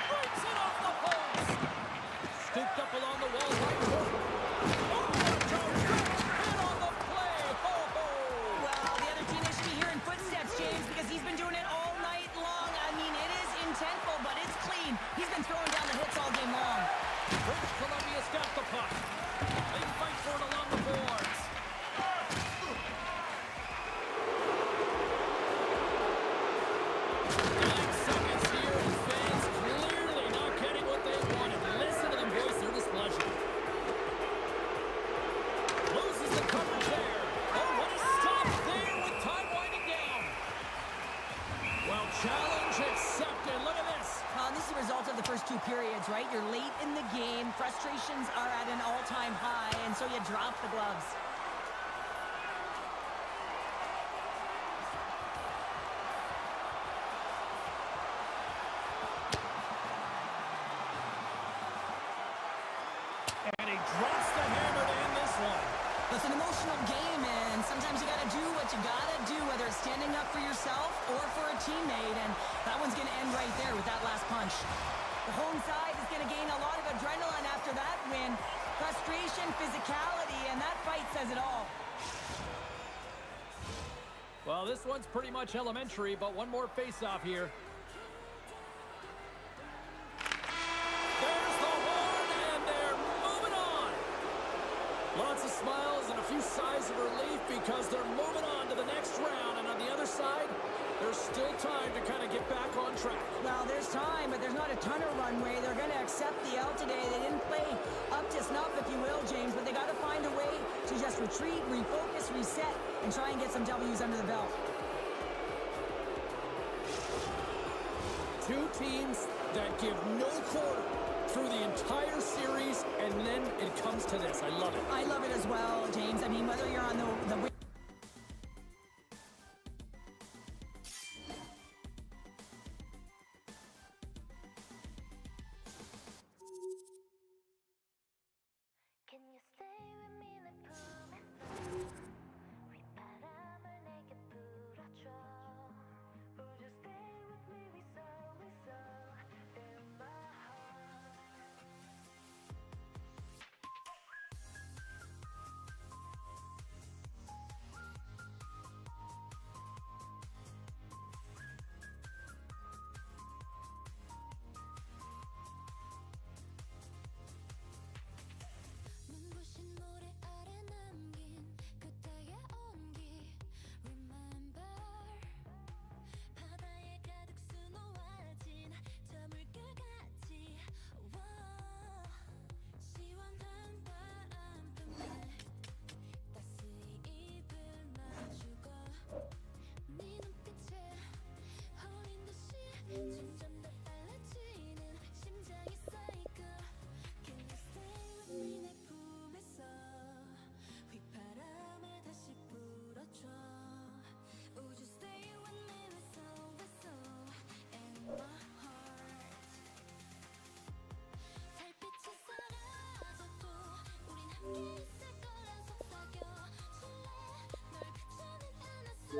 Breaks it off the post. Scooped up along the wall by Jordan. Hit on the play. Ho, ho. Well, the other teammate should be hearing footsteps, James, because he's been doing it all night long. I mean, it is intentful, but it's clean. He's been throwing down the hits all game long. British Columbia's got the puck. They fight for it along the boards. 9 seconds here, and fans clearly not getting what they wanted. Listen to them voice their displeasure. Loses the coverage there. Oh, what a stop there with time winding down. Well, challenge accepted. Look at this. This is the result of the first 2 periods, right? You're late in the game. Frustrations are at an all-time high, and so you drop the gloves. And he drops the hammer to end this one. It's an emotional game, and sometimes you gotta do what you gotta do, whether it's standing up for yourself or for a teammate, and that one's gonna end right there with that last punch. The home side is gonna gain a lot of adrenaline after that win. Frustration, physicality, and that fight says it all. Well, this one's pretty much elementary, but one more face-off here. There's the horn, and they're moving on. Lots of smiles and a few sighs of relief because they're moving on to the next round. And on the other side, there's still time to kind of get back on track. Well, there's time, but there's not a ton of runway. They're going to accept the L today. They didn't play up to snuff, if you will, James, but they got to find a way to just retreat, refocus, reset, and try and get some W's under the belt. Two teams that give no quarter through the entire series, and then it comes to this. I love it. I love it as well, James. I mean, whether you're on the win. Can you stay with me 내 품에서 휘바람을 내게 불어줘 Would you stay with me we so in my heart 눈부신 모래 아래 남긴 그때의 온기 Remember 바다에 가득 수놓아진 저 물결같이 시원한 바람 틈에 따스히 입을 맞추고 네 눈빛에 홀린 듯이 점점 더 빨라지는 심장이 cycle Can you stay with me 내 품에서 휘바람을 다시 불어줘 Would you stay with me in my heart 달빛이 사라져도 우린 함께 있을 거란 속삭여 줄래 널 그저는 안았어